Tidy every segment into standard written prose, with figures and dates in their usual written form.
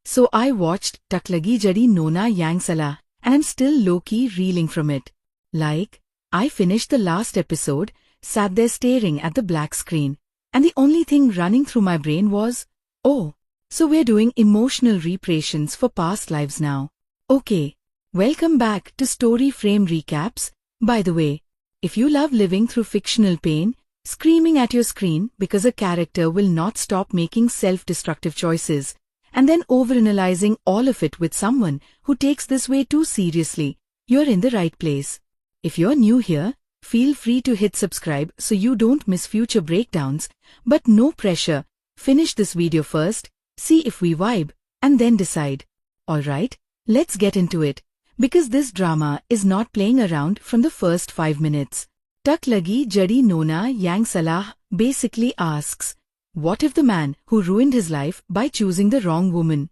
So I watched Tak Lagi Jadi Nona Yang Salah, and I'm still low-key reeling from it. Like, I finished the last episode, sat there staring at the black screen, and the only thing running through my brain was, oh, so we're doing emotional reparations for past lives now. Okay, welcome back to Story Frame Recaps. By the way, if you love living through fictional pain, screaming at your screen because a character will not stop making self-destructive choices, and then overanalyzing all of it with someone who takes this way too seriously, you're in the right place. If you're new here, feel free to hit subscribe so you don't miss future breakdowns, but no pressure. Finish this video first, see if we vibe, and then decide. Alright, let's get into it, because this drama is not playing around from the first 5 minutes. Tak Lagi Jadi Nona Yang Salah basically asks, what if the man who ruined his life by choosing the wrong woman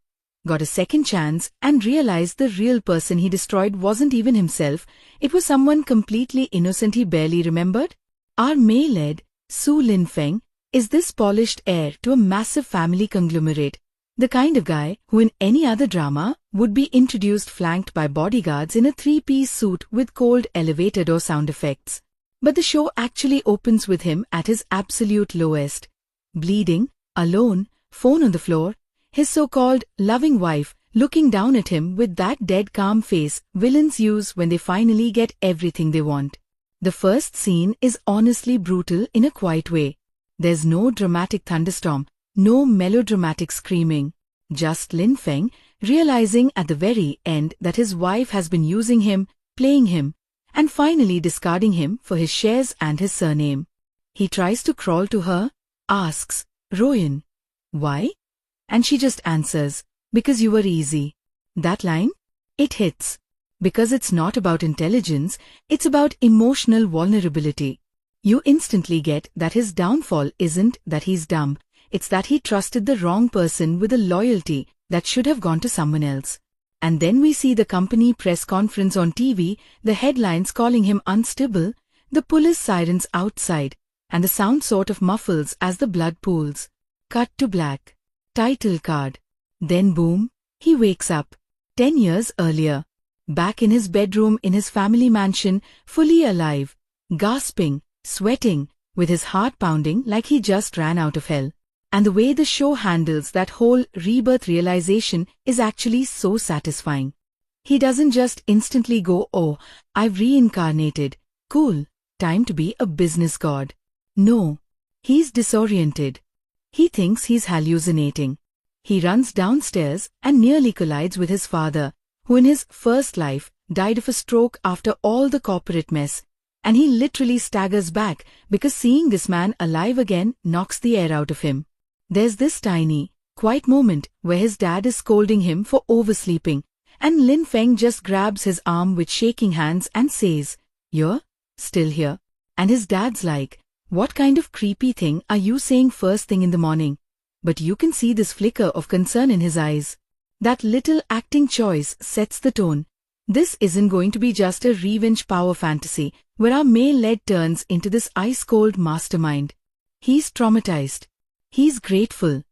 got a second chance and realized the real person he destroyed wasn't even himself, it was someone completely innocent he barely remembered? Our May-led, Su Lin Feng, is this polished heir to a massive family conglomerate, the kind of guy who in any other drama would be introduced flanked by bodyguards in a 3-piece suit with cold elevator door sound effects. But the show actually opens with him at his absolute lowest. Bleeding, alone, phone on the floor, his so-called loving wife looking down at him with that dead calm face villains use when they finally get everything they want. The first scene is honestly brutal in a quiet way. There's no dramatic thunderstorm, no melodramatic screaming. Just Lin Feng realizing at the very end that his wife has been using him, playing him, and finally discarding him for his shares and his surname. He tries to crawl to her, asks, Royan, why? And she just answers, because you were easy. That line? It hits. Because it's not about intelligence, it's about emotional vulnerability. You instantly get that his downfall isn't that he's dumb, it's that he trusted the wrong person with a loyalty that should have gone to someone else. And then we see the company press conference on TV, the headlines calling him unstable, the police sirens outside, and the sound sort of muffles as the blood pools. Cut to black. Title card. Then boom, he wakes up. 10 years earlier. Back in his bedroom in his family mansion, fully alive, gasping, sweating, with his heart pounding like he just ran out of hell. And the way the show handles that whole rebirth realization is actually so satisfying. He doesn't just instantly go, oh, I've reincarnated, cool, time to be a business god. No, he's disoriented. He thinks he's hallucinating. He runs downstairs and nearly collides with his father, who in his first life died of a stroke after all the corporate mess, and he literally staggers back because seeing this man alive again knocks the air out of him. There's this tiny, quiet moment where his dad is scolding him for oversleeping, and Lin Feng just grabs his arm with shaking hands and says, "You're still here?" And his dad's like, "What kind of creepy thing are you saying first thing in the morning?" But you can see this flicker of concern in his eyes. That little acting choice sets the tone. This isn't going to be just a revenge power fantasy where our male-led turns into this ice-cold mastermind. He's traumatized. He's grateful.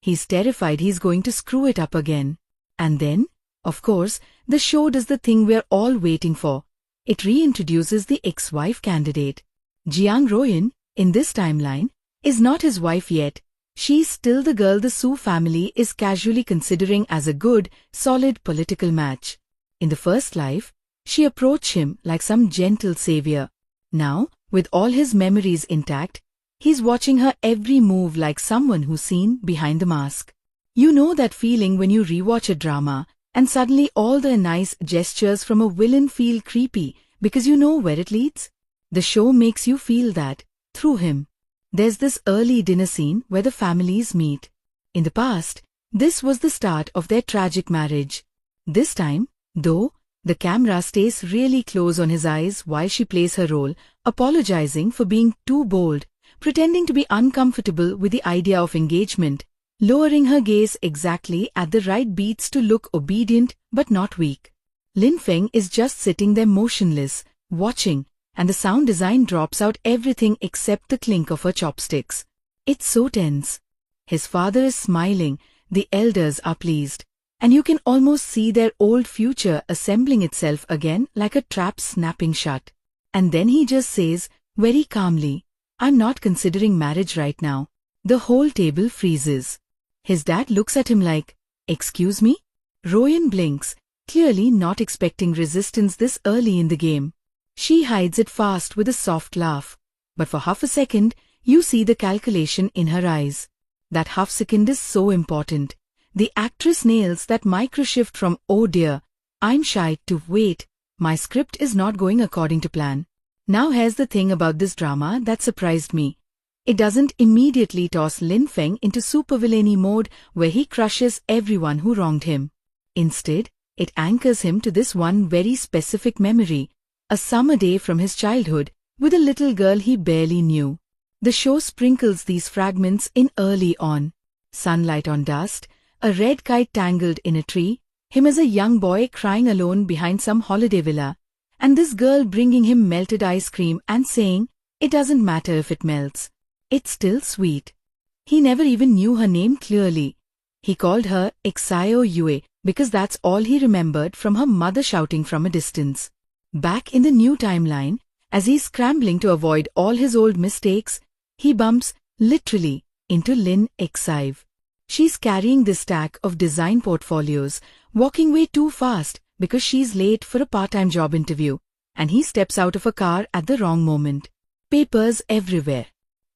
He's terrified he's going to screw it up again. And then, of course, the show does the thing we're all waiting for. It reintroduces the ex-wife candidate. Jiang Royan, in this timeline, is not his wife yet. She's still the girl the Su family is casually considering as a good, solid political match. In the first life, she approached him like some gentle savior. Now, with all his memories intact, he's watching her every move like someone who's seen behind the mask. You know that feeling when you rewatch a drama, and suddenly all the nice gestures from a villain feel creepy because you know where it leads? The show makes you feel that, through him. There's this early dinner scene where the families meet. In the past, this was the start of their tragic marriage. This time, though, the camera stays really close on his eyes while she plays her role, apologizing for being too bold, pretending to be uncomfortable with the idea of engagement, lowering her gaze exactly at the right beats to look obedient but not weak. Lin Feng is just sitting there motionless, watching, and the sound design drops out everything except the clink of her chopsticks. It's so tense. His father is smiling, the elders are pleased. and you can almost see their old future assembling itself again like a trap snapping shut. And then he just says, very calmly, I'm not considering marriage right now. The whole table freezes. His dad looks at him like, excuse me? Royan blinks, clearly not expecting resistance this early in the game. She hides it fast with a soft laugh. But for half a second, you see the calculation in her eyes. That half second is so important. The actress nails that micro shift from, oh dear, I'm shy, to wait, my script is not going according to plan. Now here's the thing about this drama that surprised me. It doesn't immediately toss Lin Feng into supervillainy mode where he crushes everyone who wronged him. Instead, it anchors him to this one very specific memory, a summer day from his childhood, with a little girl he barely knew. The show sprinkles these fragments in early on. Sunlight on dust, a red kite tangled in a tree, him as a young boy crying alone behind some holiday villa, and this girl bringing him melted ice cream and saying, it doesn't matter if it melts. It's still sweet. He never even knew her name clearly. He called her Xio Yue because that's all he remembered from her mother shouting from a distance. Back in the new timeline, as he's scrambling to avoid all his old mistakes, he bumps, literally, into Lin Xive. She's carrying this stack of design portfolios, walking way too fast because she's late for a part-time job interview, and he steps out of a car at the wrong moment. Papers everywhere.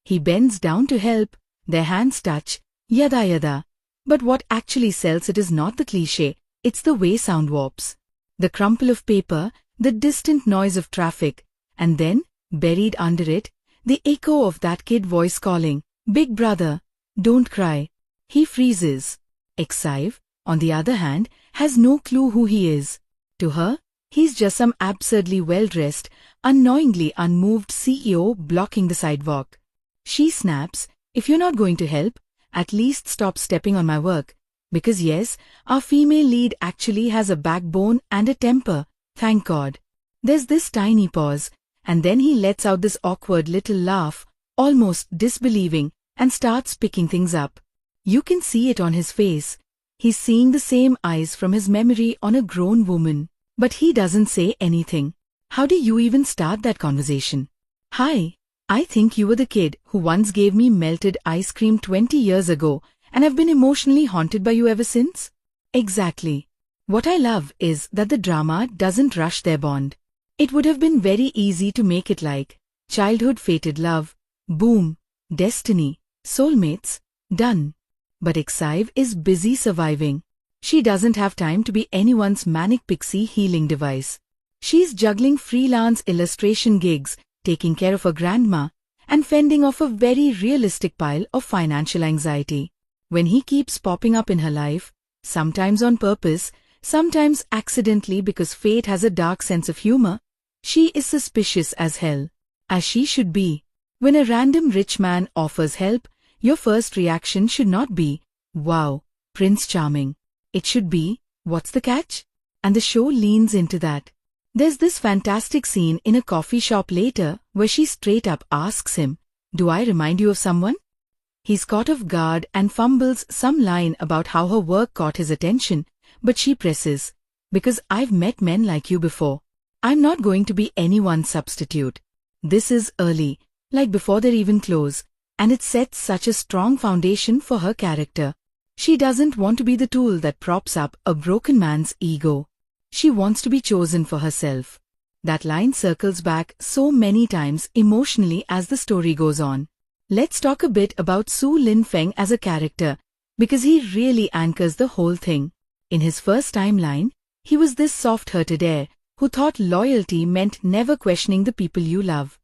He bends down to help, their hands touch, yada yada. But what actually sells it is not the cliché, it's the way sound warps. The crumple of paper, the distant noise of traffic, and then, buried under it, the echo of that kid voice calling, Big brother, don't cry. He freezes. Xive, on the other hand, has no clue who he is. To her, he's just some absurdly well-dressed, unknowingly unmoved CEO blocking the sidewalk. She snaps, if you're not going to help, at least stop stepping on my work. Because yes, our female lead actually has a backbone and a temper, thank God. There's this tiny pause, and then he lets out this awkward little laugh, almost disbelieving, and starts picking things up. You can see it on his face. He's seeing the same eyes from his memory on a grown woman. But he doesn't say anything. How do you even start that conversation? Hi, I think you were the kid who once gave me melted ice cream 20 years ago and have been emotionally haunted by you ever since? Exactly. What I love is that the drama doesn't rush their bond. It would have been very easy to make it like childhood fated love, boom, destiny, soulmates, done. But Xive is busy surviving. She doesn't have time to be anyone's manic pixie healing device. She's juggling freelance illustration gigs, taking care of her grandma, and fending off a very realistic pile of financial anxiety. When he keeps popping up in her life, sometimes on purpose, sometimes accidentally because fate has a dark sense of humor, she is suspicious as hell. As she should be. When a random rich man offers help, your first reaction should not be, wow, Prince Charming. It should be, what's the catch? And the show leans into that. There's this fantastic scene in a coffee shop later where she straight up asks him, do I remind you of someone? He's caught off guard and fumbles some line about how her work caught his attention, but she presses, because I've met men like you before. I'm not going to be anyone's substitute. This is early, like before they're even close, and it sets such a strong foundation for her character. She doesn't want to be the tool that props up a broken man's ego. She wants to be chosen for herself. That line circles back so many times emotionally as the story goes on. Let's talk a bit about Su Lin Feng as a character, because he really anchors the whole thing. In his first timeline, he was this soft-hearted heir who thought loyalty meant never questioning the people you love.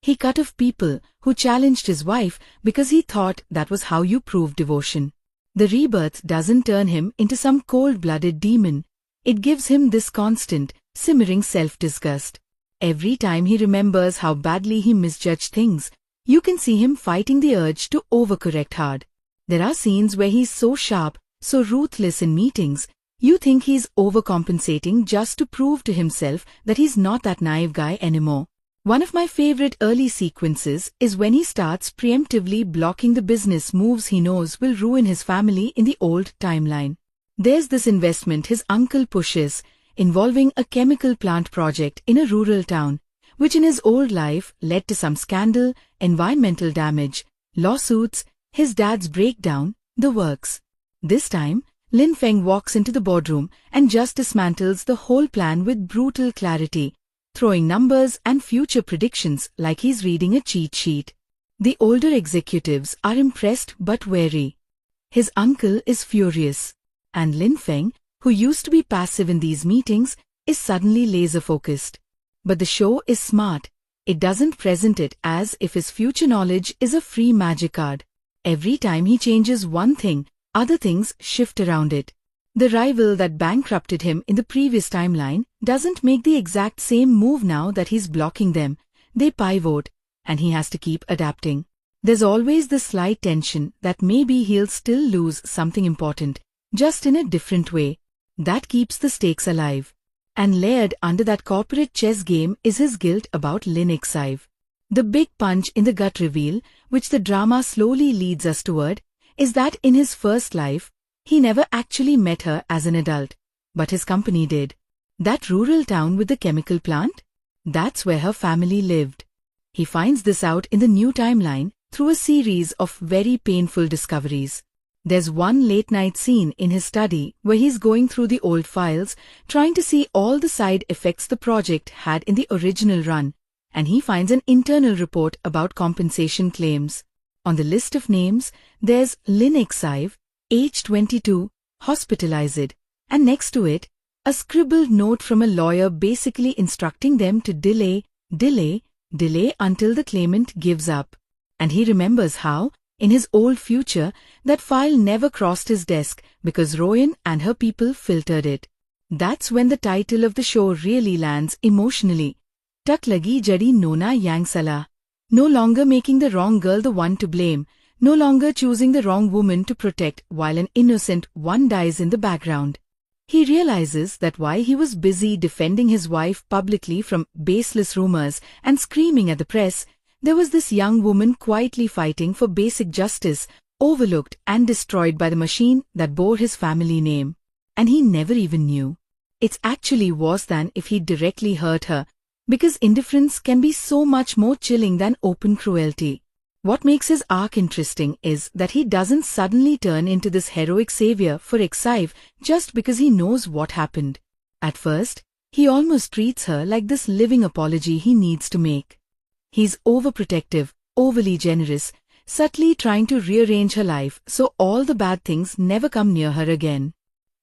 He cut off people who challenged his wife because he thought that was how you prove devotion. The rebirth doesn't turn him into some cold-blooded demon. It gives him this constant, simmering self-disgust. Every time he remembers how badly he misjudged things, you can see him fighting the urge to overcorrect hard. There are scenes where he's so sharp, so ruthless in meetings, you think he's overcompensating just to prove to himself that he's not that naive guy anymore. One of my favorite early sequences is when he starts preemptively blocking the business moves he knows will ruin his family in the old timeline. There's this investment his uncle pushes, involving a chemical plant project in a rural town, which in his old life led to some scandal, environmental damage, lawsuits, his dad's breakdown, the works. This time, Feng walks into the boardroom and just dismantles the whole plan with brutal clarity, throwing numbers and future predictions like he's reading a cheat sheet. The older executives are impressed but wary. His uncle is furious, and Feng, who used to be passive in these meetings, is suddenly laser-focused. But the show is smart. It doesn't present it as if his future knowledge is a free magic card. Every time he changes one thing, other things shift around it. The rival that bankrupted him in the previous timeline doesn't make the exact same move now that he's blocking them. They pivot, and he has to keep adapting. There's always the slight tension that maybe he'll still lose something important, just in a different way. That keeps the stakes alive. And layered under that corporate chess game is his guilt about Xive. The big punch in the gut reveal, which the drama slowly leads us toward, is that in his first life, he never actually met her as an adult, but his company did. That rural town with the chemical plant? That's where her family lived. He finds this out in the new timeline through a series of very painful discoveries. There's one late-night scene in his study where he's going through the old files, trying to see all the side effects the project had in the original run, and he finds an internal report about compensation claims. On the list of names, there's Xive, age 22, hospitalized, and next to it, a scribbled note from a lawyer basically instructing them to delay until the claimant gives up. And he remembers how, in his old future, that file never crossed his desk because Royan and her people filtered it. That's when the title of the show really lands emotionally. Tak lagi jadi Nona yang Salah. No longer making the wrong girl the one to blame, no longer choosing the wrong woman to protect while an innocent one dies in the background. He realizes that while he was busy defending his wife publicly from baseless rumors and screaming at the press, there was this young woman quietly fighting for basic justice, overlooked and destroyed by the machine that bore his family name. And he never even knew. It's actually worse than if he'd directly hurt her, because indifference can be so much more chilling than open cruelty. What makes his arc interesting is that he doesn't suddenly turn into this heroic savior for Xive just because he knows what happened. At first, he almost treats her like this living apology he needs to make. He's overprotective, overly generous, subtly trying to rearrange her life so all the bad things never come near her again.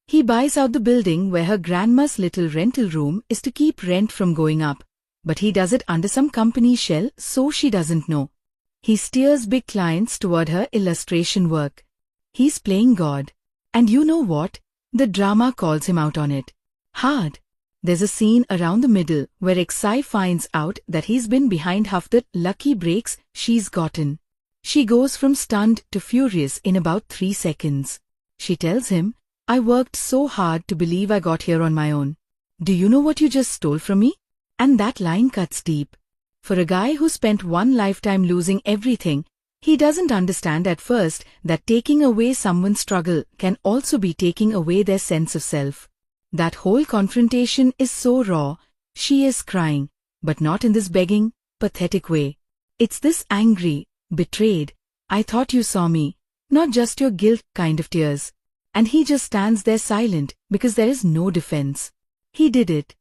He buys out the building where her grandma's little rental room is to keep rent from going up, but he does it under some company shell so she doesn't know. He steers big clients toward her illustration work. He's playing God. And you know what? The drama calls him out on it. Hard. There's a scene around the middle where Xive finds out that he's been behind half the lucky breaks she's gotten. She goes from stunned to furious in about 3 seconds. She tells him, "I worked so hard to believe I got here on my own. Do you know what you just stole from me?" And that line cuts deep. For a guy who spent one lifetime losing everything, he doesn't understand at first that taking away someone's struggle can also be taking away their sense of self. That whole confrontation is so raw. She is crying, but not in this begging, pathetic way. It's this angry, betrayed, "I thought you saw me," not just your guilt kind of tears. And he just stands there silent because there is no defense. He did it.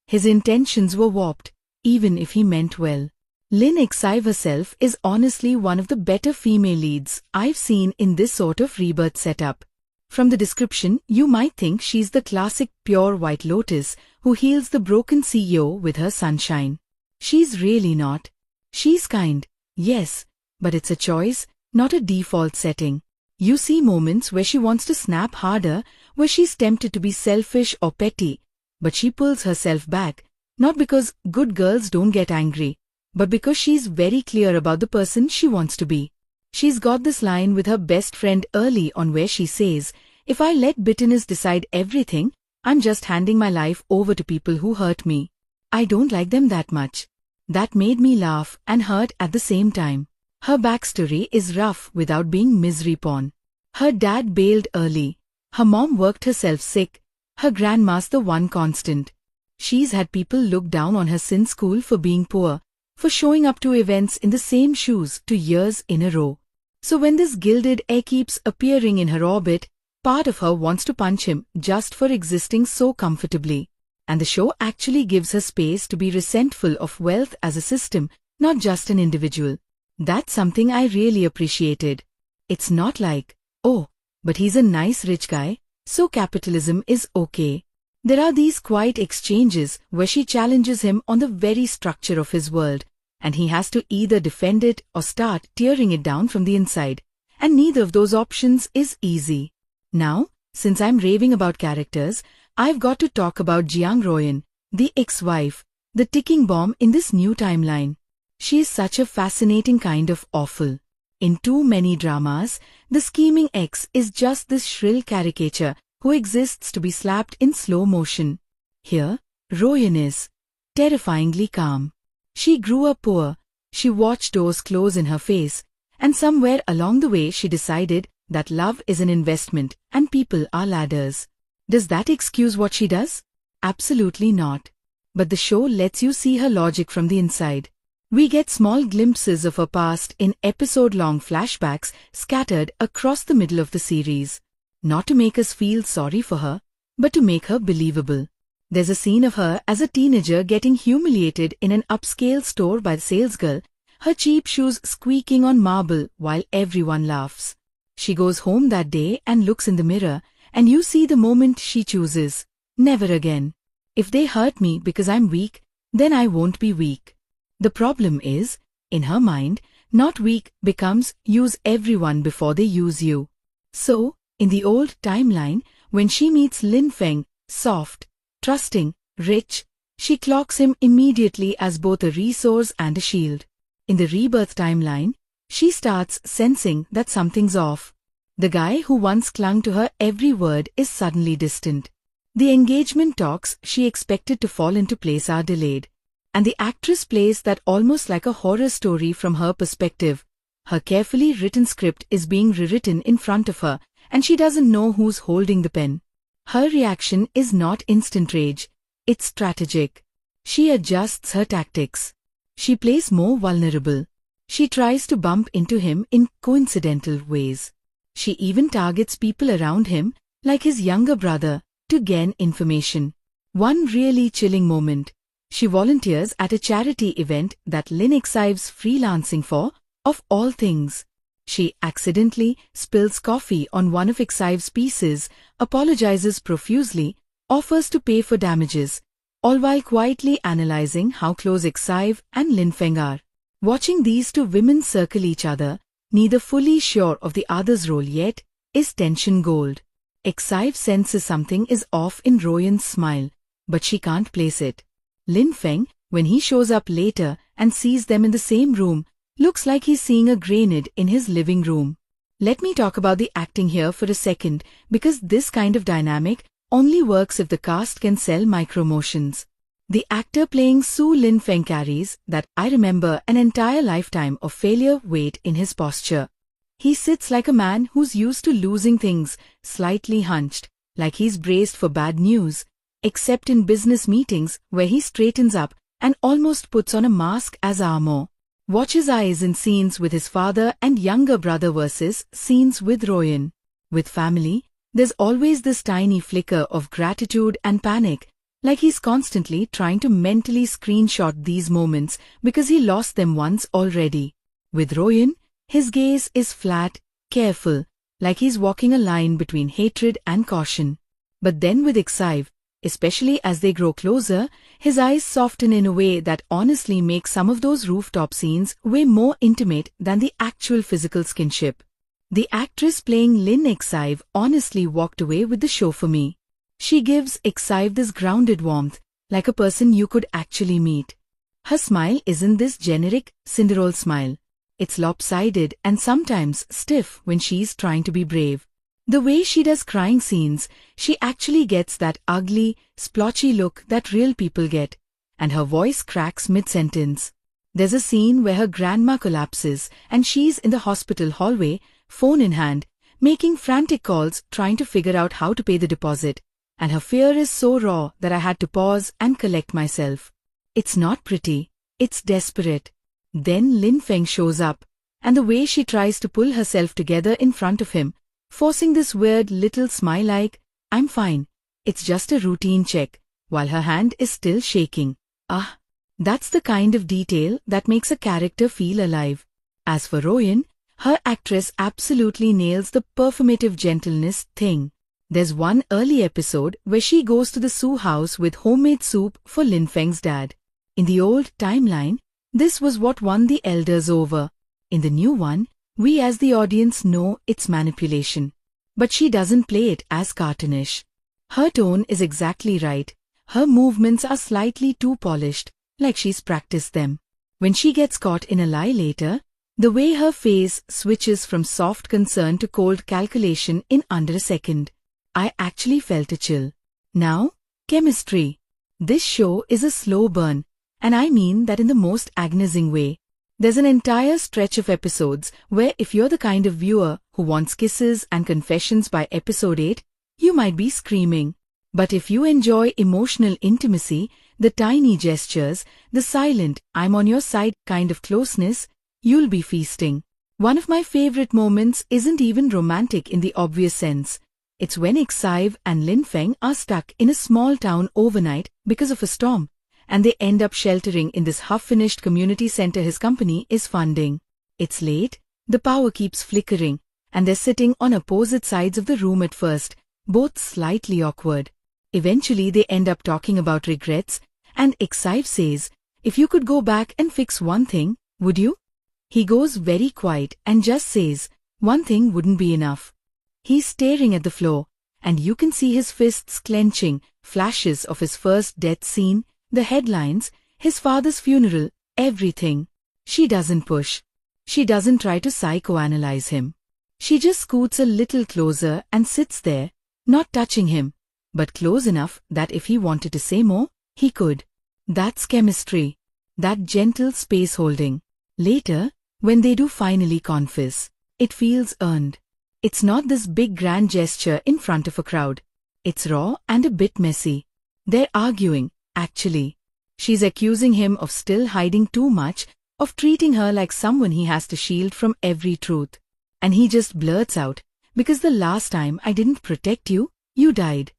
His intentions were warped, even if he meant well. Xive herself is honestly one of the better female leads I've seen in this sort of rebirth setup. From the description, you might think she's the classic pure white lotus who heals the broken CEO with her sunshine. She's really not. She's kind, yes, but it's a choice, not a default setting. You see moments where she wants to snap harder, where she's tempted to be selfish or petty, but she pulls herself back, not because good girls don't get angry, but because she's very clear about the person she wants to be. She's got this line with her best friend early on where she says, "If I let bitterness decide everything, I'm just handing my life over to people who hurt me. I don't like them that much." That made me laugh and hurt at the same time. Her backstory is rough without being misery porn. Her dad bailed early. Her mom worked herself sick, her grandma's the one constant. She's had people look down on her since school for being poor, for showing up to events in the same shoes 2 years in a row. So when this gilded heir keeps appearing in her orbit, part of her wants to punch him just for existing so comfortably. And the show actually gives her space to be resentful of wealth as a system, not just an individual. That's something I really appreciated. It's not like, oh, but he's a nice rich guy, so capitalism is okay. There are these quiet exchanges where she challenges him on the very structure of his world, and he has to either defend it or start tearing it down from the inside. And neither of those options is easy. Now, since I'm raving about characters, I've got to talk about Jiang Royan, the ex-wife, the ticking bomb in this new timeline. She is such a fascinating kind of awful. In too many dramas, the scheming ex is just this shrill caricature who exists to be slapped in slow motion. Here, Royan is terrifyingly calm. She grew up poor, she watched doors close in her face, and somewhere along the way she decided that love is an investment and people are ladders. Does that excuse what she does? Absolutely not. But the show lets you see her logic from the inside. We get small glimpses of her past in episode-long flashbacks scattered across the middle of the series. Not to make us feel sorry for her, but to make her believable. There's a scene of her as a teenager getting humiliated in an upscale store by the salesgirl, her cheap shoes squeaking on marble while everyone laughs. She goes home that day and looks in the mirror, and you see the moment she chooses. Never again. If they hurt me because I'm weak, then I won't be weak. The problem is, in her mind, not weak becomes use everyone before they use you. So, in the old timeline, when she meets Lin Feng, soft, trusting, rich, she clocks him immediately as both a resource and a shield. In the rebirth timeline, she starts sensing that something's off. The guy who once clung to her every word is suddenly distant. The engagement talks she expected to fall into place are delayed. And the actress plays that almost like a horror story from her perspective. Her carefully written script is being rewritten in front of her, and she doesn't know who's holding the pen. Her reaction is not instant rage, it's strategic. She adjusts her tactics. She plays more vulnerable. She tries to bump into him in coincidental ways. She even targets people around him, like his younger brother, to gain information. One really chilling moment. She volunteers at a charity event that Lin Excive's freelancing for, of all things. She accidentally spills coffee on one of Excive's pieces, apologizes profusely, offers to pay for damages, all while quietly analyzing how close Excive and Lin Feng are. Watching these two women circle each other, neither fully sure of the other's role yet, is tension gold. Excive senses something is off in Royan's smile, but she can't place it. Lin Feng, when he shows up later and sees them in the same room, looks like he's seeing a grenade in his living room. Let me talk about the acting here for a second, because this kind of dynamic only works if the cast can sell micromotions. The actor playing Su Lin Feng carries that I remember an entire lifetime of failure weight in his posture. He sits like a man who's used to losing things, slightly hunched, like he's braced for bad news, except in business meetings where he straightens up and almost puts on a mask as armor. Watch his eyes in scenes with his father and younger brother versus scenes with Royan. With family, there's always this tiny flicker of gratitude and panic, like he's constantly trying to mentally screenshot these moments because he lost them once already. With Royan, his gaze is flat, careful, like he's walking a line between hatred and caution. But then with Excive, especially as they grow closer, his eyes soften in a way that honestly makes some of those rooftop scenes way more intimate than the actual physical skinship. The actress playing Lin Excive honestly walked away with the show for me. She gives Excive this grounded warmth, like a person you could actually meet. Her smile isn't this generic Cinderella smile. It's lopsided and sometimes stiff when she's trying to be brave. The way she does crying scenes, she actually gets that ugly, splotchy look that real people get, and her voice cracks mid-sentence. There's a scene where her grandma collapses and she's in the hospital hallway, phone in hand, making frantic calls trying to figure out how to pay the deposit. And her fear is so raw that I had to pause and collect myself. It's not pretty, it's desperate. Then Lin Feng shows up, and the way she tries to pull herself together in front of him, forcing this weird little smile like, "I'm fine, it's just a routine check," while her hand is still shaking. That's the kind of detail that makes a character feel alive. As for Royan, her actress absolutely nails the performative gentleness thing. There's one early episode where she goes to the Su house with homemade soup for Lin Feng's dad. In the old timeline, this was what won the elders over. In the new one, we as the audience know it's manipulation. But she doesn't play it as cartoonish. Her tone is exactly right. Her movements are slightly too polished, like she's practiced them. When she gets caught in a lie later, the way her face switches from soft concern to cold calculation in under a second, I actually felt a chill. Now, chemistry. This show is a slow burn, and I mean that in the most agonizing way. There's an entire stretch of episodes where if you're the kind of viewer who wants kisses and confessions by episode 8, you might be screaming. But if you enjoy emotional intimacy, the tiny gestures, the silent, "I'm on your side" kind of closeness, you'll be feasting. One of my favorite moments isn't even romantic in the obvious sense. It's when Ixive and Lin Feng are stuck in a small town overnight because of a storm, and they end up sheltering in this half-finished community center his company is funding. It's late, the power keeps flickering, and they're sitting on opposite sides of the room at first, both slightly awkward. Eventually they end up talking about regrets, and Ixive says, "If you could go back and fix one thing, would you?" He goes very quiet and just says, "One thing wouldn't be enough." He's staring at the floor, and you can see his fists clenching, flashes of his first death scene, the headlines, his father's funeral, everything. She doesn't push. She doesn't try to psychoanalyze him. She just scoots a little closer and sits there, not touching him, but close enough that if he wanted to say more, he could. That's chemistry. That gentle space holding. Later, when they do finally confess, it feels earned. It's not this big grand gesture in front of a crowd. It's raw and a bit messy. They're arguing, actually. She's accusing him of still hiding too much, of treating her like someone he has to shield from every truth. And he just blurts out, "Because the last time I didn't protect you, you died."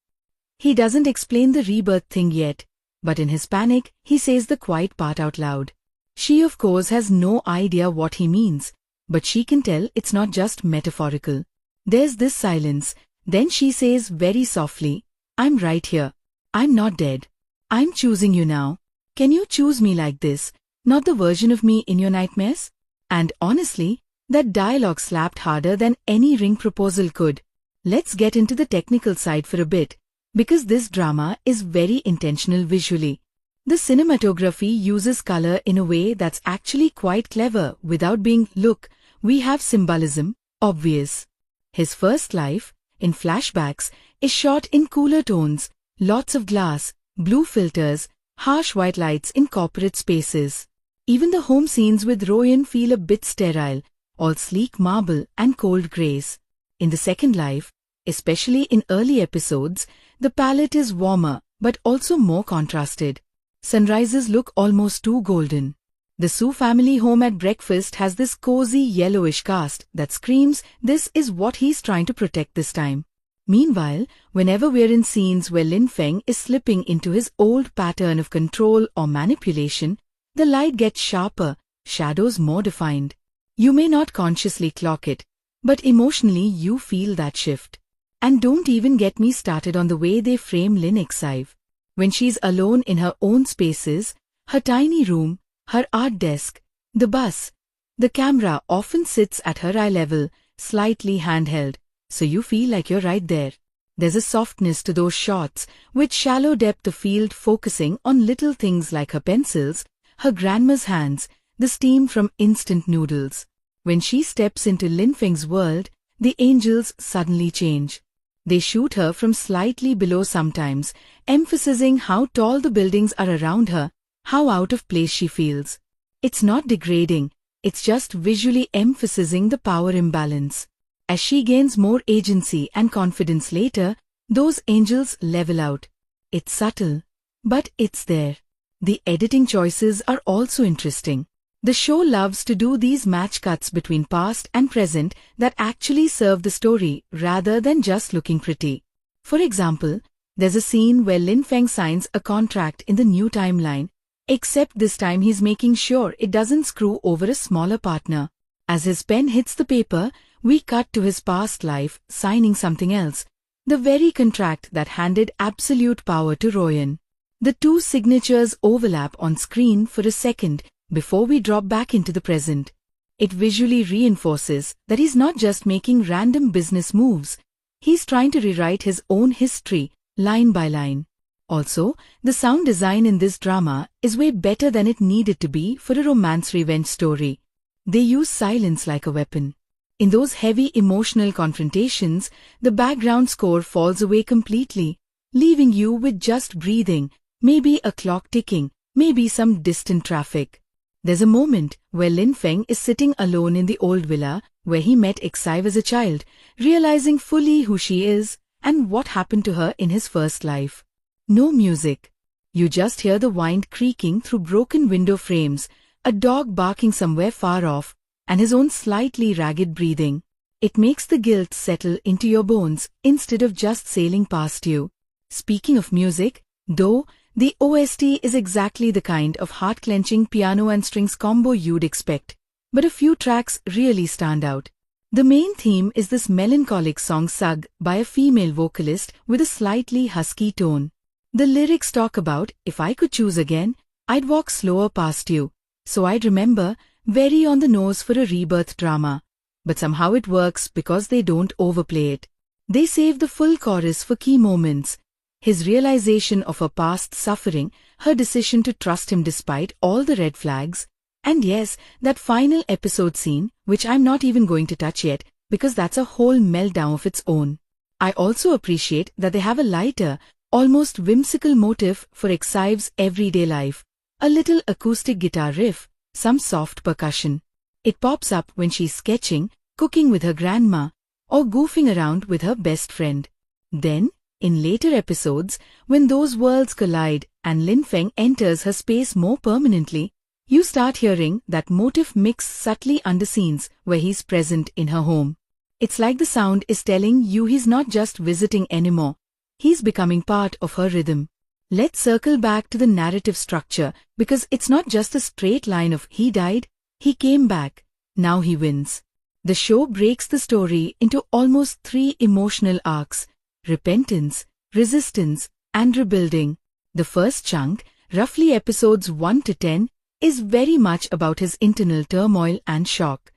He doesn't explain the rebirth thing yet, but in his panic, he says the quiet part out loud. She of course has no idea what he means, but she can tell it's not just metaphorical. There's this silence, then she says very softly, "I'm right here. I'm not dead. I'm choosing you now. Can you choose me like this, not the version of me in your nightmares?" And honestly, that dialogue slapped harder than any ring proposal could. Let's get into the technical side for a bit, because this drama is very intentional visually. The cinematography uses color in a way that's actually quite clever without being, "Look, we have symbolism," obvious. His first life, in flashbacks, is shot in cooler tones, lots of glass, blue filters, harsh white lights in corporate spaces. Even the home scenes with Royan feel a bit sterile, all sleek marble and cold grays. In the second life, especially in early episodes, the palette is warmer but also more contrasted. Sunrises look almost too golden. The Su family home at breakfast has this cozy yellowish cast that screams this is what he's trying to protect this time. Meanwhile, whenever we're in scenes where Lin Feng is slipping into his old pattern of control or manipulation, the light gets sharper, shadows more defined. You may not consciously clock it, but emotionally you feel that shift. And don't even get me started on the way they frame Lin Ixive. When she's alone in her own spaces, her tiny room, her art desk, the bus, the camera often sits at her eye level, slightly handheld, so you feel like you're right there. There's a softness to those shots, with shallow depth of field focusing on little things like her pencils, her grandma's hands, the steam from instant noodles. When she steps into Lin Feng's world, the angels suddenly change. They shoot her from slightly below sometimes, emphasizing how tall the buildings are around her, how out of place she feels. It's not degrading, it's just visually emphasizing the power imbalance. As she gains more agency and confidence later, those angels level out. It's subtle, but it's there. The editing choices are also interesting. The show loves to do these match cuts between past and present that actually serve the story rather than just looking pretty. For example, there's a scene where Feng signs a contract in the new timeline, except this time he's making sure it doesn't screw over a smaller partner. As his pen hits the paper, we cut to his past life signing something else, the very contract that handed absolute power to Royan. The two signatures overlap on screen for a second before we drop back into the present. It visually reinforces that he's not just making random business moves, he's trying to rewrite his own history, line by line. Also, the sound design in this drama is way better than it needed to be for a romance revenge story. They use silence like a weapon. In those heavy emotional confrontations, the background score falls away completely, leaving you with just breathing, maybe a clock ticking, maybe some distant traffic. There's a moment where Feng is sitting alone in the old villa where he met Exive as a child, realizing fully who she is and what happened to her in his first life. No music. You just hear the wind creaking through broken window frames, a dog barking somewhere far off, and his own slightly ragged breathing. It makes the guilt settle into your bones instead of just sailing past you. Speaking of music, though, the OST is exactly the kind of heart-clenching piano and strings combo you'd expect, but a few tracks really stand out. The main theme is this melancholic song sung by a female vocalist with a slightly husky tone. The lyrics talk about, if I could choose again, I'd walk slower past you. So I'd remember, very on the nose for a rebirth drama. But somehow it works because they don't overplay it. They save the full chorus for key moments. His realization of her past suffering, her decision to trust him despite all the red flags, and yes, that final episode scene, which I'm not even going to touch yet, because that's a whole meltdown of its own. I also appreciate that they have a lighter, almost whimsical motif for Exive's everyday life. A little acoustic guitar riff, some soft percussion. It pops up when she's sketching, cooking with her grandma, or goofing around with her best friend. Then, in later episodes, when those worlds collide and Feng enters her space more permanently, you start hearing that motif mix subtly under scenes where he's present in her home. It's like the sound is telling you he's not just visiting anymore, he's becoming part of her rhythm. Let's circle back to the narrative structure because it's not just a straight line of he died, he came back, now he wins. The show breaks the story into almost 3 emotional arcs: repentance, resistance, and rebuilding. The first chunk, roughly episodes 1 to 10, is very much about his internal turmoil and shock.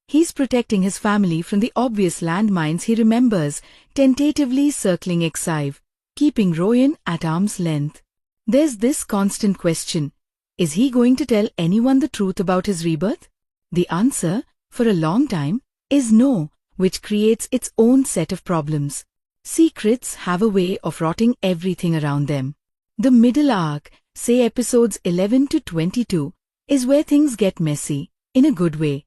He's protecting his family from the obvious landmines he remembers, tentatively circling Exive, keeping Royan at arm's length. There's this constant question: is he going to tell anyone the truth about his rebirth? The answer, for a long time, is no, which creates its own set of problems. Secrets have a way of rotting everything around them. The middle arc, say episodes 11 to 22, is where things get messy, in a good way.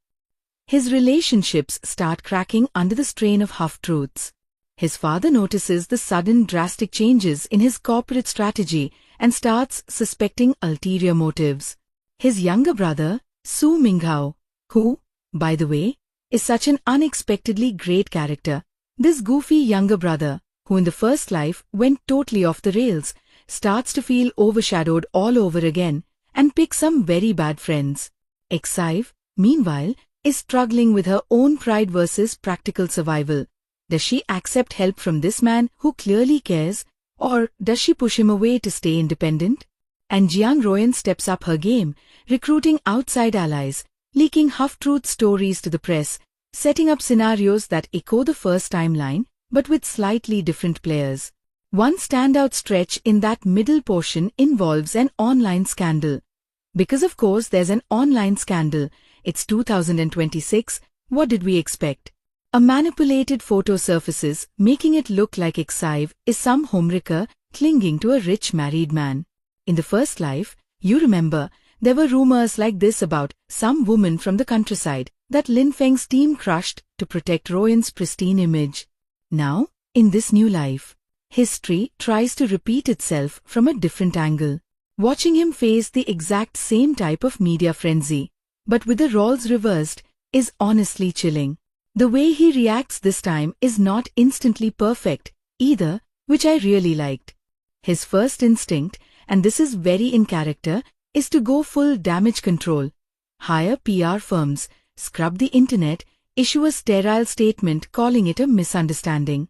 His relationships start cracking under the strain of half-truths. His father notices the sudden drastic changes in his corporate strategy and starts suspecting ulterior motives. His younger brother, Su Minghao, who, by the way, is such an unexpectedly great character. This goofy younger brother, who in the first life went totally off the rails, starts to feel overshadowed all over again and pick some very bad friends. Exive, meanwhile, is struggling with her own pride versus practical survival. Does she accept help from this man who clearly cares, or does she push him away to stay independent? And Jiang Royan steps up her game, recruiting outside allies, leaking half-truth stories to the press, setting up scenarios that echo the first timeline, but with slightly different players. One standout stretch in that middle portion involves an online scandal. Because of course there's an online scandal, it's 2026, what did we expect? A manipulated photo surfaces, making it look like Exive is some homewrecker clinging to a rich married man. In the first life, you remember, there were rumors like this about some woman from the countryside, that Lin Feng's team crushed to protect Royan's pristine image. Now, in this new life, history tries to repeat itself from a different angle. Watching him face the exact same type of media frenzy, but with the roles reversed, is honestly chilling. The way he reacts this time is not instantly perfect, either, which I really liked. His first instinct, and this is very in character, is to go full damage control. Hire PR firms, scrub the internet, issue a sterile statement calling it a misunderstanding.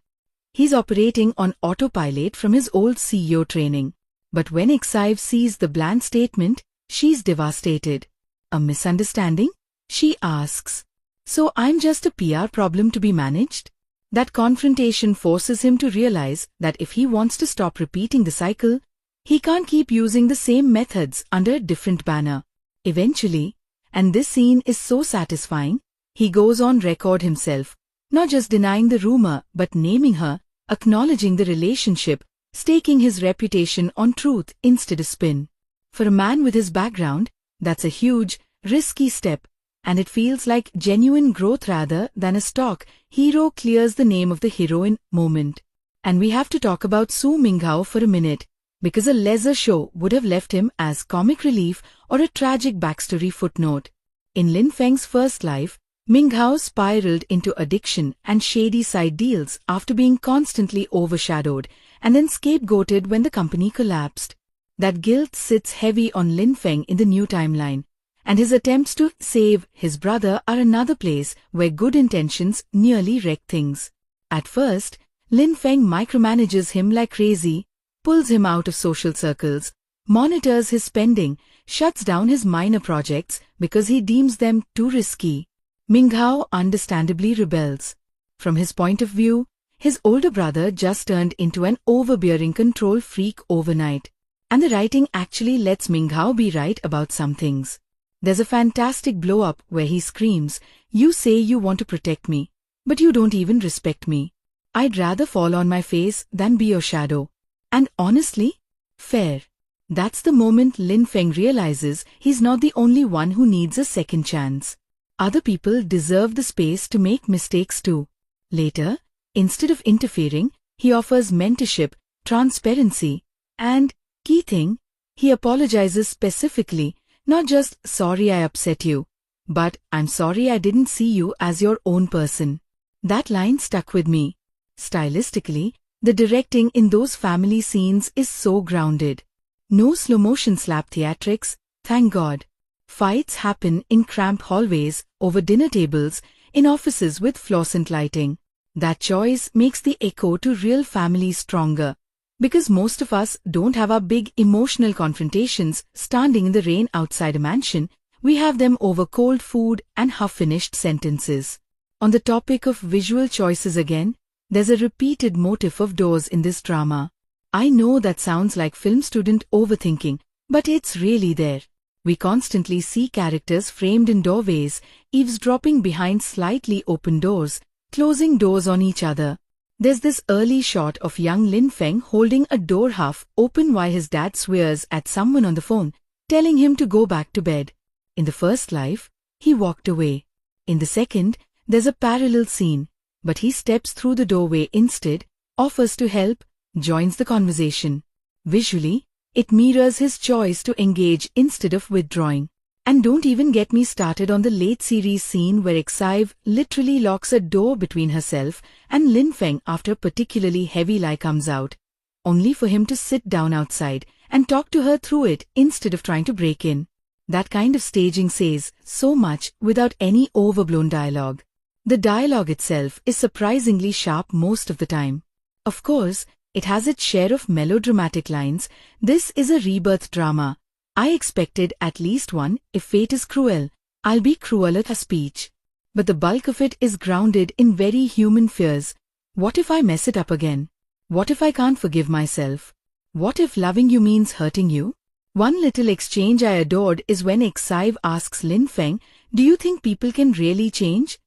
He's operating on autopilot from his old CEO training. But when Exive sees the bland statement, she's devastated. A misunderstanding? She asks. So I'm just a PR problem to be managed? That confrontation forces him to realize that if he wants to stop repeating the cycle, he can't keep using the same methods under a different banner. Eventually, and this scene is so satisfying, he goes on record himself, not just denying the rumor but naming her, acknowledging the relationship, staking his reputation on truth instead of spin. For a man with his background, that's a huge, risky step, and it feels like genuine growth rather than a stock hero clears the name of the heroine moment. And we have to talk about Su Minghao for a minute, because a lesser show would have left him as comic relief or a tragic backstory footnote. In Lin Feng's first life, Minghao spiraled into addiction and shady side deals after being constantly overshadowed and then scapegoated when the company collapsed. That guilt sits heavy on Lin Feng in the new timeline, and his attempts to save his brother are another place where good intentions nearly wreck things. At first, Lin Feng micromanages him like crazy, pulls him out of social circles, monitors his spending, shuts down his minor projects because he deems them too risky. Minghao understandably rebels. From his point of view, his older brother just turned into an overbearing control freak overnight. And the writing actually lets Minghao be right about some things. There's a fantastic blow-up where he screams, "You say you want to protect me, but you don't even respect me. I'd rather fall on my face than be your shadow." And honestly, fair. That's the moment Lin Feng realizes he's not the only one who needs a second chance. Other people deserve the space to make mistakes too. Later, instead of interfering, he offers mentorship, transparency, and, key thing, he apologizes specifically, not just "sorry I upset you," but "I'm sorry I didn't see you as your own person." That line stuck with me. Stylistically, the directing in those family scenes is so grounded. No slow-motion slap theatrics, thank God. Fights happen in cramped hallways, over dinner tables, in offices with fluorescent lighting. That choice makes the echo to real families stronger. Because most of us don't have our big emotional confrontations standing in the rain outside a mansion, we have them over cold food and half-finished sentences. On the topic of visual choices again, there's a repeated motif of doors in this drama. I know that sounds like film student overthinking, but it's really there. We constantly see characters framed in doorways, eavesdropping behind slightly open doors, closing doors on each other. There's this early shot of young Lin Feng holding a door half open while his dad swears at someone on the phone, telling him to go back to bed. In the first life, he walked away. In the second, there's a parallel scene, but he steps through the doorway instead, offers to help, joins the conversation. Visually, it mirrors his choice to engage instead of withdrawing. And don't even get me started on the late series scene where Exive literally locks a door between herself and Lin Feng after a particularly heavy lie comes out, only for him to sit down outside and talk to her through it instead of trying to break in. That kind of staging says so much without any overblown dialogue. The dialogue itself is surprisingly sharp most of the time. Of course, it has its share of melodramatic lines. This is a rebirth drama. I expected at least one, "If fate is cruel, I'll be crueler" speech. But the bulk of it is grounded in very human fears. What if I mess it up again? What if I can't forgive myself? What if loving you means hurting you? One little exchange I adored is when Exive asks Lin Feng, "Do you think people can really change?"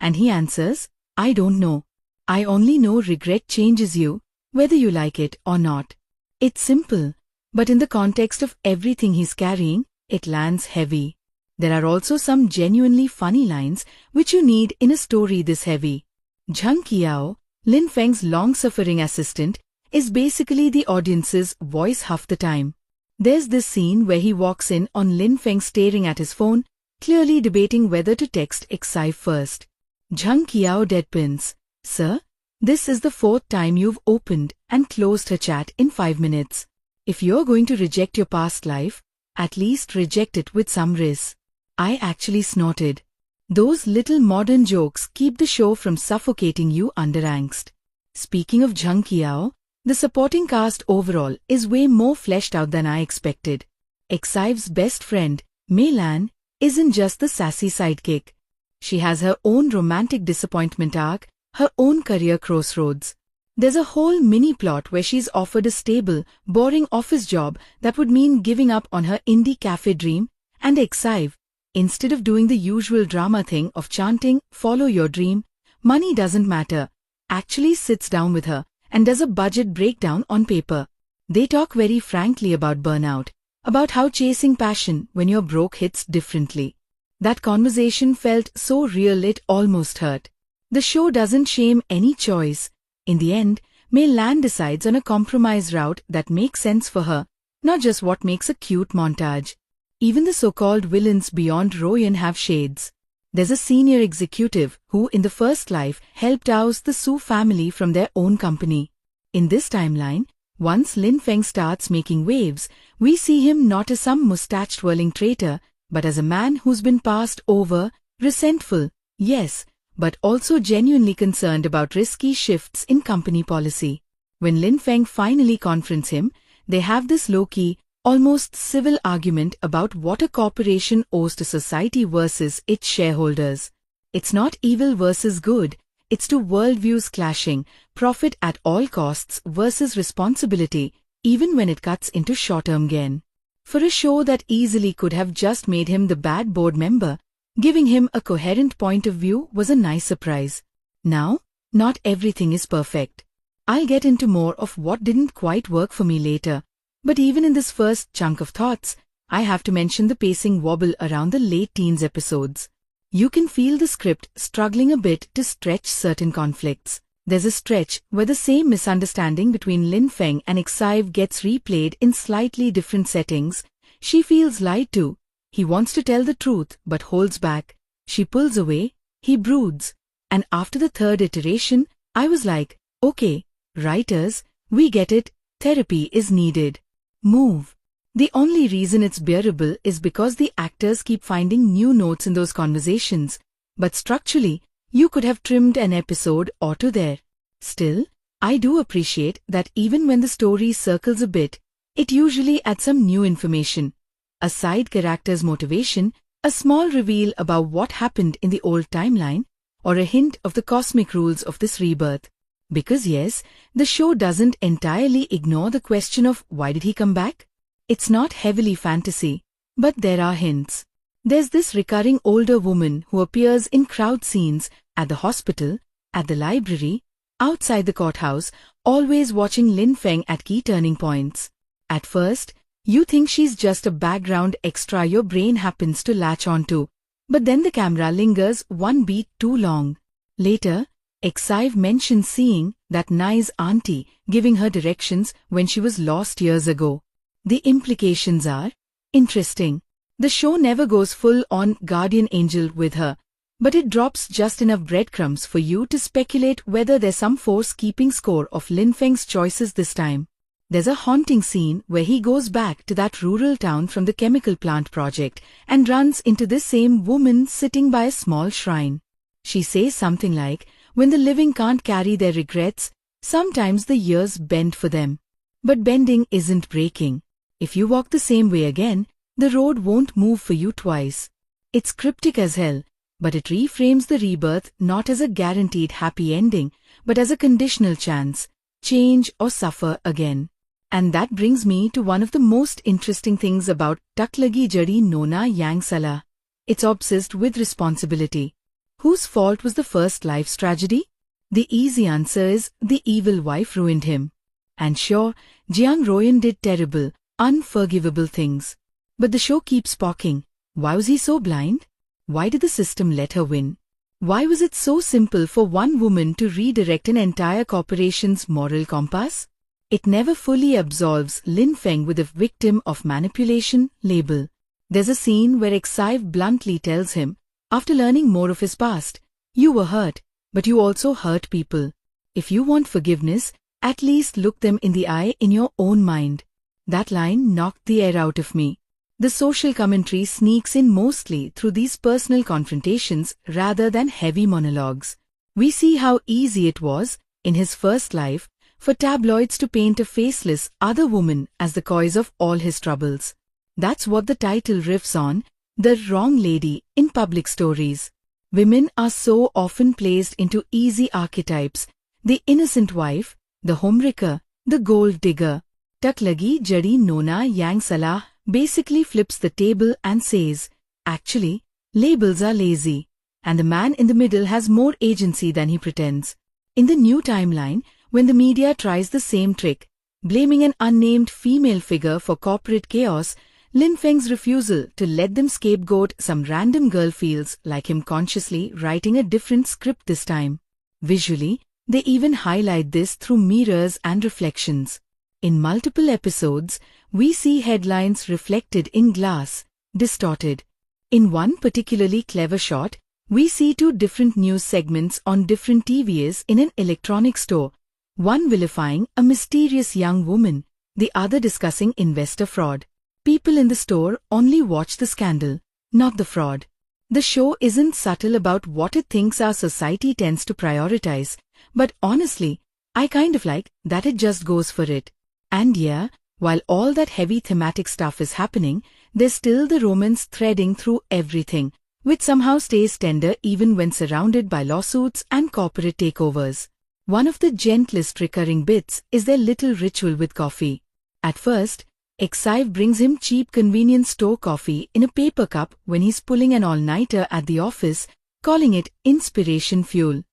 And he answers, "I don't know. I only know regret changes you, whether you like it or not." It's simple, but in the context of everything he's carrying, it lands heavy. There are also some genuinely funny lines which you need in a story this heavy. Zhang Qiao, Lin Feng's long-suffering assistant, is basically the audience's voice half the time. There's this scene where he walks in on Lin Feng staring at his phone, clearly debating whether to text Xive first. Zhang Qiao deadpans, "Sir, this is the 4th time you've opened and closed her chat in 5 minutes. If you're going to reject your past life, at least reject it with some riz." I actually snorted. Those little modern jokes keep the show from suffocating you under angst. Speaking of Zhang Qiao, the supporting cast overall is way more fleshed out than I expected. Xive's best friend, Mei Lan, isn't just the sassy sidekick. She has her own romantic disappointment arc, her own career crossroads. There's a whole mini-plot where she's offered a stable, boring office job that would mean giving up on her indie cafe dream, and Xive, instead of doing the usual drama thing of chanting, "Follow your dream, money doesn't matter," actually sits down with her and does a budget breakdown on paper. They talk very frankly about burnout, about how chasing passion when you're broke hits differently. That conversation felt so real it almost hurt. The show doesn't shame any choice. In the end, Mei Lan decides on a compromise route that makes sense for her, not just what makes a cute montage. Even the so-called villains beyond Royan have shades. There's a senior executive who in the first life helped oust the Su family from their own company. In this timeline, once Lin Feng starts making waves, we see him not as some mustache-twirling traitor, but as a man who's been passed over, resentful, yes, but also genuinely concerned about risky shifts in company policy. When Lin Feng finally confronts him, they have this low-key, almost civil argument about what a corporation owes to society versus its shareholders. It's not evil versus good, it's two worldviews clashing, profit at all costs versus responsibility, even when it cuts into short-term gain. For a show that easily could have just made him the bad board member, giving him a coherent point of view was a nice surprise. Now, not everything is perfect. I'll get into more of what didn't quite work for me later. But even in this first chunk of thoughts, I have to mention the pacing wobble around the late teens episodes. You can feel the script struggling a bit to stretch certain conflicts. There's a stretch where the same misunderstanding between Lin Feng and Xive gets replayed in slightly different settings. She feels lied to. He wants to tell the truth but holds back. She pulls away. He broods. And after the 3rd iteration, I was like, okay, writers, we get it, therapy is needed. Move. The only reason it's bearable is because the actors keep finding new notes in those conversations, but structurally, you could have trimmed an episode or two there. Still, I do appreciate that even when the story circles a bit, it usually adds some new information. A side character's motivation, a small reveal about what happened in the old timeline, or a hint of the cosmic rules of this rebirth. Because yes, the show doesn't entirely ignore the question of why did he come back? It's not heavily fantasy, but there are hints. There's this recurring older woman who appears in crowd scenes, at the hospital, at the library, outside the courthouse, always watching Lin Feng at key turning points. At first, you think she's just a background extra your brain happens to latch onto, but then the camera lingers one beat too long. Later, Xive mentions seeing that nice auntie giving her directions when she was lost years ago. The implications are interesting. The show never goes full-on guardian angel with her, but it drops just enough breadcrumbs for you to speculate whether there's some force keeping score of Lin Feng's choices this time. There's a haunting scene where he goes back to that rural town from the chemical plant project and runs into this same woman sitting by a small shrine. She says something like, when the living can't carry their regrets, sometimes the years bend for them. But bending isn't breaking. If you walk the same way again, the road won't move for you twice. It's cryptic as hell, but it reframes the rebirth not as a guaranteed happy ending, but as a conditional chance, change or suffer again. And that brings me to one of the most interesting things about Tak Lagi Jadi Nona Yang Salah. It's obsessed with responsibility. Whose fault was the first life's tragedy? The easy answer is the evil wife ruined him. And sure, Jiang Royan did terrible, unforgivable things. But the show keeps poking. Why was he so blind? Why did the system let her win? Why was it so simple for one woman to redirect an entire corporation's moral compass? It never fully absolves Lin Feng with a victim of manipulation label. There's a scene where Exive bluntly tells him, after learning more of his past, "You were hurt, but you also hurt people. If you want forgiveness, at least look them in the eye in your own mind." That line knocked the air out of me. The social commentary sneaks in mostly through these personal confrontations rather than heavy monologues. We see how easy it was, in his first life, for tabloids to paint a faceless other woman as the cause of all his troubles. That's what the title riffs on, the wrong lady in public stories. Women are so often placed into easy archetypes: the innocent wife, the homewrecker, the gold digger. Tak lagi jadi Nona yang Salah basically flips the table and says, actually, labels are lazy, and the man in the middle has more agency than he pretends. In the new timeline, when the media tries the same trick, blaming an unnamed female figure for corporate chaos, Lin Feng's refusal to let them scapegoat some random girl feels like him consciously writing a different script this time. Visually, they even highlight this through mirrors and reflections. In multiple episodes, we see headlines reflected in glass, distorted. In one particularly clever shot, we see two different news segments on different TVs in an electronics store, one vilifying a mysterious young woman, the other discussing investor fraud. People in the store only watch the scandal, not the fraud. The show isn't subtle about what it thinks our society tends to prioritize, but honestly, I kind of like that it just goes for it. And yeah, while all that heavy thematic stuff is happening, there's still the romance threading through everything, which somehow stays tender even when surrounded by lawsuits and corporate takeovers. One of the gentlest recurring bits is their little ritual with coffee. At first, Exive brings him cheap convenience store coffee in a paper cup when he's pulling an all-nighter at the office, calling it inspiration fuel.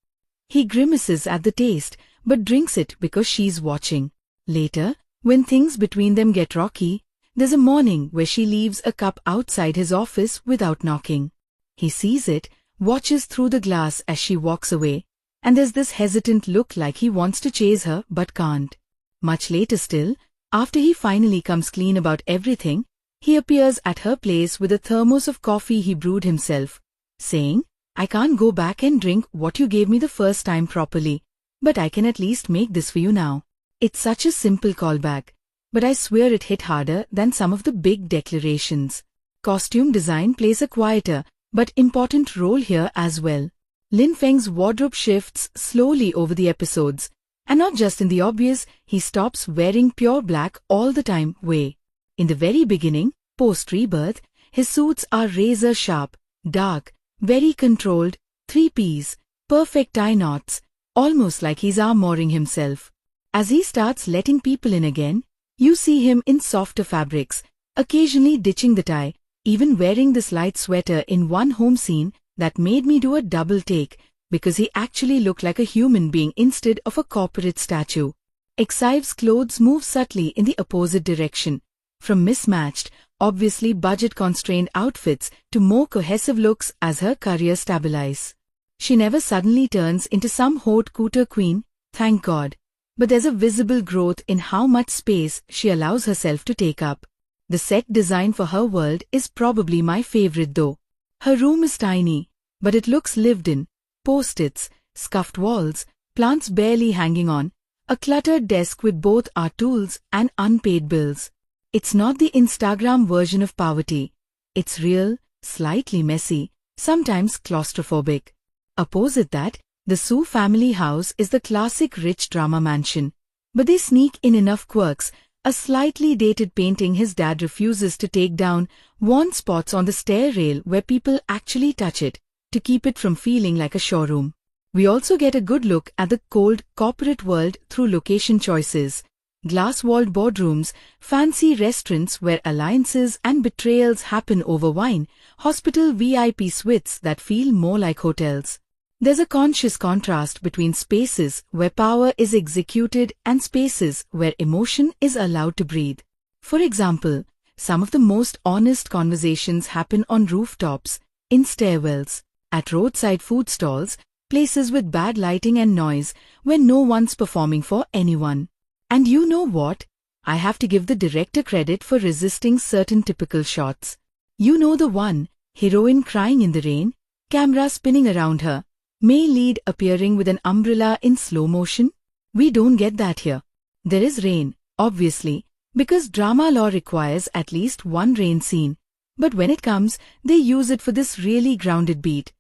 He grimaces at the taste, but drinks it because she's watching. Later, when things between them get rocky, there's a morning where she leaves a cup outside his office without knocking. He sees it, watches through the glass as she walks away, and there's this hesitant look like he wants to chase her but can't. Much later still, after he finally comes clean about everything, he appears at her place with a thermos of coffee he brewed himself, saying, "I can't go back and drink what you gave me the first time properly, but I can at least make this for you now." It's such a simple callback, but I swear it hit harder than some of the big declarations. Costume design plays a quieter but important role here as well. Lin Feng's wardrobe shifts slowly over the episodes, and not just in the obvious, he stops wearing pure black all the time way. In the very beginning, post-rebirth, his suits are razor sharp, dark, very controlled, 3Ps, perfect tie knots, almost like he's armoring himself. As he starts letting people in again, you see him in softer fabrics, occasionally ditching the tie, even wearing this light sweater in one home scene that made me do a double take because he actually looked like a human being instead of a corporate statue. Exive's clothes move subtly in the opposite direction, from mismatched, obviously budget-constrained outfits to more cohesive looks as her career stabilizes. She never suddenly turns into some haute couture queen, thank God. But there's a visible growth in how much space she allows herself to take up. The set design for her world is probably my favorite though. Her room is tiny, but it looks lived in. Post-its, scuffed walls, plants barely hanging on, a cluttered desk with both art tools and unpaid bills. It's not the Instagram version of poverty. It's real, slightly messy, sometimes claustrophobic. Opposite that, the Su family house is the classic rich drama mansion. But they sneak in enough quirks, a slightly dated painting his dad refuses to take down, worn spots on the stair rail where people actually touch it, to keep it from feeling like a showroom. We also get a good look at the cold corporate world through location choices. Glass-walled boardrooms, fancy restaurants where alliances and betrayals happen over wine, hospital VIP suites that feel more like hotels. There's a conscious contrast between spaces where power is executed and spaces where emotion is allowed to breathe. For example, Some of the most honest conversations happen on rooftops, in stairwells, at roadside food stalls, places with bad lighting and noise, where no one's performing for anyone. And you know what? I have to give the director credit for resisting certain typical shots. You know the one, heroine crying in the rain, camera spinning around her, male lead appearing with an umbrella in slow motion? We don't get that here. There is rain, obviously, because drama law requires at least one rain scene. But when it comes, they use it for this really grounded beat.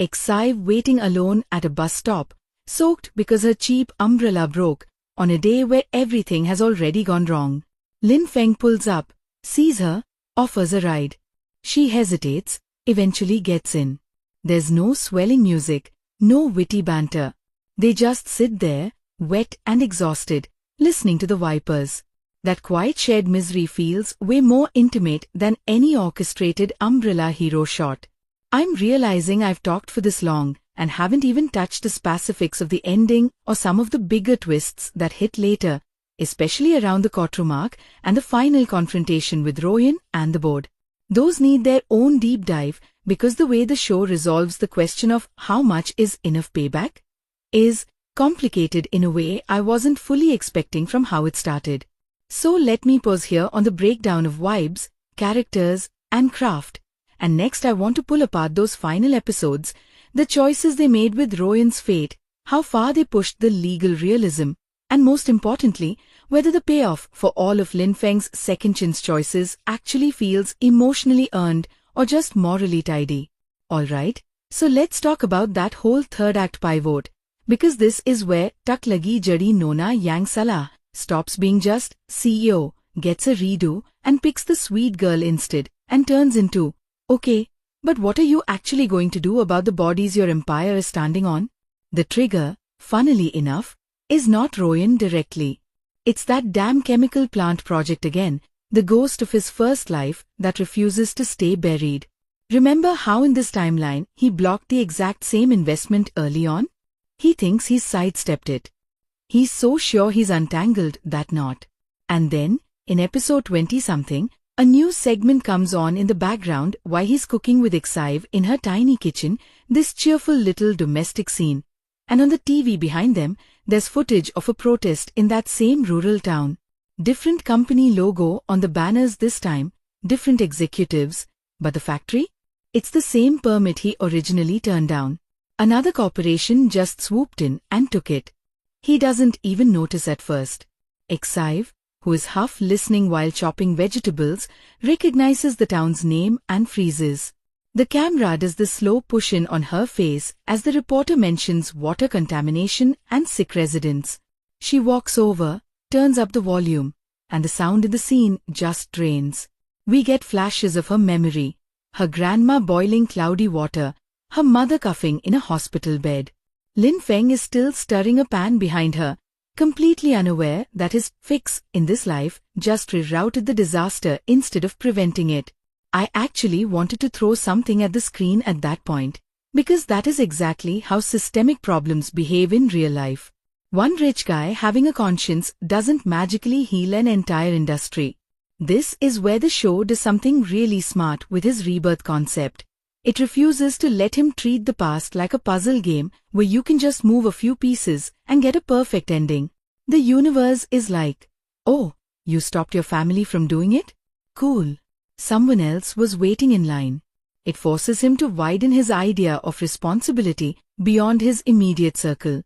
Exive waiting alone at a bus stop, soaked because her cheap umbrella broke, on a day where everything has already gone wrong. Lin Feng pulls up, sees her, offers a ride. She hesitates, eventually gets in. There's no swelling music, no witty banter. They just sit there, wet and exhausted, listening to the vipers. That quiet shared misery feels way more intimate than any orchestrated umbrella hero shot. I'm realizing I've talked for this long and haven't even touched the specifics of the ending or some of the bigger twists that hit later, especially around the courtroom arc and the final confrontation with Royan and the board. Those need their own deep dive because the way the show resolves the question of how much is enough payback is complicated in a way I wasn't fully expecting from how it started. So let me pause here on the breakdown of vibes, characters, and craft. And next I want to pull apart those final episodes, the choices they made with Royan's fate, how far they pushed the legal realism, and most importantly, whether the payoff for all of Lin Feng's second chance choices actually feels emotionally earned or just morally tidy. Alright, so let's talk about that whole third act pivot, because this is where Tak Lagi Jadi Nona Yang Salah stops being just CEO, gets a redo, and picks the sweet girl instead, and turns into, okay, but what are you actually going to do about the bodies your empire is standing on? The trigger, funnily enough, is not Royan directly. It's that damn chemical plant project again, the ghost of his first life that refuses to stay buried. Remember how in this timeline he blocked the exact same investment early on? He thinks he's sidestepped it. He's so sure he's untangled that knot. And then, in episode 20-something, a new segment comes on in the background while he's cooking with Exive in her tiny kitchen, this cheerful little domestic scene. And on the TV behind them, there's footage of a protest in that same rural town. Different company logo on the banners this time, different executives, but the factory? It's the same permit he originally turned down. Another corporation just swooped in and took it. He doesn't even notice at first. Exive, who is half listening while chopping vegetables, recognizes the town's name and freezes. The camera does the slow push-in on her face as the reporter mentions water contamination and sick residents. She walks over, turns up the volume, and the sound in the scene just drains. We get flashes of her memory, her grandma boiling cloudy water, her mother coughing in a hospital bed. Lin Feng is still stirring a pan behind her, completely unaware that his fix in this life just rerouted the disaster instead of preventing it. I actually wanted to throw something at the screen at that point, because that is exactly how systemic problems behave in real life. One rich guy having a conscience doesn't magically heal an entire industry. This is where the show does something really smart with his rebirth concept. It refuses to let him treat the past like a puzzle game where you can just move a few pieces and get a perfect ending. The universe is like, oh, you stopped your family from doing it? Cool. Someone else was waiting in line. It forces him to widen his idea of responsibility beyond his immediate circle.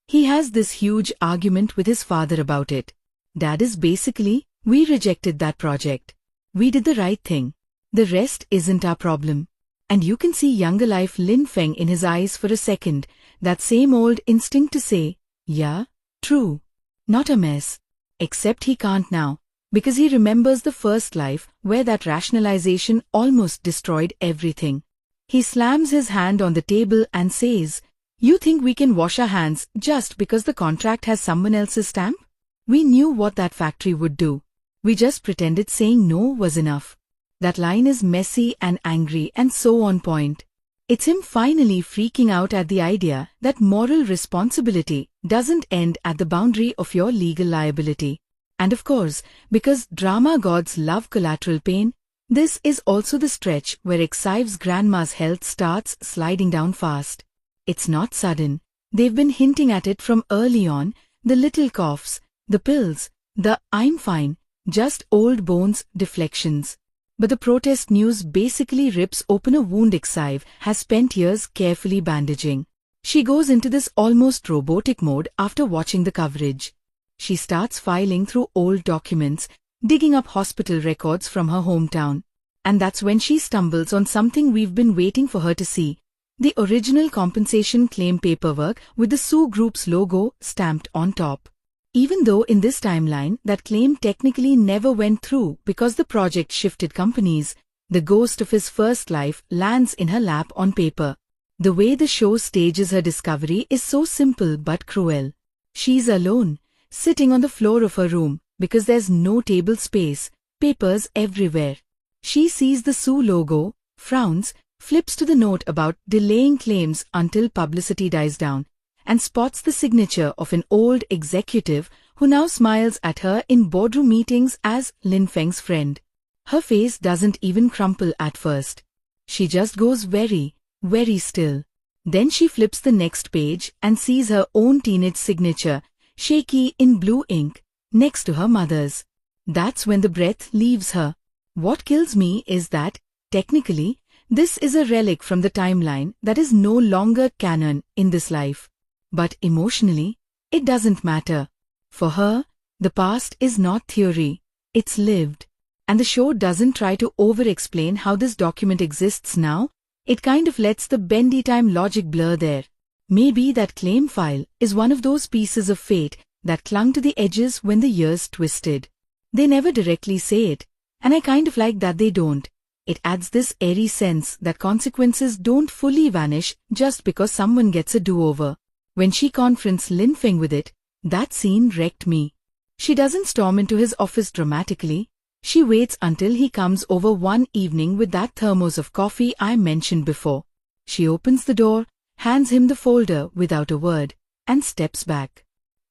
He has this huge argument with his father about it. Dad is basically, we rejected that project. We did the right thing. The rest isn't our problem. And you can see younger life Lin Feng in his eyes for a second, that same old instinct to say, yeah, true. Not a mess. Except he can't now, because he remembers the first life where that rationalization almost destroyed everything. He slams his hand on the table and says, you think we can wash our hands just because the contract has someone else's stamp? We knew what that factory would do. We just pretended saying no was enough. That line is messy and angry and so on point. It's him finally freaking out at the idea that moral responsibility doesn't end at the boundary of your legal liability. And of course, because drama gods love collateral pain, this is also the stretch where Excive's grandma's health starts sliding down fast. It's not sudden. They've been hinting at it from early on, the little coughs, the pills, the "I'm fine, just old bones" deflections. But the protest news basically rips open a wound Excive has spent years carefully bandaging. She goes into this almost robotic mode after watching the coverage. She starts filing through old documents, digging up hospital records from her hometown. And that's when she stumbles on something we've been waiting for her to see: the original compensation claim paperwork with the Sioux Group's logo stamped on top. Even though in this timeline that claim technically never went through because the project shifted companies, the ghost of his first life lands in her lap on paper. The way the show stages her discovery is so simple but cruel. She's alone, sitting on the floor of her room, because there's no table space, papers everywhere. She sees the Sioux logo, frowns, flips to the note about delaying claims until publicity dies down, and spots the signature of an old executive who now smiles at her in boardroom meetings as Lin Feng's friend. Her face doesn't even crumple at first. She just goes very, very still. Then she flips the next page and sees her own teenage signature, shaky in blue ink, next to her mother's. That's when the breath leaves her. What kills me is that, technically, this is a relic from the timeline that is no longer canon in this life. But emotionally, it doesn't matter. For her, the past is not theory, it's lived. And the show doesn't try to over-explain how this document exists now, it kind of lets the bendy time logic blur there. Maybe that claim file is one of those pieces of fate that clung to the edges when the years twisted. They never directly say it, and I kind of like that they don't. It adds this airy sense that consequences don't fully vanish just because someone gets a do-over. When she confronts Lin Feng with it, that scene wrecked me. She doesn't storm into his office dramatically. She waits until he comes over one evening with that thermos of coffee I mentioned before. She opens the door, hands him the folder without a word, and steps back.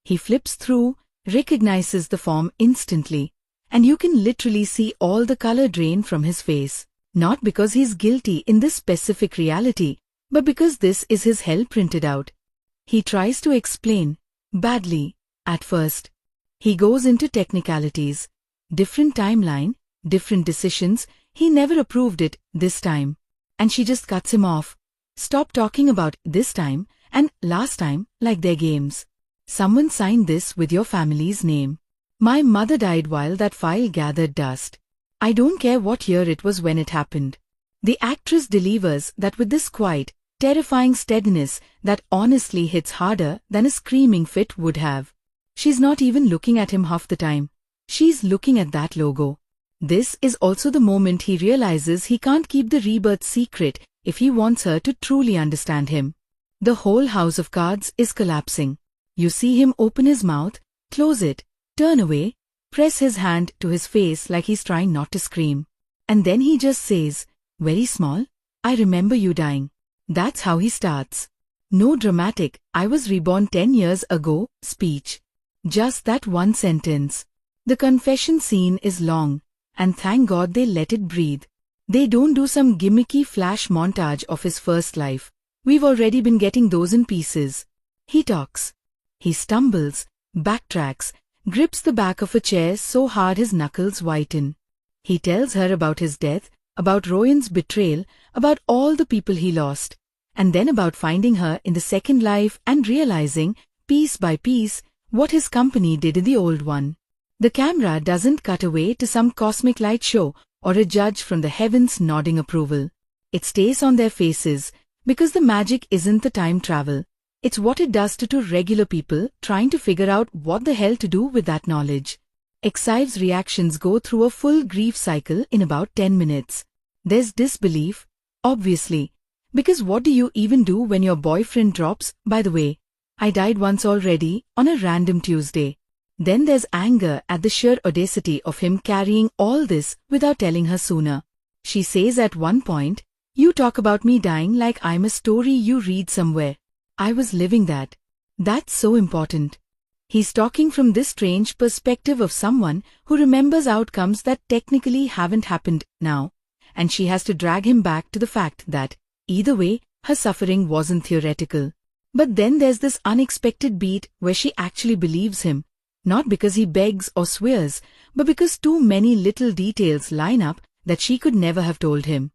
He flips through, recognizes the form instantly, and you can literally see all the color drain from his face. Not because he's guilty in this specific reality, but because this is his hell printed out. He tries to explain, badly, at first. He goes into technicalities. Different timeline, different decisions, he never approved it this time. And she just cuts him off. Stop talking about this time and last time like they're games. Someone signed this with your family's name. My mother died while that file gathered dust. I don't care what year it was when it happened. The actress delivers that with this quiet, terrifying steadiness that honestly hits harder than a screaming fit would have. She's not even looking at him half the time. She's looking at that logo. This is also the moment he realizes he can't keep the rebirth secret if he wants her to truly understand him. The whole house of cards is collapsing. You see him open his mouth, close it, turn away, press his hand to his face like he's trying not to scream. And then he just says, very small, I remember you dying. That's how he starts. No dramatic, I was reborn 10 years ago, speech. Just that one sentence. The confession scene is long, and thank God they let it breathe. They don't do some gimmicky flash montage of his first life. We've already been getting those in pieces. He talks. He stumbles, backtracks, grips the back of a chair so hard his knuckles whiten. He tells her about his death, about Royan's betrayal, about all the people he lost, and then about finding her in the second life and realizing, piece by piece, what his company did in the old one. The camera doesn't cut away to some cosmic light show or a judge from the heavens nodding approval. It stays on their faces, because the magic isn't the time travel. It's what it does to two regular people trying to figure out what the hell to do with that knowledge. Exive's reactions go through a full grief cycle in about 10 minutes. There's disbelief, obviously, because what do you even do when your boyfriend drops, by the way, I died once already, on a random Tuesday. Then there's anger at the sheer audacity of him carrying all this without telling her sooner. She says at one point, you talk about me dying like I'm a story you read somewhere. I was living that. That's so important. He's talking from this strange perspective of someone who remembers outcomes that technically haven't happened now, and she has to drag him back to the fact that, either way, her suffering wasn't theoretical. But then there's this unexpected beat where she actually believes him, not because he begs or swears, but because too many little details line up that she could never have told him.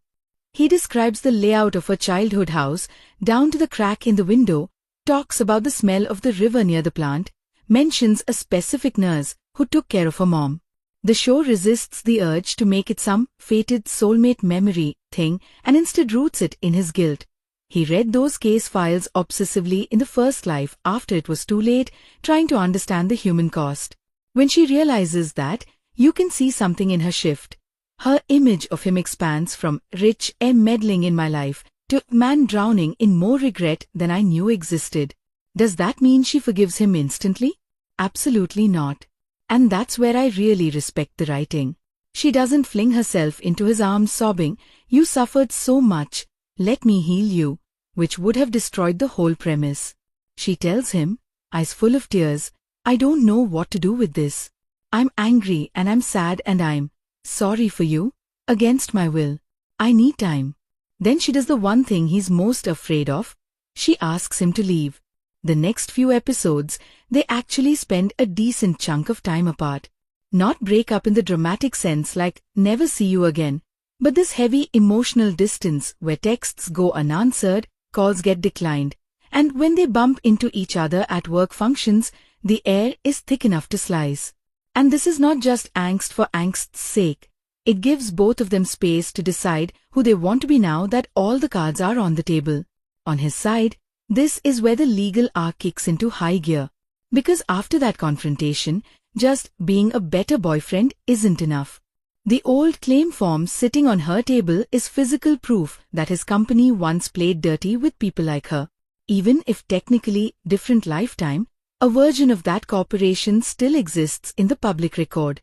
He describes the layout of her childhood house, down to the crack in the window, talks about the smell of the river near the plant, mentions a specific nurse who took care of her mom. The show resists the urge to make it some fated soulmate memory thing and instead roots it in his guilt. He read those case files obsessively in the first life after it was too late, trying to understand the human cost. When she realizes that, you can see something in her shift. Her image of him expands from rich meddling in my life to man drowning in more regret than I knew existed. Does that mean she forgives him instantly? Absolutely not. And that's where I really respect the writing. She doesn't fling herself into his arms sobbing, "You suffered so much, let me heal you," which would have destroyed the whole premise. She tells him, eyes full of tears, "I don't know what to do with this. I'm angry and I'm sad and I'm sorry for you, against my will. I need time." Then she does the one thing he's most afraid of. She asks him to leave. The next few episodes, they actually spend a decent chunk of time apart. Not break up in the dramatic sense like never see you again, but this heavy emotional distance where texts go unanswered, calls get declined, and when they bump into each other at work functions, the air is thick enough to slice. And this is not just angst for angst's sake. It gives both of them space to decide who they want to be now that all the cards are on the table. On his side, this is where the legal arc kicks into high gear. Because after that confrontation, just being a better boyfriend isn't enough. The old claim form sitting on her table is physical proof that his company once played dirty with people like her. Even if technically different lifetime, a version of that corporation still exists in the public record.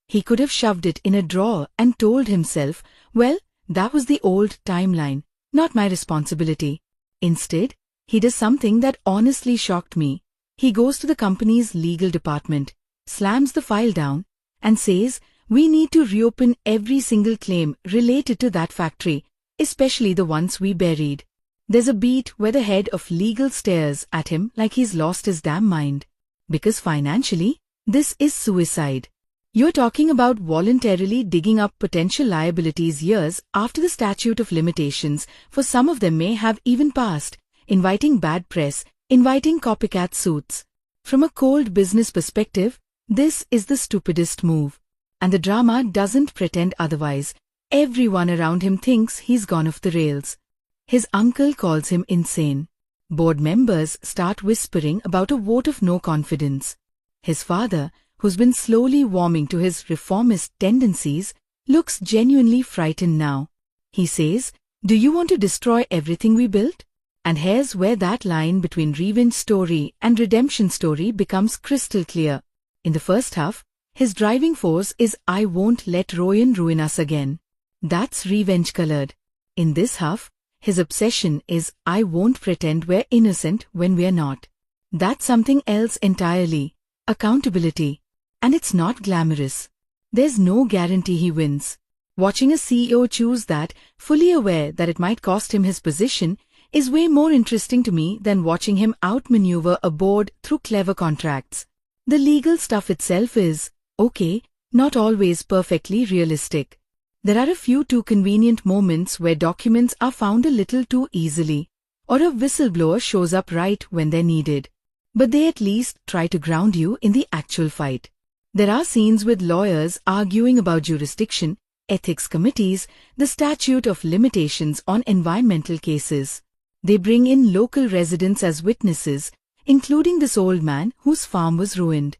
He could have shoved it in a drawer and told himself, well, that was the old timeline, not my responsibility. Instead, he does something that honestly shocked me. He goes to the company's legal department, slams the file down, and says, "We need to reopen every single claim related to that factory, especially the ones we buried." There's a beat where the head of legal stares at him like he's lost his damn mind. Because financially, this is suicide. You're talking about voluntarily digging up potential liabilities years after the statute of limitations, for some of them may have even passed, inviting bad press, inviting copycat suits. From a cold business perspective, this is the stupidest move. And the drama doesn't pretend otherwise. Everyone around him thinks he's gone off the rails. His uncle calls him insane. Board members start whispering about a vote of no confidence. His father, who's been slowly warming to his reformist tendencies, looks genuinely frightened now. He says, "Do you want to destroy everything we built?" And here's where that line between revenge story and redemption story becomes crystal clear. In the first half, his driving force is "I won't let Royan ruin us again." That's revenge colored. In this half, his obsession is "I won't pretend we're innocent when we're not." That's something else entirely. Accountability. And it's not glamorous. There's no guarantee he wins. Watching a CEO choose that, fully aware that it might cost him his position, is way more interesting to me than watching him outmaneuver a board through clever contracts. The legal stuff itself is, okay, not always perfectly realistic. There are a few too convenient moments where documents are found a little too easily, or a whistleblower shows up right when they're needed. But they at least try to ground you in the actual fight. There are scenes with lawyers arguing about jurisdiction, ethics committees, the statute of limitations on environmental cases. They bring in local residents as witnesses, including this old man whose farm was ruined.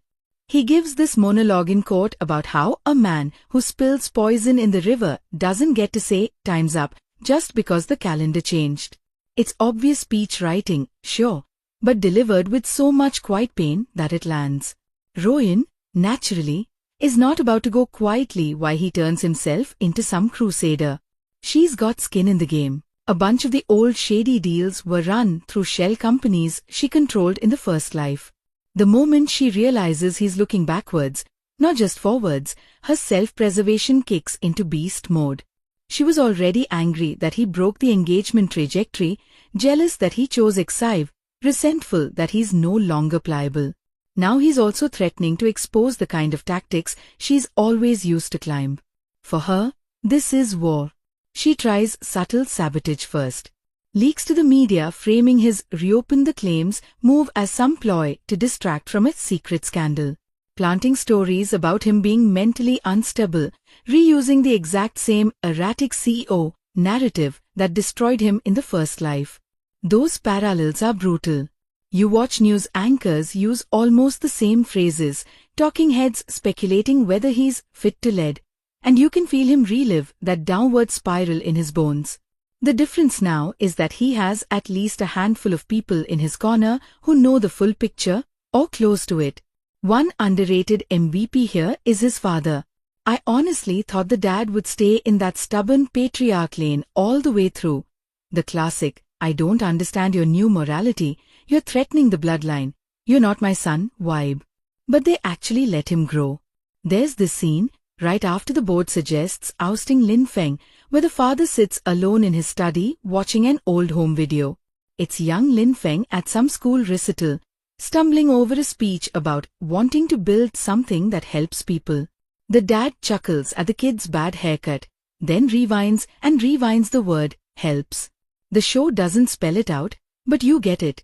He gives this monologue in court about how a man who spills poison in the river doesn't get to say "time's up" just because the calendar changed. It's obvious speech writing, sure, but delivered with so much quiet pain that it lands. Royan, naturally, is not about to go quietly while he turns himself into some crusader. She's got skin in the game. A bunch of the old shady deals were run through shell companies she controlled in the first life. The moment she realizes he's looking backwards, not just forwards, her self-preservation kicks into beast mode. She was already angry that he broke the engagement trajectory, jealous that he chose Exive, resentful that he's no longer pliable. Now he's also threatening to expose the kind of tactics she's always used to climb. For her, this is war. She tries subtle sabotage first. Leaks to the media framing his reopen the claims move as some ploy to distract from its secret scandal. Planting stories about him being mentally unstable, reusing the exact same erratic CEO narrative that destroyed him in the first life. Those parallels are brutal. You watch news anchors use almost the same phrases, talking heads speculating whether he's fit to lead, and you can feel him relive that downward spiral in his bones. The difference now is that he has at least a handful of people in his corner who know the full picture, or close to it. One underrated MVP here is his father. I honestly thought the dad would stay in that stubborn patriarch lane all the way through. The classic, I don't understand your new morality, you're threatening the bloodline, you're not my son, vibe. But they actually let him grow. There's this scene, right after the board suggests ousting Lin Feng, where the father sits alone in his study watching an old home video. It's young Lin Feng at some school recital, stumbling over a speech about wanting to build something that helps people. The dad chuckles at the kid's bad haircut, then rewinds and rewinds the word, helps. The show doesn't spell it out, but you get it.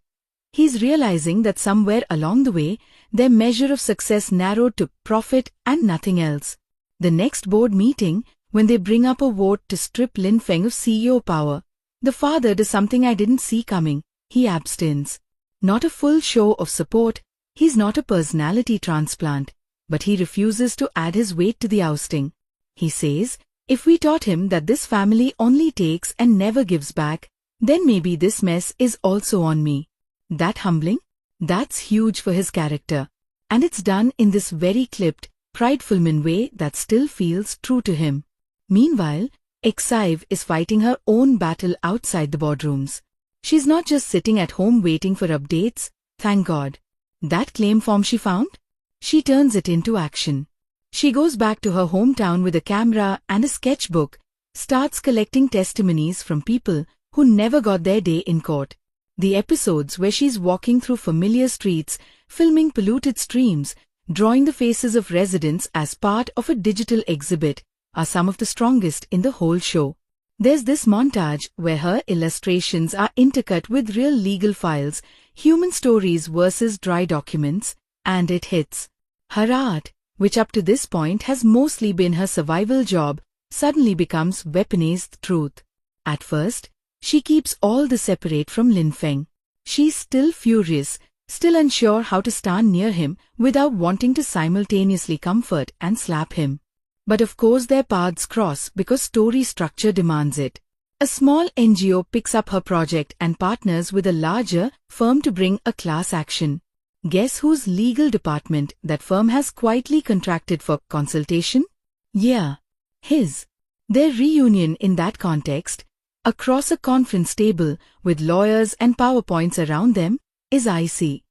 He's realizing that somewhere along the way, their measure of success narrowed to profit and nothing else. The next board meeting, when they bring up a vote to strip Lin Feng of CEO power, the father does something I didn't see coming. He abstains. Not a full show of support, he's not a personality transplant, but he refuses to add his weight to the ousting. He says, if we taught him that this family only takes and never gives back, then maybe this mess is also on me. That humbling? That's huge for his character. And it's done in this very clipped, prideful way that still feels true to him. Meanwhile, Exive is fighting her own battle outside the boardrooms. She's not just sitting at home waiting for updates, thank God. That claim form she found? She turns it into action. She goes back to her hometown with a camera and a sketchbook, starts collecting testimonies from people who never got their day in court. The episodes where she's walking through familiar streets, filming polluted streams, drawing the faces of residents as part of a digital exhibit, are some of the strongest in the whole show. There's this montage where her illustrations are intercut with real legal files, human stories versus dry documents, and it hits. Her art, which up to this point has mostly been her survival job, suddenly becomes weaponized truth. At first, she keeps all this separate from Lin Feng. She's still furious, still unsure how to stand near him without wanting to simultaneously comfort and slap him. But of course their paths cross because story structure demands it. A small NGO picks up her project and partners with a larger firm to bring a class action. Guess whose legal department that firm has quietly contracted for consultation? Yeah, his. Their reunion in that context, across a conference table with lawyers and PowerPoints around them, is icy.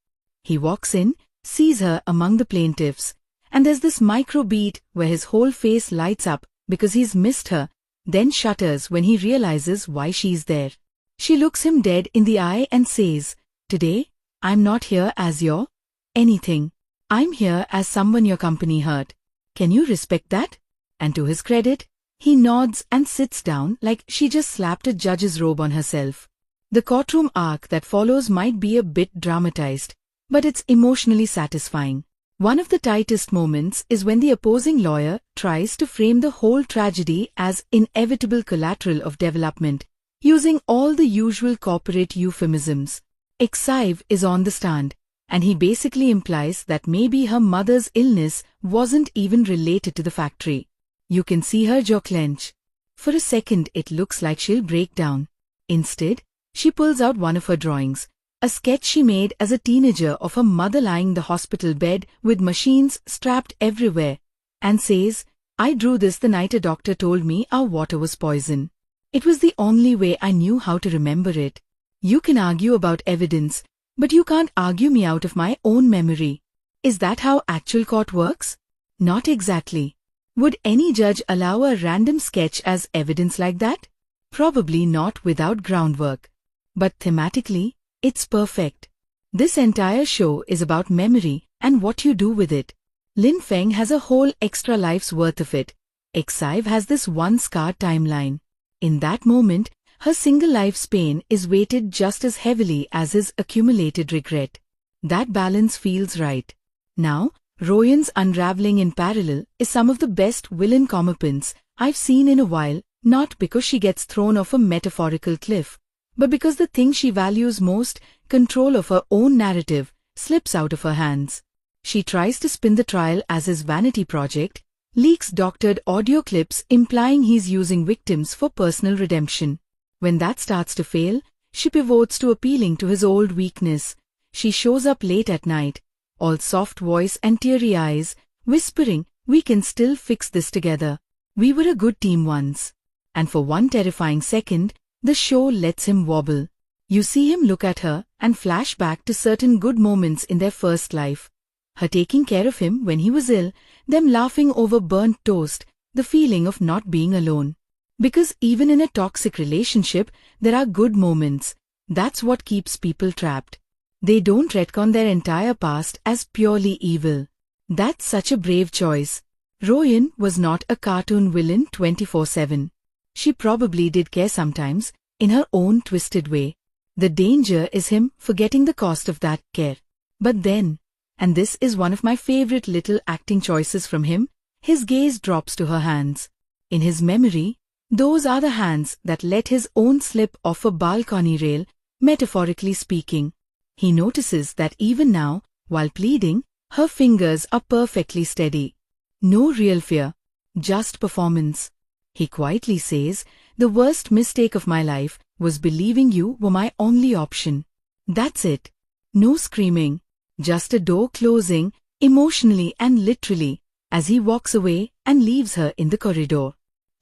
He walks in, sees her among the plaintiffs, and there's this micro beat where his whole face lights up because he's missed her, then shudders when he realizes why she's there. She looks him dead in the eye and says, "Today, I'm not here as your anything. I'm here as someone your company hurt. Can you respect that?" And to his credit, he nods and sits down like she just slapped a judge's robe on herself. The courtroom arc that follows might be a bit dramatized, but it's emotionally satisfying. One of the tightest moments is when the opposing lawyer tries to frame the whole tragedy as inevitable collateral of development, using all the usual corporate euphemisms. Exive is on the stand, and he basically implies that maybe her mother's illness wasn't even related to the factory. You can see her jaw clench. For a second it looks like she'll break down. Instead, she pulls out one of her drawings, a sketch she made as a teenager of her mother lying in the hospital bed with machines strapped everywhere, and says, "I drew this the night a doctor told me our water was poison. It was the only way I knew how to remember it." You can argue about evidence, But you can't argue me out of my own memory. Is that how actual court works? Not exactly. Would any judge allow a random sketch as evidence like that? Probably not without groundwork. But thematically, it's perfect. This entire show is about memory and what you do with it. Lin Feng has a whole extra life's worth of it. Exive has this one scarred timeline. In that moment, her single life's pain is weighted just as heavily as his accumulated regret. That balance feels right. Now, Royan's unraveling in parallel is some of the best villain comeuppance I've seen in a while, not because she gets thrown off a metaphorical cliff, but because the thing she values most, control of her own narrative, slips out of her hands. She tries to spin the trial as his vanity project, leaks doctored audio clips implying he's using victims for personal redemption. When that starts to fail, she pivots to appealing to his old weakness. She shows up late at night, all soft voice and teary eyes, whispering, "We can still fix this together. We were a good team once." And for one terrifying second, the show lets him wobble. You see him look at her and flash back to certain good moments in their first life. Her taking care of him when he was ill, them laughing over burnt toast, the feeling of not being alone. Because even in a toxic relationship, there are good moments. That's what keeps people trapped. They don't retcon their entire past as purely evil. That's such a brave choice. Royan was not a cartoon villain 24/7. She probably did care sometimes, in her own twisted way. The danger is him forgetting the cost of that care. But then, and this is one of my favorite little acting choices from him, his gaze drops to her hands. In his memory, those are the hands that let his own slip off a balcony rail, metaphorically speaking. He notices that even now, while pleading, her fingers are perfectly steady. No real fear, just performance. He quietly says, "The worst mistake of my life was believing you were my only option." That's it. No screaming, just a door closing, emotionally and literally, as he walks away and leaves her in the corridor.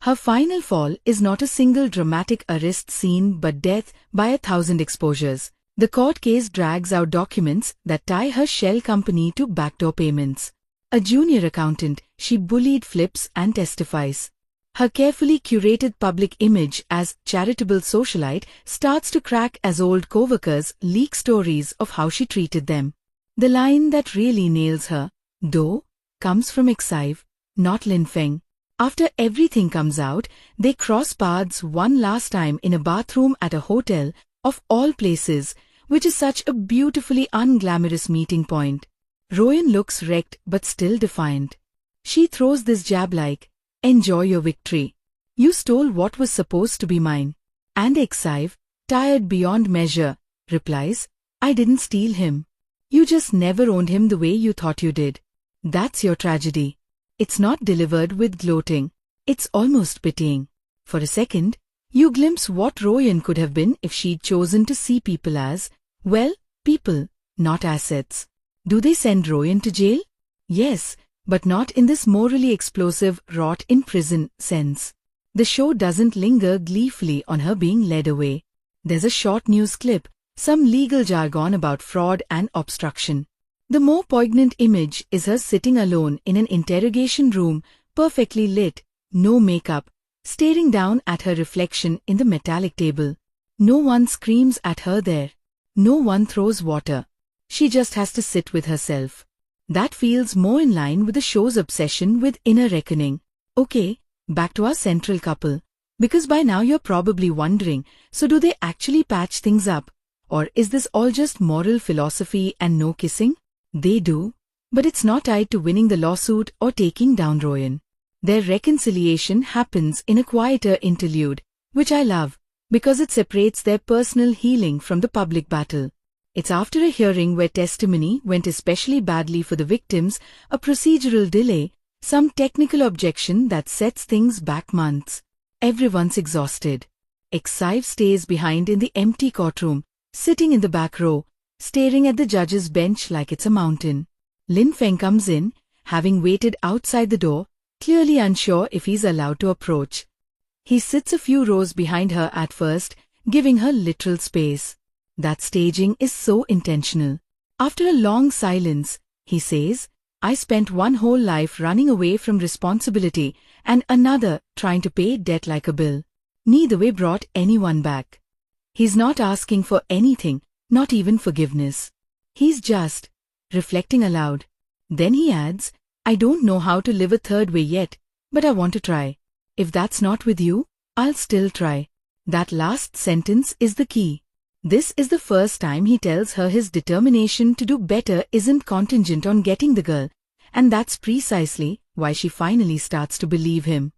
Her final fall is not a single dramatic arrest scene but death by 1,000 exposures. The court case drags out documents that tie her shell company to backdoor payments. A junior accountant, she bullied, flips and testifies. Her carefully curated public image as charitable socialite starts to crack as old coworkers leak stories of how she treated them. The line that really nails her, though, comes from Exive, not Lin Feng. After everything comes out, they cross paths one last time in a bathroom at a hotel, of all places, which is such a beautifully unglamorous meeting point. Royan looks wrecked but still defiant. She throws this jab like, "Enjoy your victory. You stole what was supposed to be mine." And Exive, tired beyond measure, replies, "I didn't steal him. You just never owned him the way you thought you did. That's your tragedy." It's not delivered with gloating. It's almost pitying. For a second, you glimpse what Royan could have been if she'd chosen to see people as, well, people, not assets. Do they send Royan to jail? Yes, but not in this morally explosive, rot in prison sense. The show doesn't linger gleefully on her being led away. There's a short news clip, some legal jargon about fraud and obstruction. The more poignant image is her sitting alone in an interrogation room, perfectly lit, no makeup, staring down at her reflection in the metallic table. No one screams at her there. No one throws water. She just has to sit with herself. That feels more in line with the show's obsession with inner reckoning. Okay, back to our central couple. Because by now you're probably wondering, so do they actually patch things up? Or is this all just moral philosophy and no kissing? They do, but it's not tied to winning the lawsuit or taking down Royan. Their reconciliation happens in a quieter interlude, which I love, because it separates their personal healing from the public battle. It's after a hearing where testimony went especially badly for the victims, a procedural delay, some technical objection that sets things back months. Everyone's exhausted. Exive stays behind in the empty courtroom, sitting in the back row, staring at the judge's bench like it's a mountain. Lin Feng comes in, having waited outside the door, clearly unsure if he's allowed to approach. He sits a few rows behind her at first, giving her literal space. That staging is so intentional. After a long silence, he says, I spent one whole life running away from responsibility and another trying to pay debt like a bill. Neither way brought anyone back. He's not asking for anything, not even forgiveness. He's just reflecting aloud. Then he adds, I don't know how to live a third way yet, but I want to try. If that's not with you, I'll still try. That last sentence is the key. This is the first time he tells her his determination to do better isn't contingent on getting the girl, and that's precisely why she finally starts to believe him.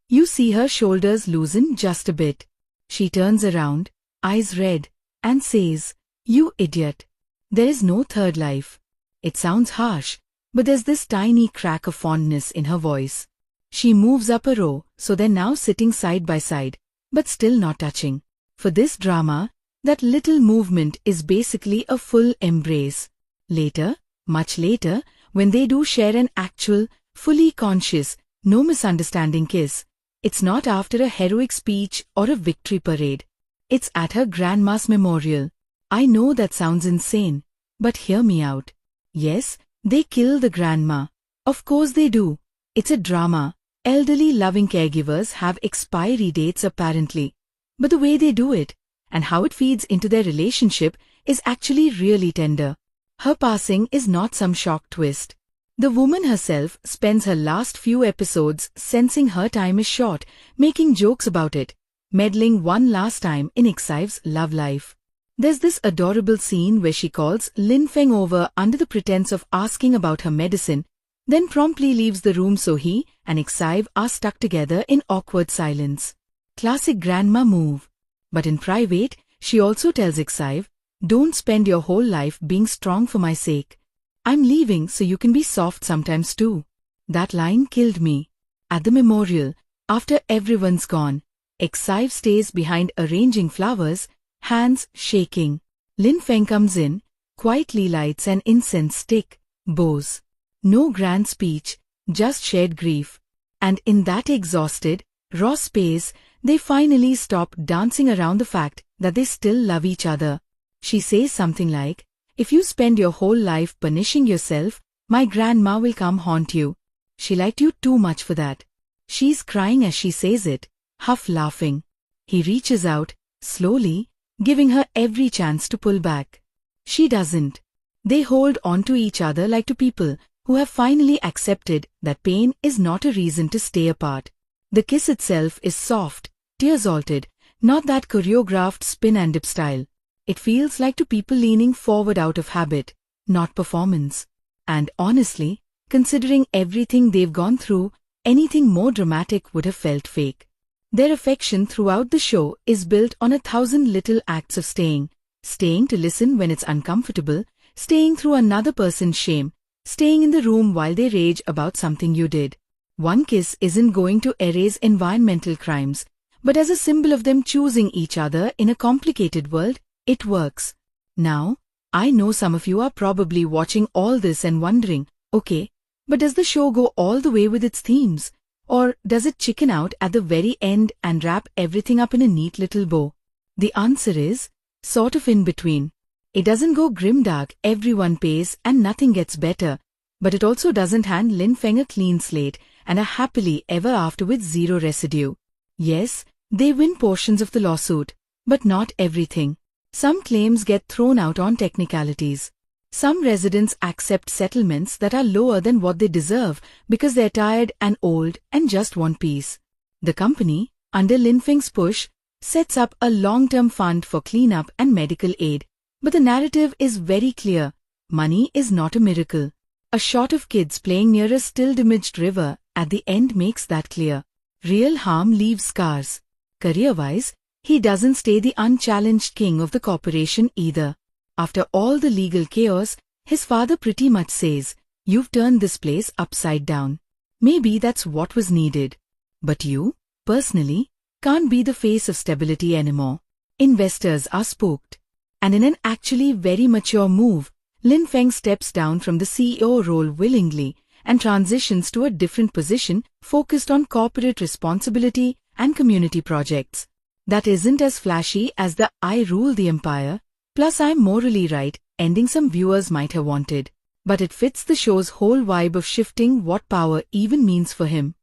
You see her shoulders loosen just a bit. She turns around, eyes red, and says, You idiot. There is no third life. It sounds harsh, but there's this tiny crack of fondness in her voice. She moves up a row, so they're now sitting side by side, but still not touching. For this drama, that little movement is basically a full embrace. Later, much later, when they do share an actual, fully conscious, no misunderstanding kiss, it's not after a heroic speech or a victory parade. It's at her grandma's memorial. I know that sounds insane, but hear me out. Yes, they kill the grandma. Of course they do. It's a drama. Elderly loving caregivers have expiry dates apparently. But the way they do it, and how it feeds into their relationship, is actually really tender. Her passing is not some shock twist. The woman herself spends her last few episodes sensing her time is short, making jokes about it, meddling one last time in Xive's love life. There's this adorable scene where she calls Lin Feng over under the pretense of asking about her medicine, then promptly leaves the room so he and Xive are stuck together in awkward silence. Classic grandma move. But in private, she also tells Xive, don't spend your whole life being strong for my sake. I'm leaving so you can be soft sometimes too. That line killed me. At the memorial, after everyone's gone, Xive stays behind arranging flowers, hands shaking. Lin Feng comes in, quietly lights an incense stick, bows. No grand speech, just shared grief. And in that exhausted, raw space, they finally stop dancing around the fact that they still love each other. She says something like, if you spend your whole life punishing yourself, my grandma will come haunt you. She liked you too much for that. She's crying as she says it, half laughing. He reaches out, slowly, giving her every chance to pull back. She doesn't. They hold on to each other like two people who have finally accepted that pain is not a reason to stay apart. The kiss itself is soft, tear-salted, not that choreographed spin and dip style. It feels like two people leaning forward out of habit, not performance. And honestly, considering everything they've gone through, anything more dramatic would have felt fake. Their affection throughout the show is built on 1,000 little acts of staying to listen when it's uncomfortable, staying through another person's shame, staying in the room while they rage about something you did. One kiss isn't going to erase environmental crimes, but as a symbol of them choosing each other in a complicated world, it works. Now, I know some of you are probably watching all this and wondering, okay, but does the show go all the way with its themes? Or does it chicken out at the very end and wrap everything up in a neat little bow? The answer is, sort of in between. It doesn't go grimdark, everyone pays and nothing gets better, but it also doesn't hand Lin Feng a clean slate and a happily ever after with zero residue. Yes, they win portions of the lawsuit, but not everything. Some claims get thrown out on technicalities. Some residents accept settlements that are lower than what they deserve because they're tired and old and just want peace. The company, under Lin Feng's push, sets up a long-term fund for cleanup and medical aid. But the narrative is very clear. Money is not a miracle. A shot of kids playing near a still-damaged river at the end makes that clear. Real harm leaves scars. Career-wise, he doesn't stay the unchallenged king of the corporation either. After all the legal chaos, his father pretty much says, you've turned this place upside down. Maybe that's what was needed. But you, personally, can't be the face of stability anymore. Investors are spooked. And in an actually very mature move, Lin Feng steps down from the CEO role willingly and transitions to a different position focused on corporate responsibility and community projects. That isn't as flashy as the I rule the empire, Plus I'm morally right, ending some viewers might have wanted. But it fits the show's whole vibe of shifting what power even means for him.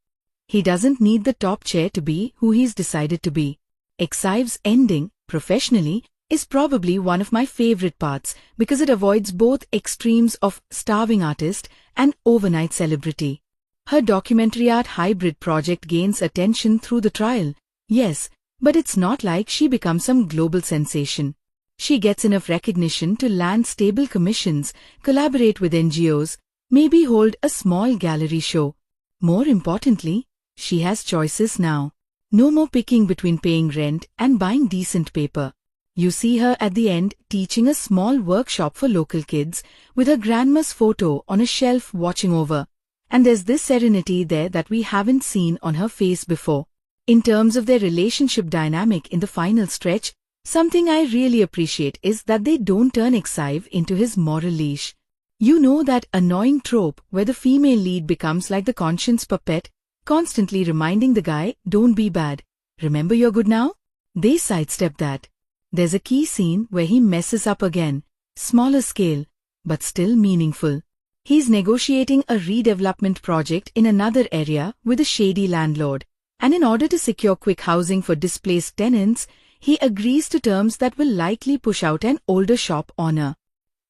He doesn't need the top chair to be who he's decided to be. Excive's ending, professionally, is probably one of my favorite parts because it avoids both extremes of starving artist and overnight celebrity. Her documentary art hybrid project gains attention through the trial, yes, but it's not like she becomes some global sensation. She gets enough recognition to land stable commissions, collaborate with NGOs, maybe hold a small gallery show. More importantly, she has choices now. No more picking between paying rent and buying decent paper. You see her at the end teaching a small workshop for local kids with her grandma's photo on a shelf watching over. And there's this serenity there that we haven't seen on her face before. In terms of their relationship dynamic in the final stretch, something I really appreciate is that they don't turn Exive into his moral leash. You know that annoying trope where the female lead becomes like the conscience puppet, constantly reminding the guy, don't be bad. Remember you're good now? They sidestep that. There's a key scene where he messes up again, smaller scale, but still meaningful. He's negotiating a redevelopment project in another area with a shady landlord, and in order to secure quick housing for displaced tenants, he agrees to terms that will likely push out an older shop owner.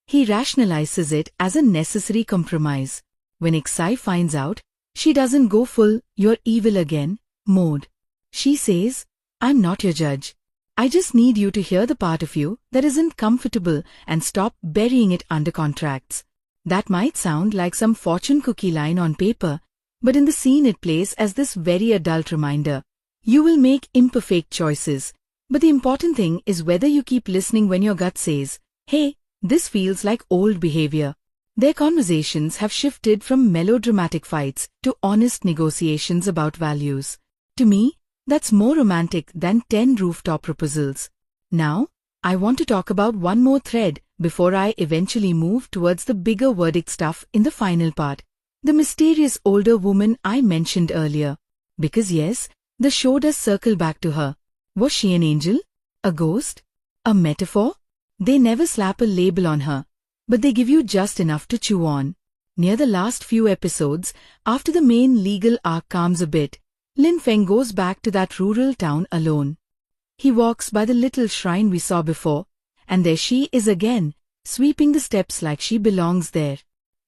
He rationalizes it as a necessary compromise. When Exive finds out, she doesn't go full "you're evil again" mode. She says, I'm not your judge. I just need you to hear the part of you that isn't comfortable and stop burying it under contracts. That might sound like some fortune cookie line on paper, but in the scene it plays as this very adult reminder. You will make imperfect choices, but the important thing is whether you keep listening when your gut says, hey, this feels like old behavior. Their conversations have shifted from melodramatic fights to honest negotiations about values. To me, that's more romantic than 10 rooftop proposals. Now, I want to talk about one more thread before I eventually move towards the bigger verdict stuff in the final part. The mysterious older woman I mentioned earlier. Because yes, the show does circle back to her. Was she an angel? A ghost? A metaphor? They never slap a label on her, but they give you just enough to chew on. Near the last few episodes, after the main legal arc calms a bit, Feng goes back to that rural town alone. He walks by the little shrine we saw before, and there she is again, sweeping the steps like she belongs there.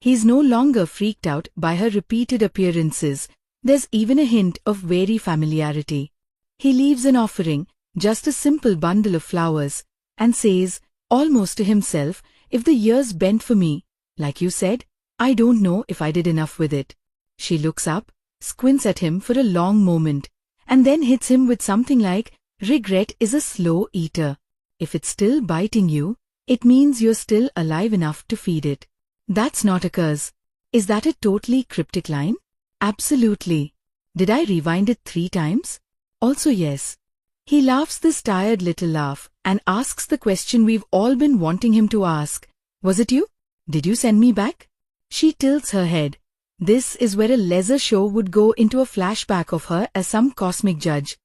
He's no longer freaked out by her repeated appearances. There's even a hint of wary familiarity. He leaves an offering, just a simple bundle of flowers, and says, almost to himself, if the years bent for me, like you said, I don't know if I did enough with it. She looks up, squints at him for a long moment, and then hits him with something like, regret is a slow eater. If it's still biting you, it means you're still alive enough to feed it. That's not a curse. Is that a totally cryptic line? Absolutely. Did I rewind it 3 times? Also yes. He laughs this tired little laugh and asks the question we've all been wanting him to ask. Was it you? Did you send me back? She tilts her head. This is where a lesser show would go into a flashback of her as some cosmic judge.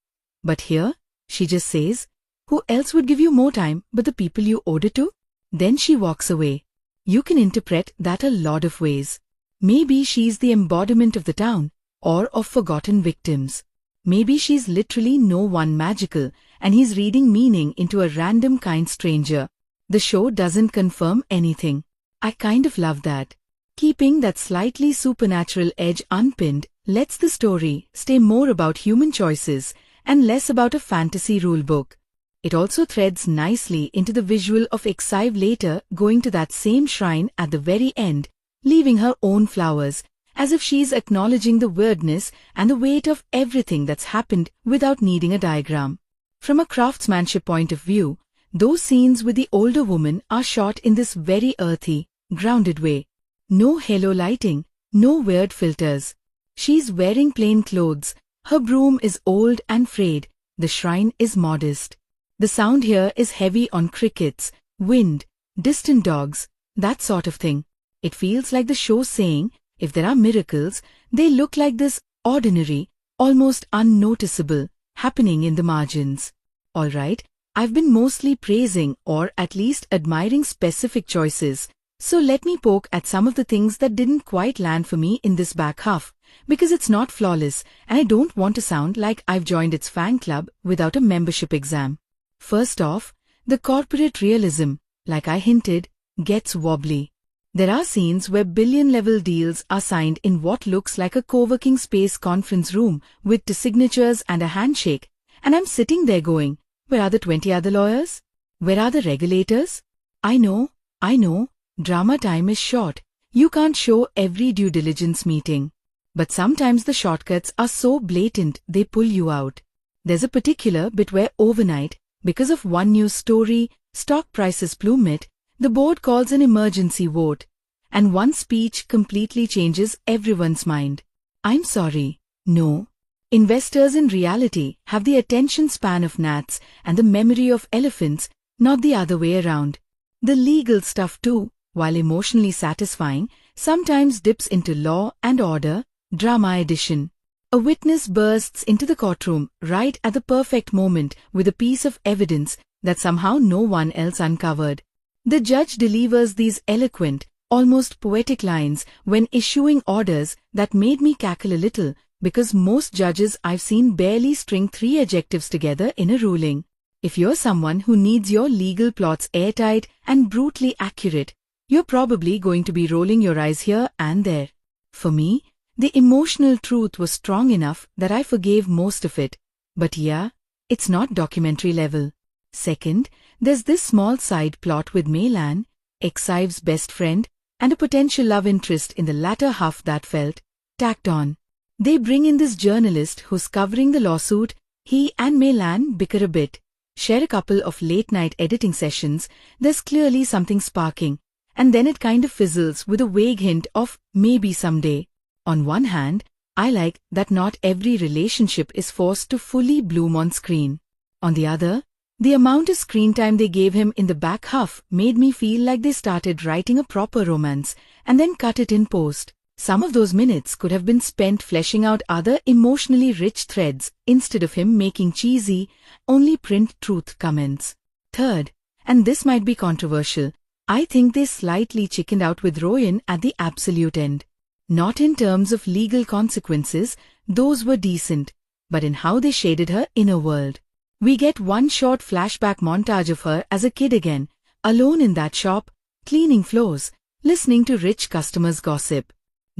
But here, she just says, who else would give you more time but the people you owed it to? Then she walks away. You can interpret that a lot of ways. Maybe she's the embodiment of the town, or of forgotten victims. Maybe she's literally no one magical, and he's reading meaning into a random kind stranger. The show doesn't confirm anything. I kind of love that. Keeping that slightly supernatural edge unpinned lets the story stay more about human choices and less about a fantasy rulebook. It also threads nicely into the visual of Exive later going to that same shrine at the very end, leaving her own flowers, as if she's acknowledging the weirdness and the weight of everything that's happened without needing a diagram. From a craftsmanship point of view, those scenes with the older woman are shot in this very earthy, grounded way. No halo lighting, no weird filters. She's wearing plain clothes, her broom is old and frayed, the shrine is modest. The sound here is heavy on crickets, wind, distant dogs, that sort of thing. It feels like the show saying, if there are miracles, they look like this ordinary, almost unnoticeable, happening in the margins. Alright, I've been mostly praising or at least admiring specific choices, so let me poke at some of the things that didn't quite land for me in this back half, because it's not flawless and I don't want to sound like I've joined its fan club without a membership exam. First off, the corporate realism, like I hinted, gets wobbly. There are scenes where billion-level deals are signed in what looks like a co-working space conference room with the signatures and a handshake, and I'm sitting there going, where are the 20 other lawyers? Where are the regulators? I know, drama time is short. You can't show every due diligence meeting. But sometimes the shortcuts are so blatant they pull you out. There's a particular bit where overnight, because of one news story, stock prices plummet, the board calls an emergency vote, and one speech completely changes everyone's mind. I'm sorry, no. Investors in reality have the attention span of gnats and the memory of elephants, not the other way around. The legal stuff too, while emotionally satisfying, sometimes dips into law and order, drama edition. A witness bursts into the courtroom right at the perfect moment with a piece of evidence that somehow no one else uncovered. The judge delivers these eloquent, almost poetic lines when issuing orders that made me cackle a little, because most judges I've seen barely string 3 adjectives together in a ruling. If you're someone who needs your legal plots airtight and brutally accurate, you're probably going to be rolling your eyes here and there. For me, the emotional truth was strong enough that I forgave most of it. But yeah, it's not documentary level. Second, there's this small side plot with Mei Lan, ex-Ive's best friend, and a potential love interest in the latter half that felt tacked on. They bring in this journalist who's covering the lawsuit. He and Mei Lan bicker a bit, share a couple of late-night editing sessions. There's clearly something sparking, and then it kind of fizzles with a vague hint of maybe someday. On one hand, I like that not every relationship is forced to fully bloom on screen. On the other, the amount of screen time they gave him in the back half made me feel like they started writing a proper romance and then cut it in post. Some of those minutes could have been spent fleshing out other emotionally rich threads instead of him making cheesy, only print truth comments. Third, and this might be controversial, I think they slightly chickened out with Royan at the absolute end. Not in terms of legal consequences, those were decent, but in how they shaded her inner world. We get one short flashback montage of her as a kid again, alone in that shop, cleaning floors, listening to rich customers gossip.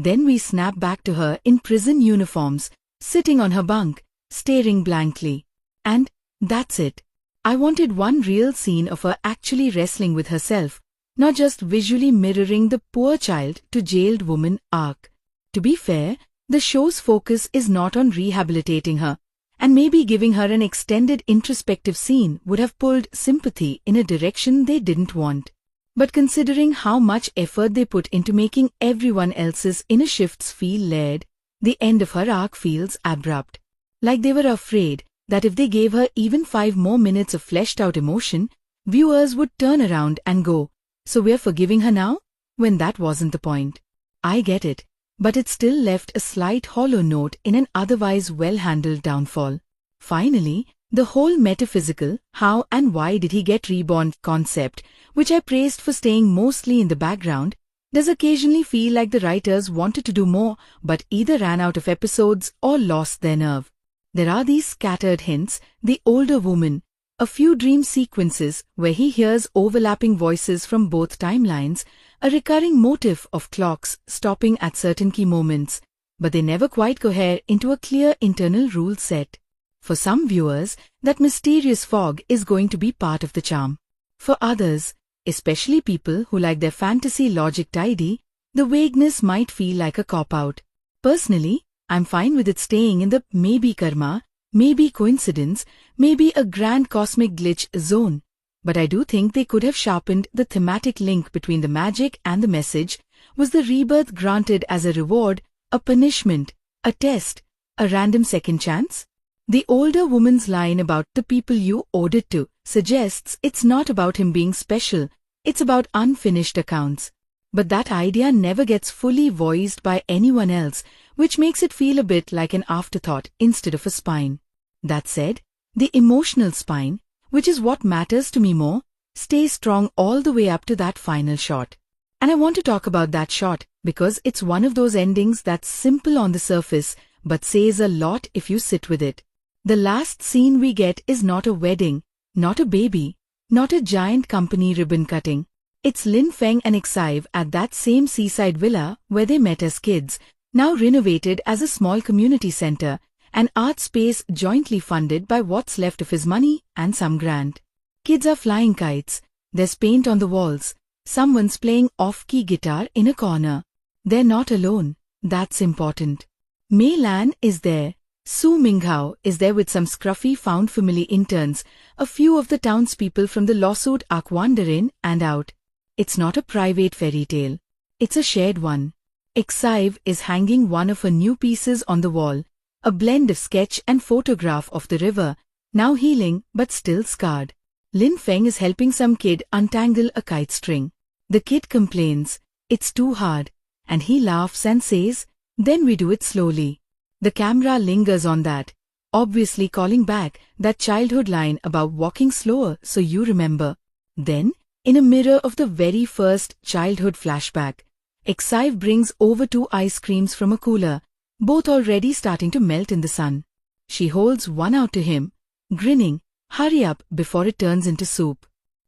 Then we snap back to her in prison uniforms, sitting on her bunk, staring blankly. And that's it. I wanted one real scene of her actually wrestling with herself, not just visually mirroring the poor child to jailed woman arc. To be fair, the show's focus is not on rehabilitating her, and maybe giving her an extended introspective scene would have pulled sympathy in a direction they didn't want. But considering how much effort they put into making everyone else's inner shifts feel layered, the end of her arc feels abrupt. Like they were afraid that if they gave her even 5 more minutes of fleshed-out emotion, viewers would turn around and go, "So we're forgiving her now?" when that wasn't the point. I get it, but it still left a slight hollow note in an otherwise well-handled downfall. Finally, the whole metaphysical, how and why did he get reborn concept, which I praised for staying mostly in the background, does occasionally feel like the writers wanted to do more but either ran out of episodes or lost their nerve. There are these scattered hints, the older woman, a few dream sequences where he hears overlapping voices from both timelines, a recurring motif of clocks stopping at certain key moments, but they never quite cohere into a clear internal rule set. For some viewers, that mysterious fog is going to be part of the charm. For others, especially people who like their fantasy logic tidy, the vagueness might feel like a cop-out. Personally, I'm fine with it staying in the maybe karma, maybe coincidence, maybe a grand cosmic glitch zone. But I do think they could have sharpened the thematic link between the magic and the message. Was the rebirth granted as a reward, a punishment, a test, a random second chance? The older woman's line about the people you owed it to suggests it's not about him being special, it's about unfinished accounts. But that idea never gets fully voiced by anyone else, which makes it feel a bit like an afterthought instead of a spine. That said, the emotional spine, which is what matters to me more, stays strong all the way up to that final shot. And I want to talk about that shot because it's one of those endings that's simple on the surface but says a lot if you sit with it. The last scene we get is not a wedding, not a baby, not a giant company ribbon cutting. It's Lin Feng and Xive at that same seaside villa where they met as kids, now renovated as a small community center, an art space jointly funded by what's left of his money and some grant. Kids are flying kites, there's paint on the walls, someone's playing off-key guitar in a corner. They're not alone, that's important. Mei Lan is there. Su Minghao is there with some scruffy found family interns, a few of the townspeople from the lawsuit arc wander in and out. It's not a private fairy tale. It's a shared one. Xive is hanging one of her new pieces on the wall, a blend of sketch and photograph of the river, now healing but still scarred. Lin Feng is helping some kid untangle a kite string. The kid complains, it's too hard, and he laughs and says, then we do it slowly. The camera lingers on that, obviously calling back that childhood line about walking slower so you remember. Then, in a mirror of the very first childhood flashback, Xive brings over 2 ice creams from a cooler, both already starting to melt in the sun. She holds one out to him, grinning, hurry up before it turns into soup.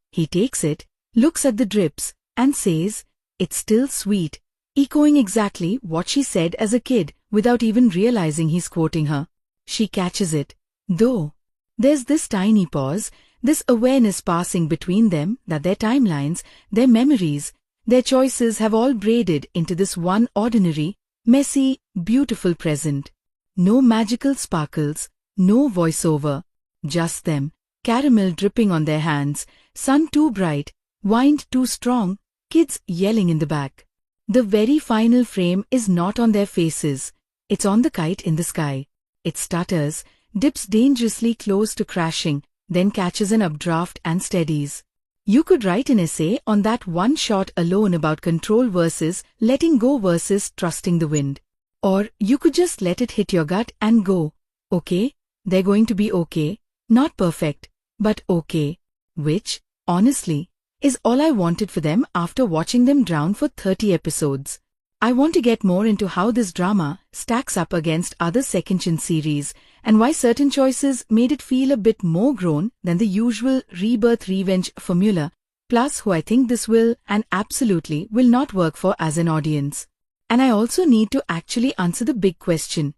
He takes it, looks at the drips, and says, it's still sweet, echoing exactly what she said as a kid without even realizing he's quoting her. She catches it, though. There's this tiny pause, this awareness passing between them that their timelines, their memories, their choices have all braided into this one ordinary, messy, beautiful present. No magical sparkles, no voiceover, just them, caramel dripping on their hands, sun too bright, wind too strong, kids yelling in the back. The very final frame is not on their faces, it's on the kite in the sky. It stutters, dips dangerously close to crashing, then catches an updraft and steadies. You could write an essay on that one shot alone about control versus letting go versus trusting the wind. Or you could just let it hit your gut and go, okay, they're going to be okay, not perfect, but okay. Which, honestly, is all I wanted for them after watching them drown for 30 episodes. I want to get more into how this drama stacks up against other second-gen series and why certain choices made it feel a bit more grown than the usual rebirth revenge formula, plus who I think this will and absolutely will not work for as an audience. And I also need to actually answer the big question.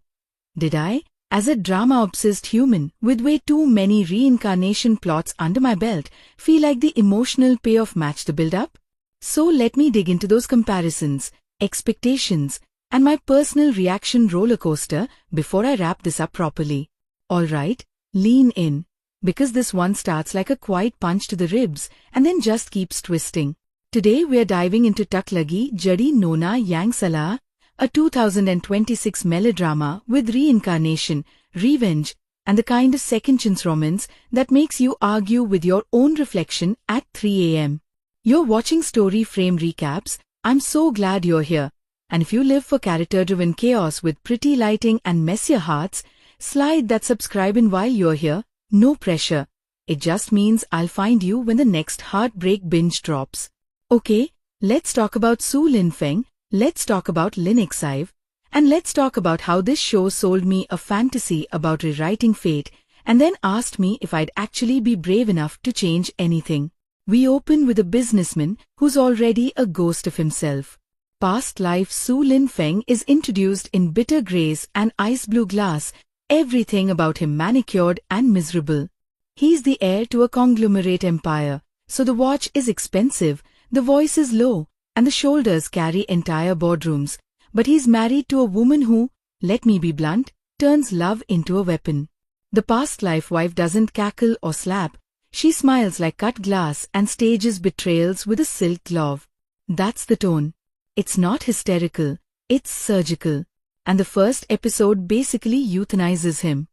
Did I, as a drama-obsessed human with way too many reincarnation plots under my belt, feel like the emotional payoff matched the build-up? So let me dig into those comparisons, expectations, and my personal reaction roller coaster before I wrap this up properly. Alright, lean in, because this one starts like a quiet punch to the ribs and then just keeps twisting. Today we are diving into Tak Lagi Jadi Nona Yang Salah, a 2026 melodrama with reincarnation, revenge, and the kind of second-chance romance that makes you argue with your own reflection at 3 a.m. You're watching Story Frame Recaps. I'm so glad you're here. And if you live for character-driven chaos with pretty lighting and messier hearts, slide that subscribe in while you're here. No pressure. It just means I'll find you when the next heartbreak binge drops. Okay, let's talk about Su Lin Feng, let's talk about Lin Xive, and let's talk about how this show sold me a fantasy about rewriting fate and then asked me if I'd actually be brave enough to change anything. We open with a businessman who's already a ghost of himself. Past life Su Lin Feng is introduced in bitter grays and ice blue glass, everything about him manicured and miserable. He's the heir to a conglomerate empire, so the watch is expensive, the voice is low, and the shoulders carry entire boardrooms. But he's married to a woman who, let me be blunt, turns love into a weapon. The past life wife doesn't cackle or slap. She smiles like cut glass and stages betrayals with a silk glove. That's the tone. It's not hysterical, it's surgical. And the first episode basically euthanizes him.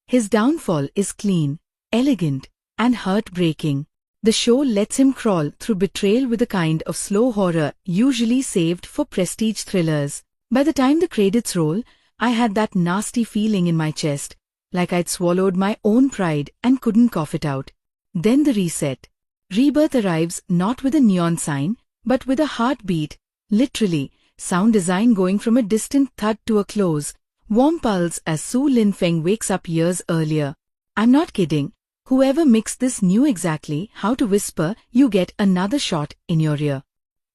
His downfall is clean, elegant, and heartbreaking. The show lets him crawl through betrayal with a kind of slow horror usually saved for prestige thrillers. By the time the credits roll, I had that nasty feeling in my chest, like I'd swallowed my own pride and couldn't cough it out. Then the reset. Rebirth arrives not with a neon sign, but with a heartbeat, literally, sound design going from a distant thud to a close, warm pulse as Su Lin Feng wakes up years earlier. I'm not kidding. Whoever mixed this knew exactly how to whisper, "You get another shot" in your ear.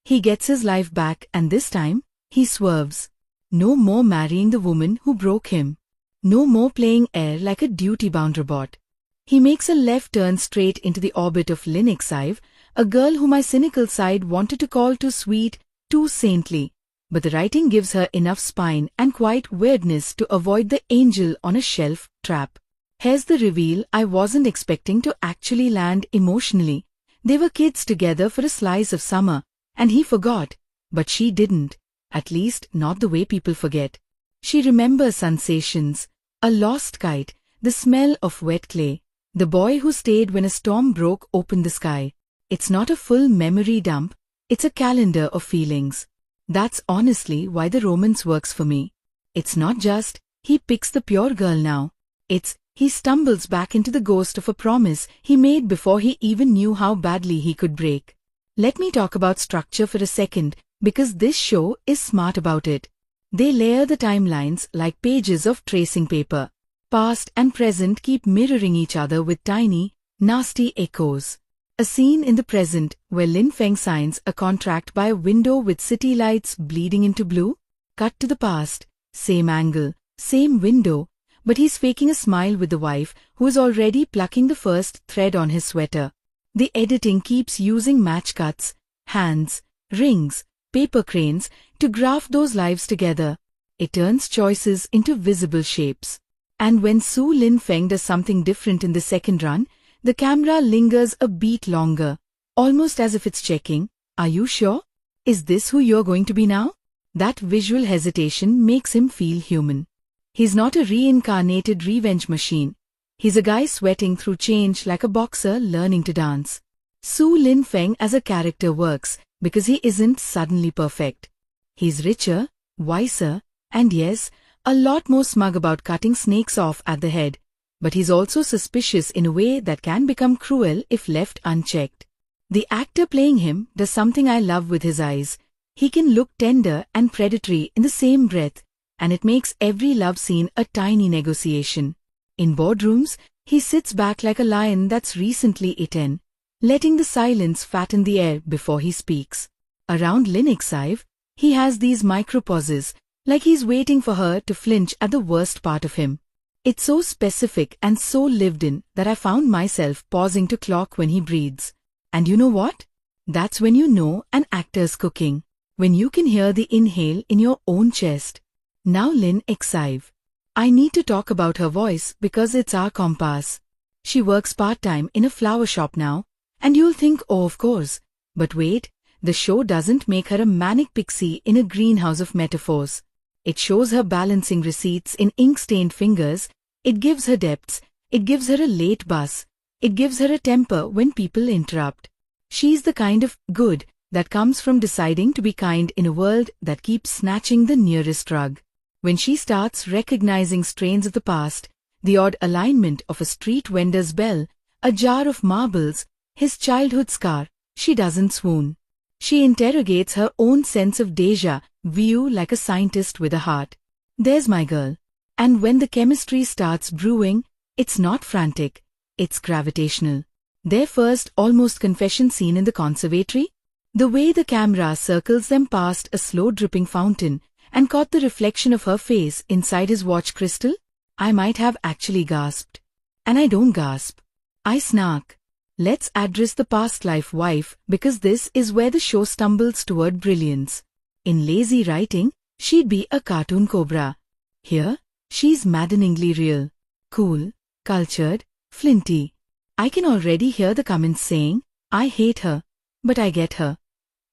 He gets his life back, and this time, he swerves. No more marrying the woman who broke him. No more playing air like a duty-bound robot. He makes a left turn straight into the orbit of Lin Xive, a girl who my cynical side wanted to call too sweet, too saintly. But the writing gives her enough spine and quiet weirdness to avoid the angel on a shelf trap. Here's the reveal I wasn't expecting to actually land emotionally. They were kids together for a slice of summer, and he forgot, but she didn't, at least not the way people forget. She remembers sensations, a lost kite, the smell of wet clay, the boy who stayed when a storm broke open the sky. It's not a full memory dump, it's a calendar of feelings. That's honestly why the romance works for me. It's not just, he picks the pure girl now. It's, he stumbles back into the ghost of a promise he made before he even knew how badly he could break. Let me talk about structure for a second, because this show is smart about it. They layer the timelines like pages of tracing paper. Past and present keep mirroring each other with tiny, nasty echoes. A scene in the present where Lin Feng signs a contract by a window with city lights bleeding into blue. Cut to the past, same angle, same window, but he's faking a smile with the wife who is already plucking the first thread on his sweater. The editing keeps using match cuts, hands, rings, paper cranes to graph those lives together. It turns choices into visible shapes. And when Su Lin Feng does something different in the second run, the camera lingers a beat longer, almost as if it's checking, "Are you sure? Is this who you're going to be now?" That visual hesitation makes him feel human. He's not a reincarnated revenge machine. He's a guy sweating through change like a boxer learning to dance. Su Lin Feng as a character works because he isn't suddenly perfect. He's richer, wiser, and yes, a lot more smug about cutting snakes off at the head. But he's also suspicious in a way that can become cruel if left unchecked. The actor playing him does something I love with his eyes. He can look tender and predatory in the same breath, and it makes every love scene a tiny negotiation. In boardrooms, he sits back like a lion that's recently eaten, letting the silence fatten the air before he speaks. Around Lin Xive, he has these micro-pauses, like he's waiting for her to flinch at the worst part of him. It's so specific and so lived in that I found myself pausing to clock when he breathes. And you know what? That's when you know an actor's cooking. When you can hear the inhale in your own chest. Now Lin Xive. I need to talk about her voice because it's our compass. She works part-time in a flower shop now, and you'll think, oh of course. But wait, the show doesn't make her a manic pixie in a greenhouse of metaphors. It shows her balancing receipts in ink-stained fingers, it gives her depths, it gives her a late bus, it gives her a temper when people interrupt. She's the kind of good that comes from deciding to be kind in a world that keeps snatching the nearest rug. When she starts recognizing strains of the past, the odd alignment of a street vendor's bell, a jar of marbles, his childhood scar, she doesn't swoon. She interrogates her own sense of déjà vu like a scientist with a heart. There's my girl. And when the chemistry starts brewing, it's not frantic, it's gravitational. Their first almost confession scene in the conservatory? The way the camera circles them past a slow-dripping fountain and caught the reflection of her face inside his watch crystal, I might have actually gasped. And I don't gasp. I snark. Let's address the past life wife because this is where the show stumbles toward brilliance. In lazy writing, she'd be a cartoon cobra. Here, she's maddeningly real. Cool, cultured, flinty. I can already hear the comments saying, I hate her, but I get her.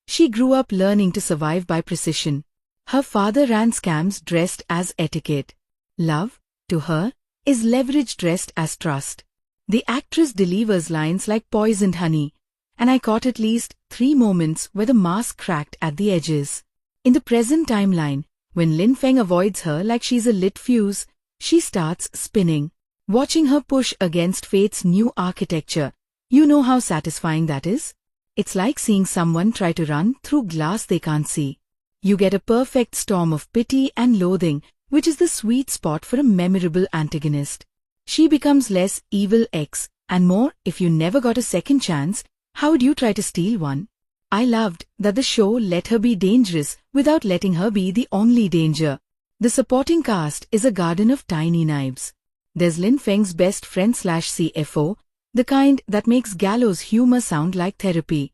She grew up learning to survive by precision. Her father ran scams dressed as etiquette. Love, to her, is leverage dressed as trust. The actress delivers lines like poisoned honey, and I caught at least 3 moments where the mask cracked at the edges. In the present timeline, when Lin Feng avoids her like she's a lit fuse, she starts spinning. Watching her push against fate's new architecture, You know how satisfying that is? It's like seeing someone try to run through glass they can't see. You get a perfect storm of pity and loathing, which is the sweet spot for a memorable antagonist. She becomes less evil X, and more, if you never got a second chance, how would you try to steal one? I loved that the show let her be dangerous without letting her be the only danger. The supporting cast is a garden of tiny knives. There's Lin Feng's best friend / CFO, the kind that makes gallows humor sound like therapy.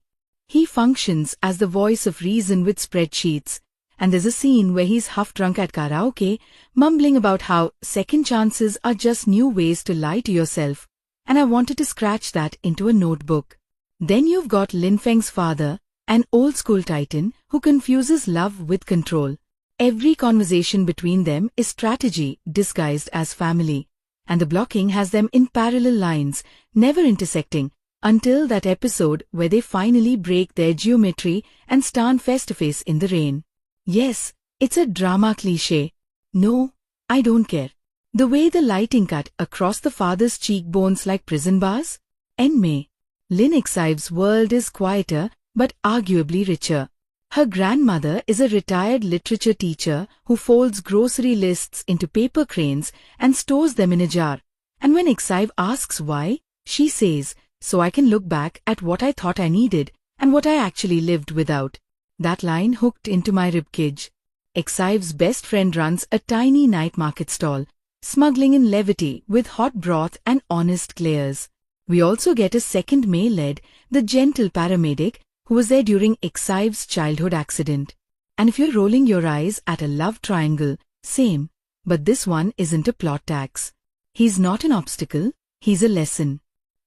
He functions as the voice of reason with spreadsheets, and there's a scene where he's half-drunk at karaoke, mumbling about how second chances are just new ways to lie to yourself, and I wanted to scratch that into a notebook. Then you've got Lin Feng's father, an old-school titan who confuses love with control. Every conversation between them is strategy disguised as family, and the blocking has them in parallel lines, never intersecting, until that episode where they finally break their geometry and stand face-to-face in the rain. Yes, it's a drama cliché. No, I don't care. The way the lighting cut across the father's cheekbones like prison bars? May. Lin Xive's world is quieter, but arguably richer. Her grandmother is a retired literature teacher who folds grocery lists into paper cranes and stores them in a jar. And when Xive asks why, she says, "So I can look back at what I thought I needed and what I actually lived without." That line hooked into my ribcage. Xive's best friend runs a tiny night market stall, smuggling in levity with hot broth and honest glares. We also get a second male lead, the gentle paramedic, who was there during Xive's childhood accident. And if you're rolling your eyes at a love triangle, same, but this one isn't a plot tax. He's not an obstacle, he's a lesson.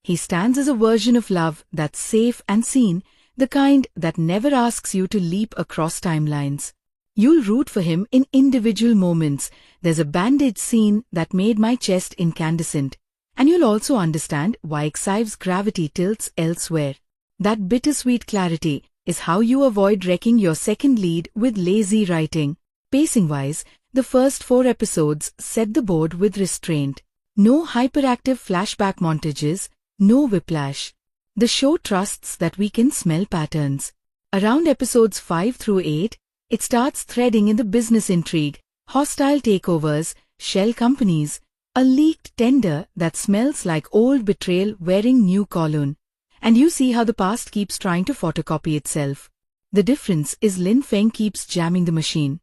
He stands as a version of love that's safe and seen, the kind that never asks you to leap across timelines. You'll root for him in individual moments. There's a bandage scene that made my chest incandescent. And you'll also understand why Xive's gravity tilts elsewhere. That bittersweet clarity is how you avoid wrecking your second lead with lazy writing. Pacing-wise, the first 4 episodes set the board with restraint. No hyperactive flashback montages, no whiplash. The show trusts that we can smell patterns. Around episodes 5 through 8, it starts threading in the business intrigue, hostile takeovers, shell companies, a leaked tender that smells like old betrayal wearing new cologne. And you see how the past keeps trying to photocopy itself. The difference is Lin Feng keeps jamming the machine.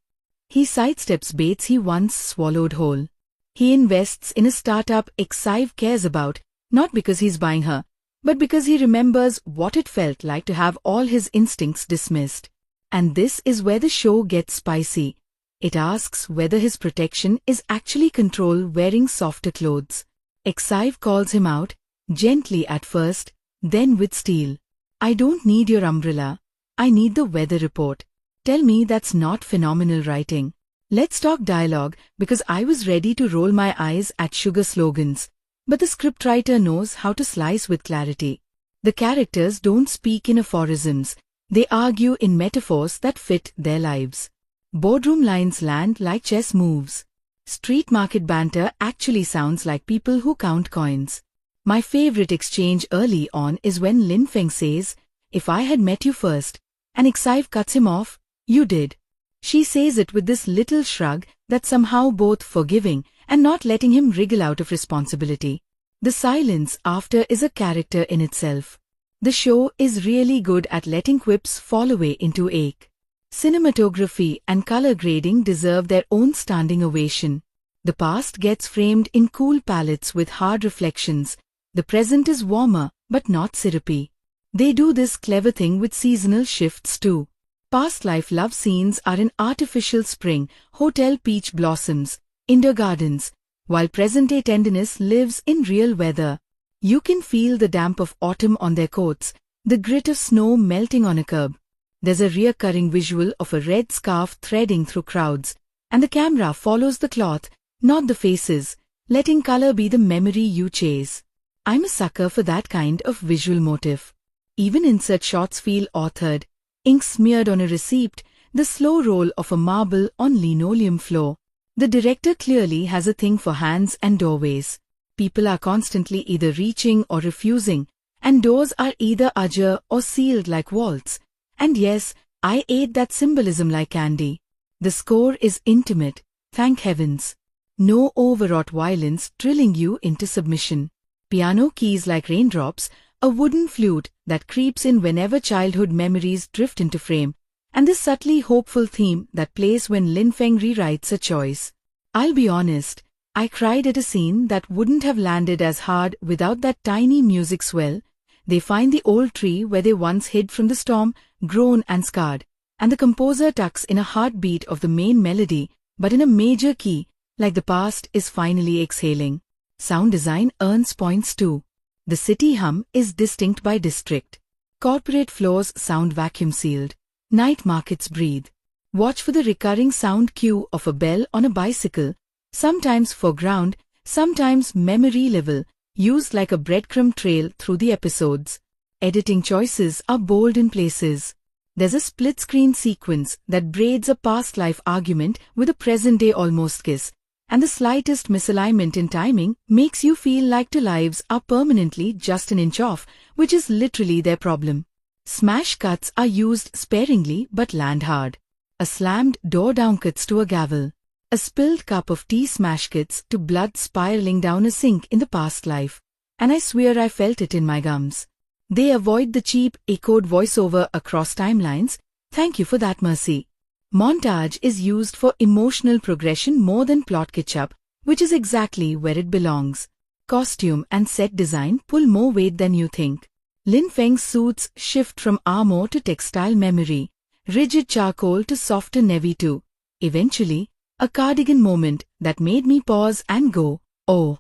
He sidesteps baits he once swallowed whole. He invests in a startup Xive cares about, not because he's buying her, but because he remembers what it felt like to have all his instincts dismissed. And this is where the show gets spicy. It asks whether his protection is actually control wearing softer clothes. Xive calls him out, gently at first, then with steel. "I don't need your umbrella. I need the weather report." Tell me that's not phenomenal writing. Let's talk dialogue, because I was ready to roll my eyes at sugar slogans. But the scriptwriter knows how to slice with clarity. The characters don't speak in aphorisms. They argue in metaphors that fit their lives. Boardroom lines land like chess moves. Street market banter actually sounds like people who count coins. My favorite exchange early on is when Lin Feng says, "If I had met you first," and Xive cuts him off, "You did." She says it with this little shrug that's somehow both forgiving and not letting him wriggle out of responsibility. The silence after is a character in itself. The show is really good at letting quips fall away into ache. Cinematography and color grading deserve their own standing ovation. The past gets framed in cool palettes with hard reflections. The present is warmer, but not syrupy. They do this clever thing with seasonal shifts too. Past life love scenes are in artificial spring, hotel peach blossoms, indoor gardens, while present-day tenderness lives in real weather. You can feel the damp of autumn on their coats, the grit of snow melting on a curb. There's a recurring visual of a red scarf threading through crowds, and the camera follows the cloth, not the faces, letting color be the memory you chase. I'm a sucker for that kind of visual motif. Even insert shots feel authored. Ink smeared on a receipt, the slow roll of a marble on linoleum floor. The director clearly has a thing for hands and doorways. People are constantly either reaching or refusing, and doors are either ajar or sealed like vaults. And yes, I ate that symbolism like candy. The score is intimate, thank heavens. No overwrought violence drilling you into submission. Piano keys like raindrops, a wooden flute that creeps in whenever childhood memories drift into frame, and this subtly hopeful theme that plays when Lin Feng rewrites a choice. I'll be honest, I cried at a scene that wouldn't have landed as hard without that tiny music swell. They find the old tree where they once hid from the storm, grown and scarred, and the composer tucks in a heartbeat of the main melody, but in a major key, like the past is finally exhaling. Sound design earns points too. The city hum is distinct by district. Corporate floors sound vacuum-sealed. Night markets breathe. Watch for the recurring sound cue of a bell on a bicycle, sometimes foreground, sometimes memory level, used like a breadcrumb trail through the episodes. Editing choices are bold in places. There's a split-screen sequence that braids a past life argument with a present-day almost kiss, and the slightest misalignment in timing makes you feel like two lives are permanently just an inch off, which is literally their problem. Smash cuts are used sparingly but land hard. A slammed door downcuts to a gavel. A spilled cup of tea smash cuts to blood spiraling down a sink in the past life. And I swear I felt it in my gums. They avoid the cheap, echoed voiceover across timelines. Thank you for that, mercy. Montage is used for emotional progression more than plot catch-up, which is exactly where it belongs. Costume and set design pull more weight than you think. Lin Feng's suits shift from armor to textile memory, rigid charcoal to softer navy too. Eventually, a cardigan moment that made me pause and go, oh.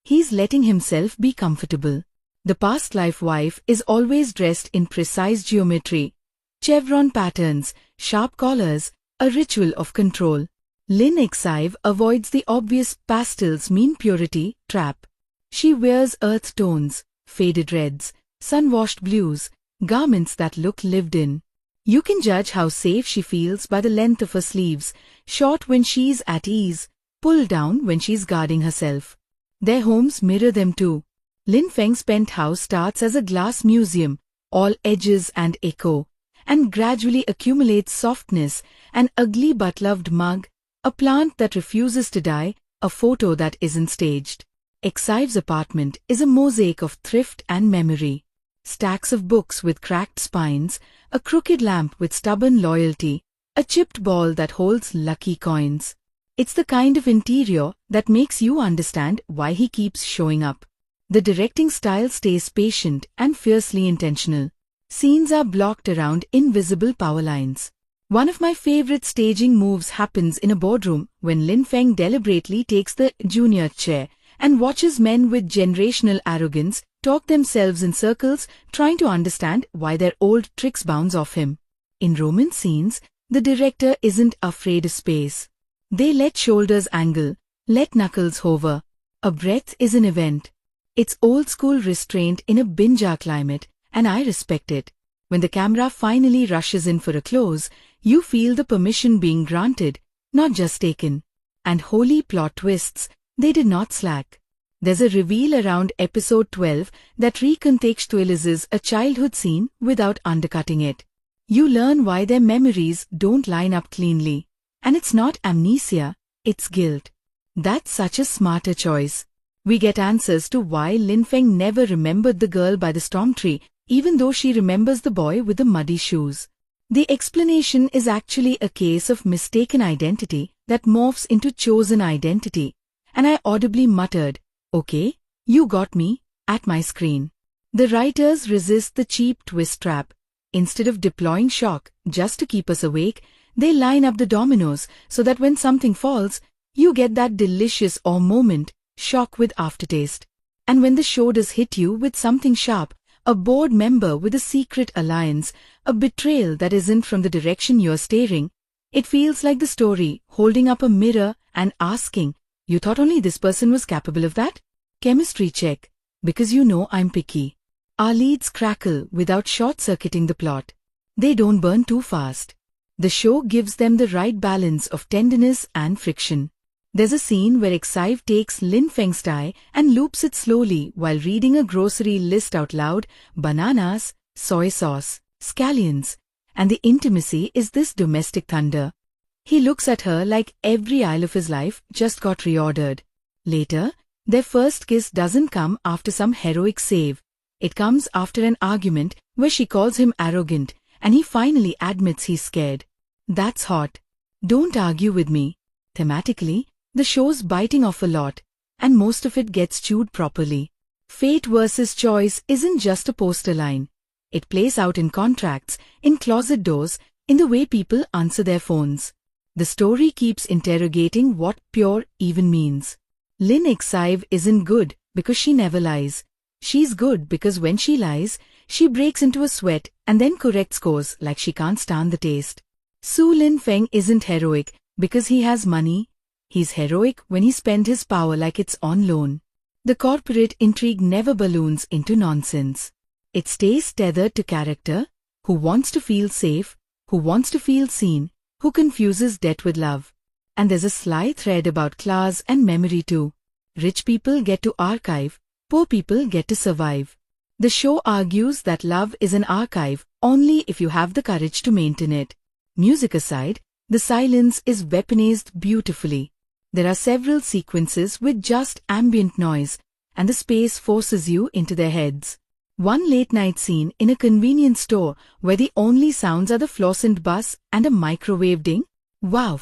He's letting himself be comfortable. The past life wife is always dressed in precise geometry. Chevron patterns, sharp collars, a ritual of control. Lin Exive avoids the obvious pastels mean purity trap. She wears earth tones, faded reds, sun-washed blues, garments that look lived in. You can judge how safe she feels by the length of her sleeves, short when she's at ease, pulled down when she's guarding herself. Their homes mirror them too. Lin Feng's penthouse starts as a glass museum, all edges and echo, and gradually accumulates softness, an ugly but loved mug, a plant that refuses to die, a photo that isn't staged. Exive's apartment is a mosaic of thrift and memory. Stacks of books with cracked spines, a crooked lamp with stubborn loyalty, a chipped ball that holds lucky coins. It's the kind of interior that makes you understand why he keeps showing up. The directing style stays patient and fiercely intentional. Scenes are blocked around invisible power lines. One of my favorite staging moves happens in a boardroom when Lin Feng deliberately takes the junior chair and watches men with generational arrogance talk themselves in circles, trying to understand why their old tricks bounce off him. In romance scenes, the director isn't afraid of space. They let shoulders angle, let knuckles hover. A breath is an event. It's old-school restraint in a binge-hour climate, and I respect it. When the camera finally rushes in for a close, you feel the permission being granted, not just taken. And holy plot twists, they did not slack. There's a reveal around episode 12 that recontextualizes a childhood scene without undercutting it. You learn why their memories don't line up cleanly. And it's not amnesia, it's guilt. That's such a smarter choice. We get answers to why Lin Feng never remembered the girl by the storm tree, even though she remembers the boy with the muddy shoes. The explanation is actually a case of mistaken identity that morphs into chosen identity. And I audibly muttered, "Okay, you got me," at my screen. The writers resist the cheap twist trap. Instead of deploying shock just to keep us awake, they line up the dominoes so that when something falls, you get that delicious awe moment, shock with aftertaste. And when the show does hit you with something sharp, a board member with a secret alliance, a betrayal that isn't from the direction you're staring, it feels like the story holding up a mirror and asking, "You thought only this person was capable of that?" Chemistry check, because you know I'm picky. Our leads crackle without short-circuiting the plot. They don't burn too fast. The show gives them the right balance of tenderness and friction. There's a scene where Exive takes Lin Feng's tie and loops it slowly while reading a grocery list out loud: bananas, soy sauce, scallions, and the intimacy is this domestic thunder. He looks at her like every aisle of his life just got reordered. Later, their first kiss doesn't come after some heroic save. It comes after an argument where she calls him arrogant and he finally admits he's scared. That's hot. Don't argue with me. Thematically, the show's biting off a lot, and most of it gets chewed properly. Fate versus choice isn't just a poster line. It plays out in contracts, in closet doors, in the way people answer their phones. The story keeps interrogating what pure even means. Lin Exive isn't good because she never lies. She's good because when she lies, she breaks into a sweat and then corrects course like she can't stand the taste. Su Lin Feng isn't heroic because he has money. He's heroic when he spends his power like it's on loan. The corporate intrigue never balloons into nonsense. It stays tethered to character, who wants to feel safe, who wants to feel seen, who confuses debt with love. And there's a sly thread about class and memory too. Rich people get to archive, poor people get to survive. The show argues that love is an archive only if you have the courage to maintain it. Music aside, the silence is weaponized beautifully. There are several sequences with just ambient noise, and the space forces you into their heads. One late-night scene in a convenience store where the only sounds are the fluorescent bus and a microwave ding? Wow!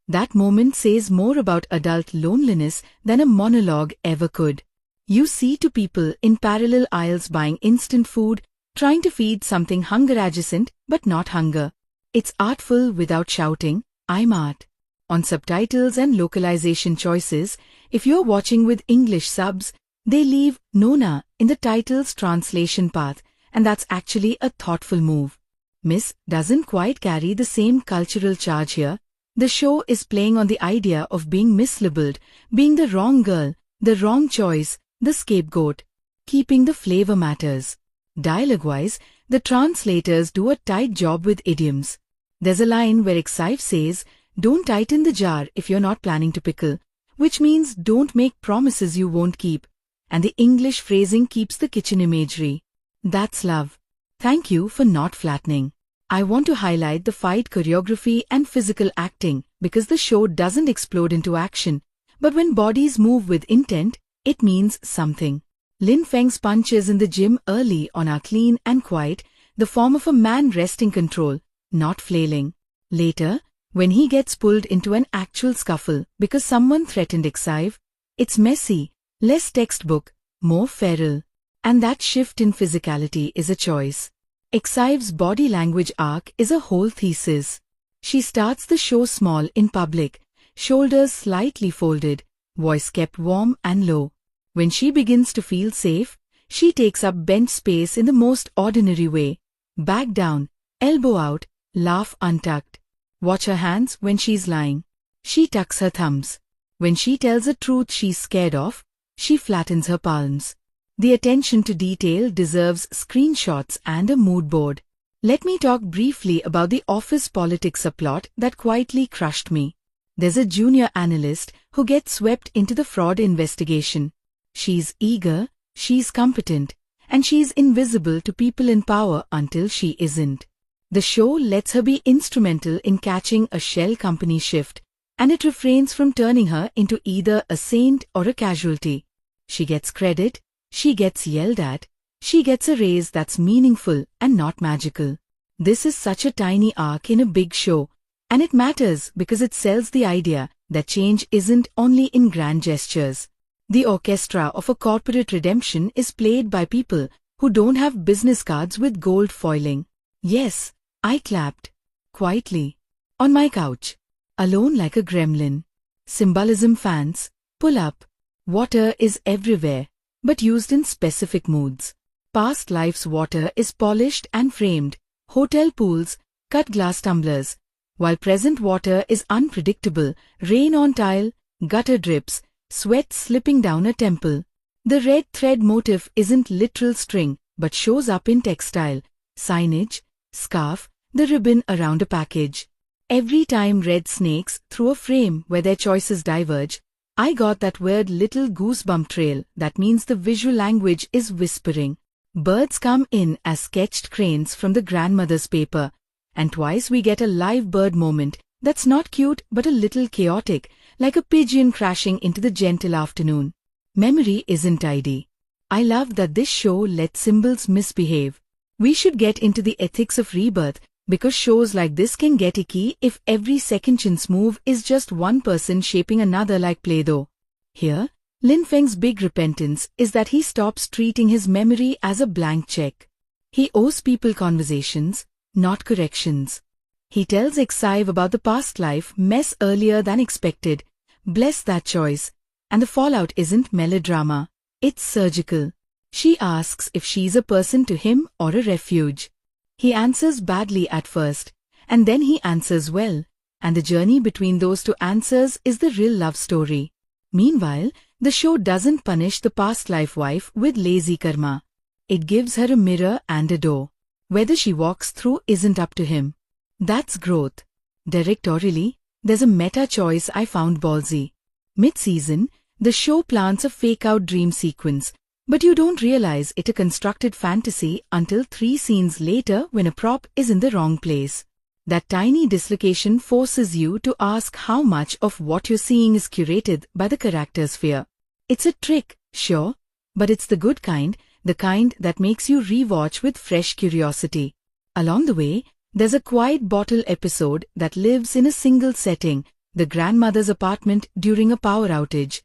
That moment says more about adult loneliness than a monologue ever could. You see two people in parallel aisles buying instant food, trying to feed something hunger-adjacent but not hunger. It's artful without shouting, "I'm art." On subtitles and localization choices, if you're watching with English subs, they leave Nona in the title's translation path, and that's actually a thoughtful move. Miss doesn't quite carry the same cultural charge here. The show is playing on the idea of being mislabeled, being the wrong girl, the wrong choice, the scapegoat. Keeping the flavor matters. Dialogue-wise, the translators do a tight job with idioms. There's a line where Exive says, "Don't tighten the jar if you're not planning to pickle," which means don't make promises you won't keep. And the English phrasing keeps the kitchen imagery. That's love. Thank you for not flattening. I want to highlight the fight choreography and physical acting because the show doesn't explode into action, but when bodies move with intent, it means something. Lin Feng's punches in the gym early on are clean and quiet, the form of a man wresting control, not flailing. Later, when he gets pulled into an actual scuffle because someone threatened Exive, it's messy, less textbook, more feral. And that shift in physicality is a choice. Exive's body language arc is a whole thesis. She starts the show small in public, shoulders slightly folded, voice kept warm and low. When she begins to feel safe, she takes up bench space in the most ordinary way. Back down, elbow out, laugh untucked. Watch her hands when she's lying. She tucks her thumbs. When she tells a truth she's scared of, she flattens her palms. The attention to detail deserves screenshots and a mood board. Let me talk briefly about the office politics subplot that quietly crushed me. There's a junior analyst who gets swept into the fraud investigation. She's eager, she's competent, and she's invisible to people in power until she isn't. The show lets her be instrumental in catching a shell company shift, and it refrains from turning her into either a saint or a casualty. She gets credit, she gets yelled at, she gets a raise that's meaningful and not magical. This is such a tiny arc in a big show, and it matters because it sells the idea that change isn't only in grand gestures. The orchestra of a corporate redemption is played by people who don't have business cards with gold foiling. Yes, I clapped. Quietly. On my couch. Alone like a gremlin. Symbolism fans, pull up. Water is everywhere, but used in specific moods. Past life's water is polished and framed, hotel pools, cut glass tumblers, while present water is unpredictable, rain on tile, gutter drips, sweat slipping down a temple. The red thread motif isn't literal string, but shows up in textile, signage, scarf, the ribbon around a package. Every time read snakes through a frame where their choices diverge, I got that weird little goosebump trail that means the visual language is whispering. Birds come in as sketched cranes from the grandmother's paper, and twice we get a live bird moment that's not cute but a little chaotic, like a pigeon crashing into the gentle afternoon. Memory isn't tidy. I love that this show lets symbols misbehave. We should get into the ethics of rebirth, because shows like this can get icky if every second chance move is just one person shaping another like Play-Doh. Here, Lin Feng's big repentance is that he stops treating his memory as a blank check. He owes people conversations, not corrections. He tells Exive about the past life mess earlier than expected. Bless that choice. And the fallout isn't melodrama. It's surgical. She asks if she's a person to him or a refuge. He answers badly at first, and then he answers well, and the journey between those two answers is the real love story. Meanwhile, the show doesn't punish the past life wife with lazy karma. It gives her a mirror and a door. Whether she walks through isn't up to him. That's growth. Directorially, there's a meta choice I found ballsy. Mid-season, the show plants a fake-out dream sequence, but you don't realize it's a constructed fantasy until 3 scenes later when a prop is in the wrong place. That tiny dislocation forces you to ask how much of what you're seeing is curated by the character's fear. It's a trick, sure, but it's the good kind, the kind that makes you rewatch with fresh curiosity. Along the way, there's a quiet bottle episode that lives in a single setting, the grandmother's apartment during a power outage.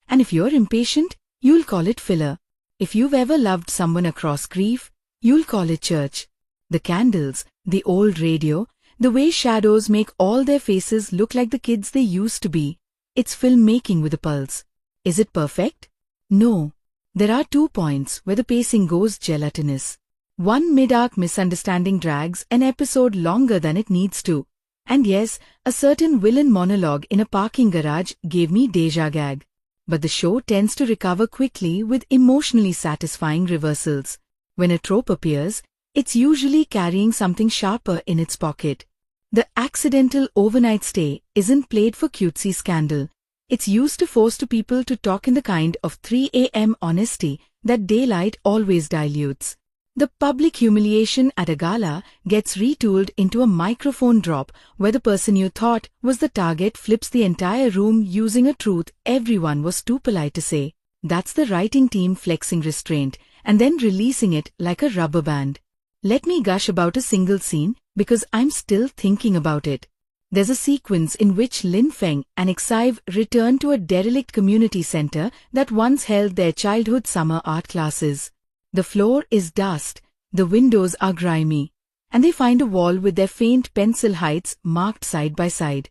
And if you're impatient, you'll call it filler. If you've ever loved someone across grief, you'll call it church. The candles, the old radio, the way shadows make all their faces look like the kids they used to be. It's filmmaking with a pulse. Is it perfect? No. There are 2 points where the pacing goes gelatinous. One mid-arc misunderstanding drags an episode longer than it needs to. And yes, a certain villain monologue in a parking garage gave me déjà gag. But the show tends to recover quickly with emotionally satisfying reversals. When a trope appears, it's usually carrying something sharper in its pocket. The accidental overnight stay isn't played for cutesy scandal. It's used to force people to talk in the kind of 3 a.m. honesty that daylight always dilutes. The public humiliation at a gala gets retooled into a microphone drop where the person you thought was the target flips the entire room using a truth everyone was too polite to say. That's the writing team flexing restraint and then releasing it like a rubber band. Let me gush about a single scene because I'm still thinking about it. There's a sequence in which Lin Feng and Exive return to a derelict community center that once held their childhood summer art classes. The floor is dust, the windows are grimy, and they find a wall with their faint pencil heights marked side by side.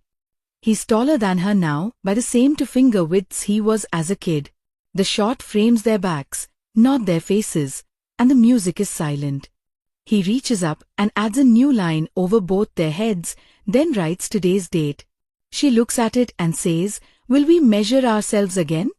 He's taller than her now by the same 2 finger widths he was as a kid. The shot frames their backs, not their faces, and the music is silent. He reaches up and adds a new line over both their heads, then writes today's date. She looks at it and says, "Will we measure ourselves again?"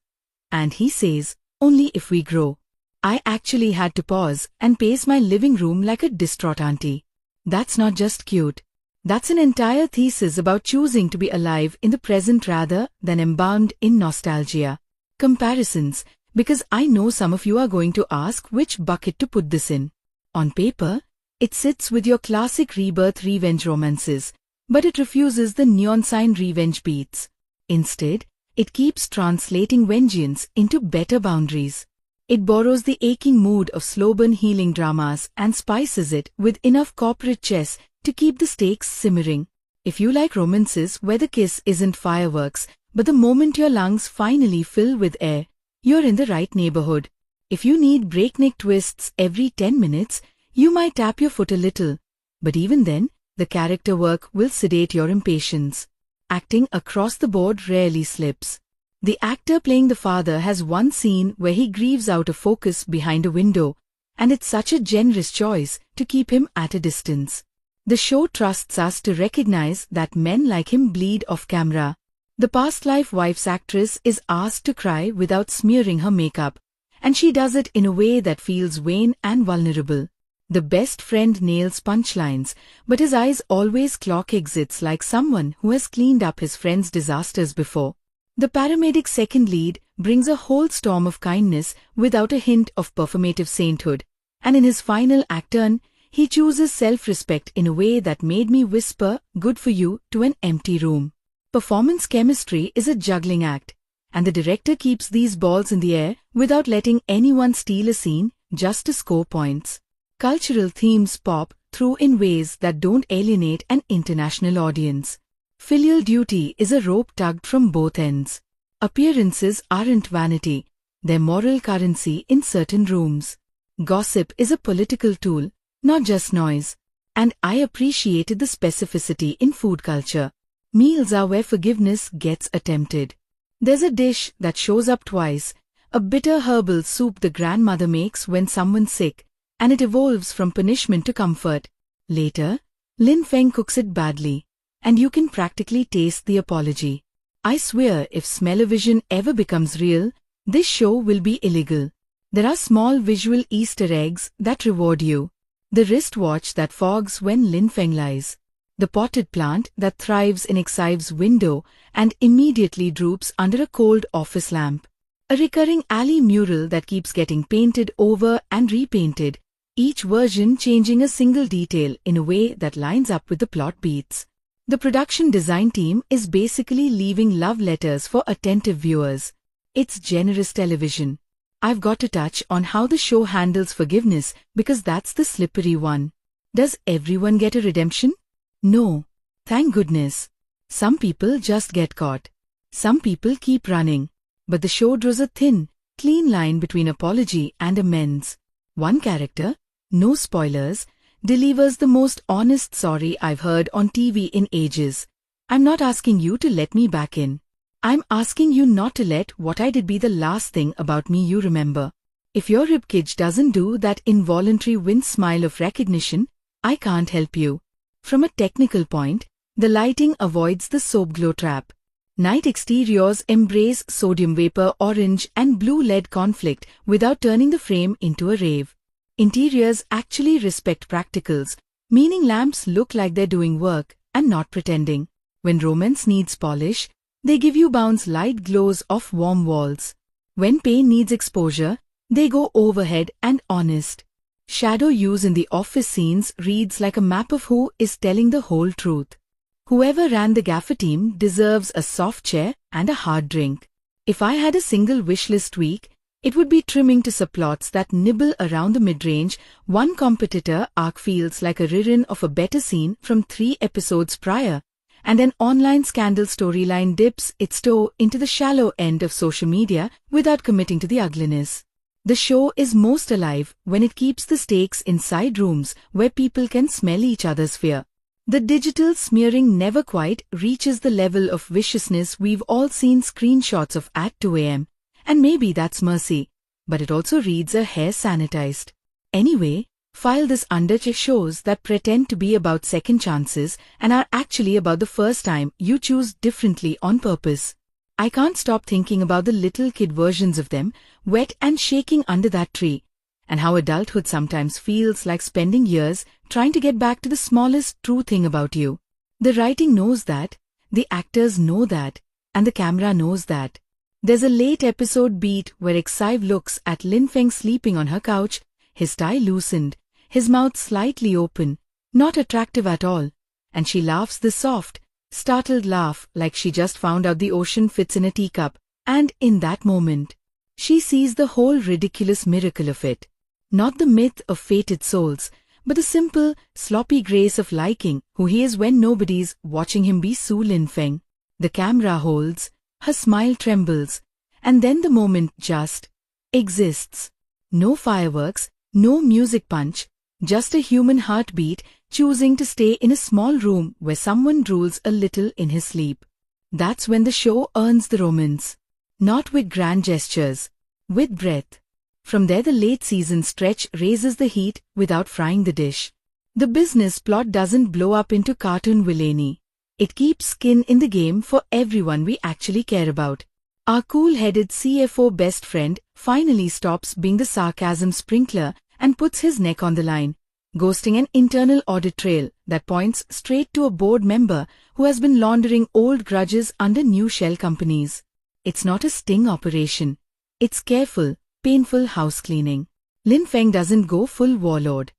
And he says, "Only if we grow." I actually had to pause and pace my living room like a distraught auntie. That's not just cute. That's an entire thesis about choosing to be alive in the present rather than embalmed in nostalgia. Comparisons, because I know some of you are going to ask which bucket to put this in. On paper, it sits with your classic rebirth revenge romances, but it refuses the neon sign revenge beats. Instead, it keeps translating vengeance into better boundaries. It borrows the aching mood of slow-burn healing dramas and spices it with enough corporate chess to keep the stakes simmering. If you like romances where the kiss isn't fireworks, but the moment your lungs finally fill with air, you're in the right neighborhood. If you need breakneck twists every 10 minutes, you might tap your foot a little. But even then, the character work will sedate your impatience. Acting across the board rarely slips. The actor playing the father has one scene where he grieves out of focus behind a window, and it's such a generous choice to keep him at a distance. The show trusts us to recognize that men like him bleed off camera. The past life wife's actress is asked to cry without smearing her makeup, and she does it in a way that feels vain and vulnerable. The best friend nails punchlines, but his eyes always clock exits like someone who has cleaned up his friend's disasters before. The paramedic second lead brings a whole storm of kindness without a hint of performative sainthood, and in his final act turn, he chooses self-respect in a way that made me whisper, "Good for you," to an empty room. Performance chemistry is a juggling act, and the director keeps these balls in the air without letting anyone steal a scene just to score points. Cultural themes pop through in ways that don't alienate an international audience. Filial duty is a rope tugged from both ends. Appearances aren't vanity, they're moral currency in certain rooms. Gossip is a political tool, not just noise. And I appreciated the specificity in food culture. Meals are where forgiveness gets attempted. There's a dish that shows up twice, a bitter herbal soup the grandmother makes when someone's sick, and it evolves from punishment to comfort. Later, Lin Feng cooks it badly, and you can practically taste the apology. I swear if smell-o-vision ever becomes real, this show will be illegal. There are small visual Easter eggs that reward you. The wristwatch that fogs when Lin Feng lies. The potted plant that thrives in Xive's window and immediately droops under a cold office lamp. A recurring alley mural that keeps getting painted over and repainted, each version changing a single detail in a way that lines up with the plot beats. The production design team is basically leaving love letters for attentive viewers. It's generous television. I've got to touch on how the show handles forgiveness because that's the slippery one. Does everyone get a redemption? No. Thank goodness. Some people just get caught. Some people keep running. But the show draws a thin, clean line between apology and amends. One character, no spoilers, delivers the most honest sorry I've heard on TV in ages. I'm not asking you to let me back in. I'm asking you not to let what I did be the last thing about me you remember. If your ribcage doesn't do that involuntary wince smile of recognition, I can't help you. From a technical point, the lighting avoids the soap glow trap. Night exteriors embrace sodium vapor, orange and blue LED conflict without turning the frame into a rave. Interiors actually respect practicals, meaning lamps look like they're doing work and not pretending. When romance needs polish, they give you bounce light glows off warm walls. When pain needs exposure, they go overhead and honest. Shadow use in the office scenes reads like a map of who is telling the whole truth. Whoever ran the gaffer team deserves a soft chair and a hard drink. If I had a single wishlist week, it would be trimming to subplots that nibble around the mid-range. One competitor arc feels like a rerun of a better scene from 3 episodes prior, and an online scandal storyline dips its toe into the shallow end of social media without committing to the ugliness. The show is most alive when it keeps the stakes inside rooms where people can smell each other's fear. The digital smearing never quite reaches the level of viciousness we've all seen screenshots of at 2 a.m., and maybe that's mercy, but it also reads a hair sanitized. Anyway, file this under shows that pretend to be about second chances and are actually about the first time you choose differently on purpose. I can't stop thinking about the little kid versions of them, wet and shaking under that tree, and how adulthood sometimes feels like spending years trying to get back to the smallest true thing about you. The writing knows that, the actors know that, and the camera knows that. There's a late episode beat where Xive looks at Lin Feng sleeping on her couch, his tie loosened, his mouth slightly open, not attractive at all, and she laughs this soft, startled laugh like she just found out the ocean fits in a teacup, and in that moment, she sees the whole ridiculous miracle of it. Not the myth of fated souls, but the simple, sloppy grace of liking who he is when nobody's watching him be Su Lin Feng. The camera holds, her smile trembles, and then the moment just exists. No fireworks, no music punch, just a human heartbeat choosing to stay in a small room where someone drools a little in his sleep. That's when the show earns the romance. Not with grand gestures, with breath. From there the late season stretch raises the heat without frying the dish. The business plot doesn't blow up into cartoon villainy. It keeps skin in the game for everyone we actually care about. Our cool-headed CFO best friend finally stops being the sarcasm sprinkler and puts his neck on the line. ghosting an internal audit trail that points straight to a board member who has been laundering old grudges under new shell companies. It's not a sting operation. It's careful, painful house cleaning. Lin Feng doesn't go full warlord.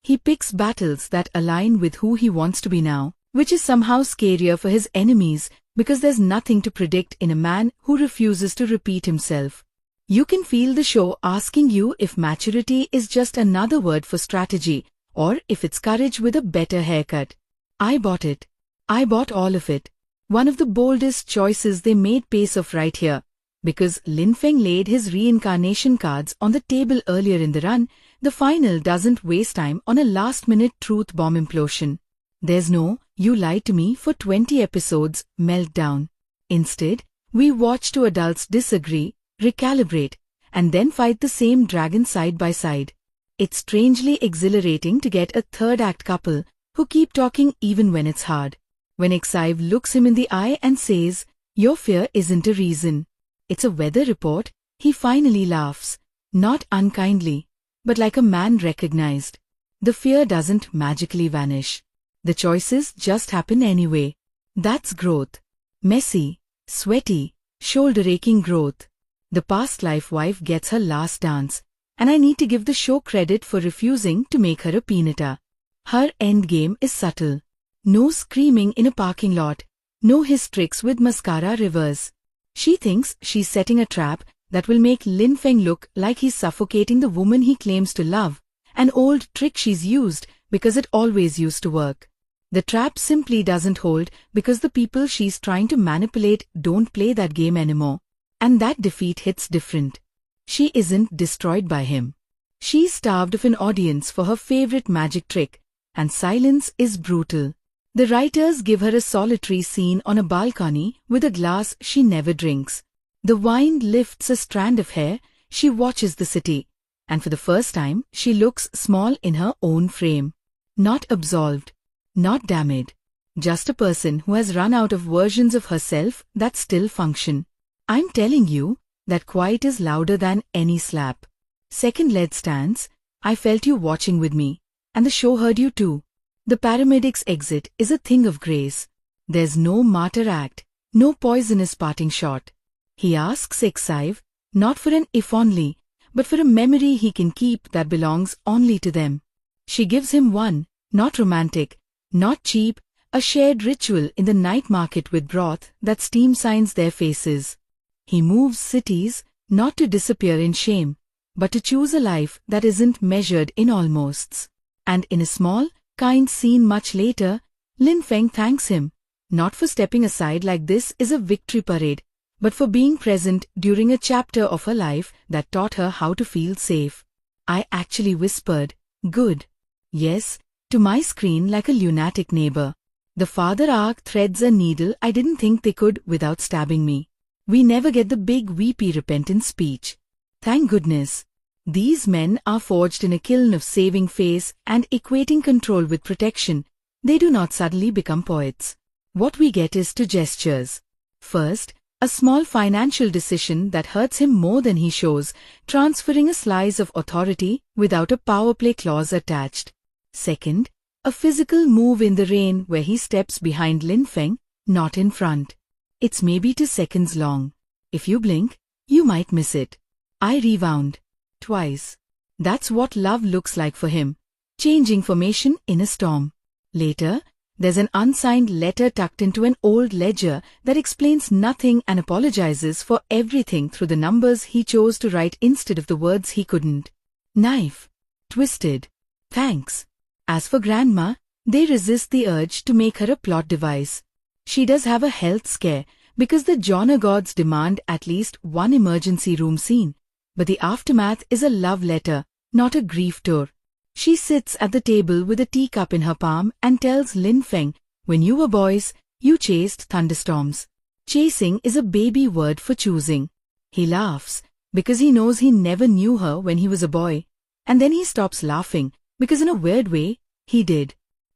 He picks battles that align with who he wants to be now, which is somehow scarier for his enemies because there's nothing to predict in a man who refuses to repeat himself. You can feel the show asking you if maturity is just another word for strategy, or if it's courage with a better haircut. I bought it. I bought all of it. One of the boldest choices they made pays off right here. Because Lin Feng laid his reincarnation cards on the table earlier in the run, the final doesn't waste time on a last-minute truth bomb implosion. There's no, you lied to me for 20 episodes, meltdown. Instead, we watch two adults disagree, recalibrate, and then fight the same dragon side by side. It's strangely exhilarating to get a third-act couple who keep talking even when it's hard. When Exive looks him in the eye and says, "Your fear isn't a reason. It's a weather report," he finally laughs, not unkindly, but like a man recognized. The fear doesn't magically vanish. The choices just happen anyway. That's growth. Messy, sweaty, shoulder-aching growth. The past life wife gets her last dance, and I need to give the show credit for refusing to make her a peanutta. Her endgame is subtle. No screaming in a parking lot, no his tricks with mascara rivers. She thinks she's setting a trap that will make Lin Feng look like he's suffocating the woman he claims to love, an old trick she's used because it always used to work. The trap simply doesn't hold because the people she's trying to manipulate don't play that game anymore. And that defeat hits different. She isn't destroyed by him. She's starved of an audience for her favorite magic trick, and silence is brutal. The writers give her a solitary scene on a balcony with a glass she never drinks. The wind lifts a strand of hair, she watches the city, and for the first time she looks small in her own frame. Not absolved, not damaged, just a person who has run out of versions of herself that still function. I'm telling you that quiet is louder than any slap. Second lead stands, I felt you watching with me, and the show heard you too. The paramedic's exit is a thing of grace. There's no martyr act, no poisonous parting shot. He asks Exive, not for an if only, but for a memory he can keep that belongs only to them. She gives him one, not romantic, not cheap, a shared ritual in the night market with broth that steam signs their faces. He moves cities, not to disappear in shame, but to choose a life that isn't measured in almosts. And in a small, kind scene much later, Lin Feng thanks him, not for stepping aside like this is a victory parade, but for being present during a chapter of her life that taught her how to feel safe. I actually whispered, "Good." Yes, to my screen like a lunatic neighbor. The father arc threads a needle I didn't think they could without stabbing me. We never get the big weepy repentant speech. Thank goodness. These men are forged in a kiln of saving face and equating control with protection. They do not suddenly become poets. What we get is two gestures. First, a small financial decision that hurts him more than he shows, transferring a slice of authority without a power play clause attached. Second, a physical move in the rain where he steps behind Lin Feng, not in front. It's maybe 2 seconds long. If you blink, you might miss it. I rewound. Twice. That's what love looks like for him. Changing formation in a storm. Later, there's an unsigned letter tucked into an old ledger that explains nothing and apologizes for everything through the numbers he chose to write instead of the words he couldn't. Knife. Twisted. Thanks. As for Grandma, they resist the urge to make her a plot device. She does have a health scare because the genre gods demand at least one emergency room scene. But the aftermath is a love letter, not a grief tour. She sits at the table with a teacup in her palm and tells Lin Feng, "When you were boys, you chased thunderstorms." Chasing is a baby word for choosing. He laughs because he knows he never knew her when he was a boy, and then he stops laughing because in a weird way, he did.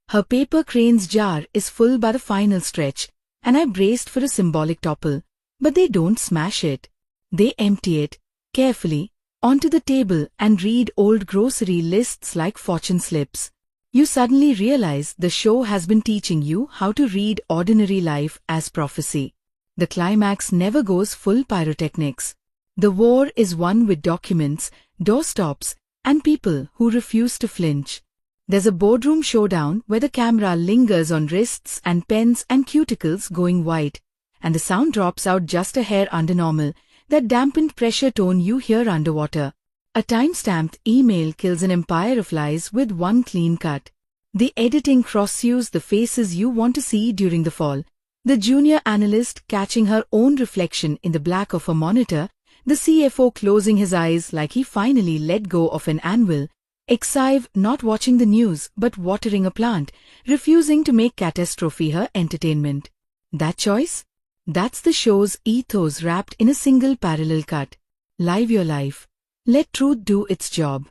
Her paper crane's jar is full by the final stretch, and I braced for a symbolic topple, but they don't smash it. They empty it. Carefully, onto the table and read old grocery lists like fortune slips. You suddenly realize the show has been teaching you how to read ordinary life as prophecy. The climax never goes full pyrotechnics. The war is won with documents, doorstops, and people who refuse to flinch. There's a boardroom showdown where the camera lingers on wrists and pens and cuticles going white, and the sound drops out just a hair under normal, that dampened pressure tone you hear underwater. A time-stamped email kills an empire of lies with one clean cut. The editing cross-sews the faces you want to see during the fall. The junior analyst catching her own reflection in the black of a monitor, the CFO closing his eyes like he finally let go of an anvil, Exive not watching the news but watering a plant, refusing to make catastrophe her entertainment. That choice? That's the show's ethos wrapped in a single parallel cut. Live your life. Let truth do its job.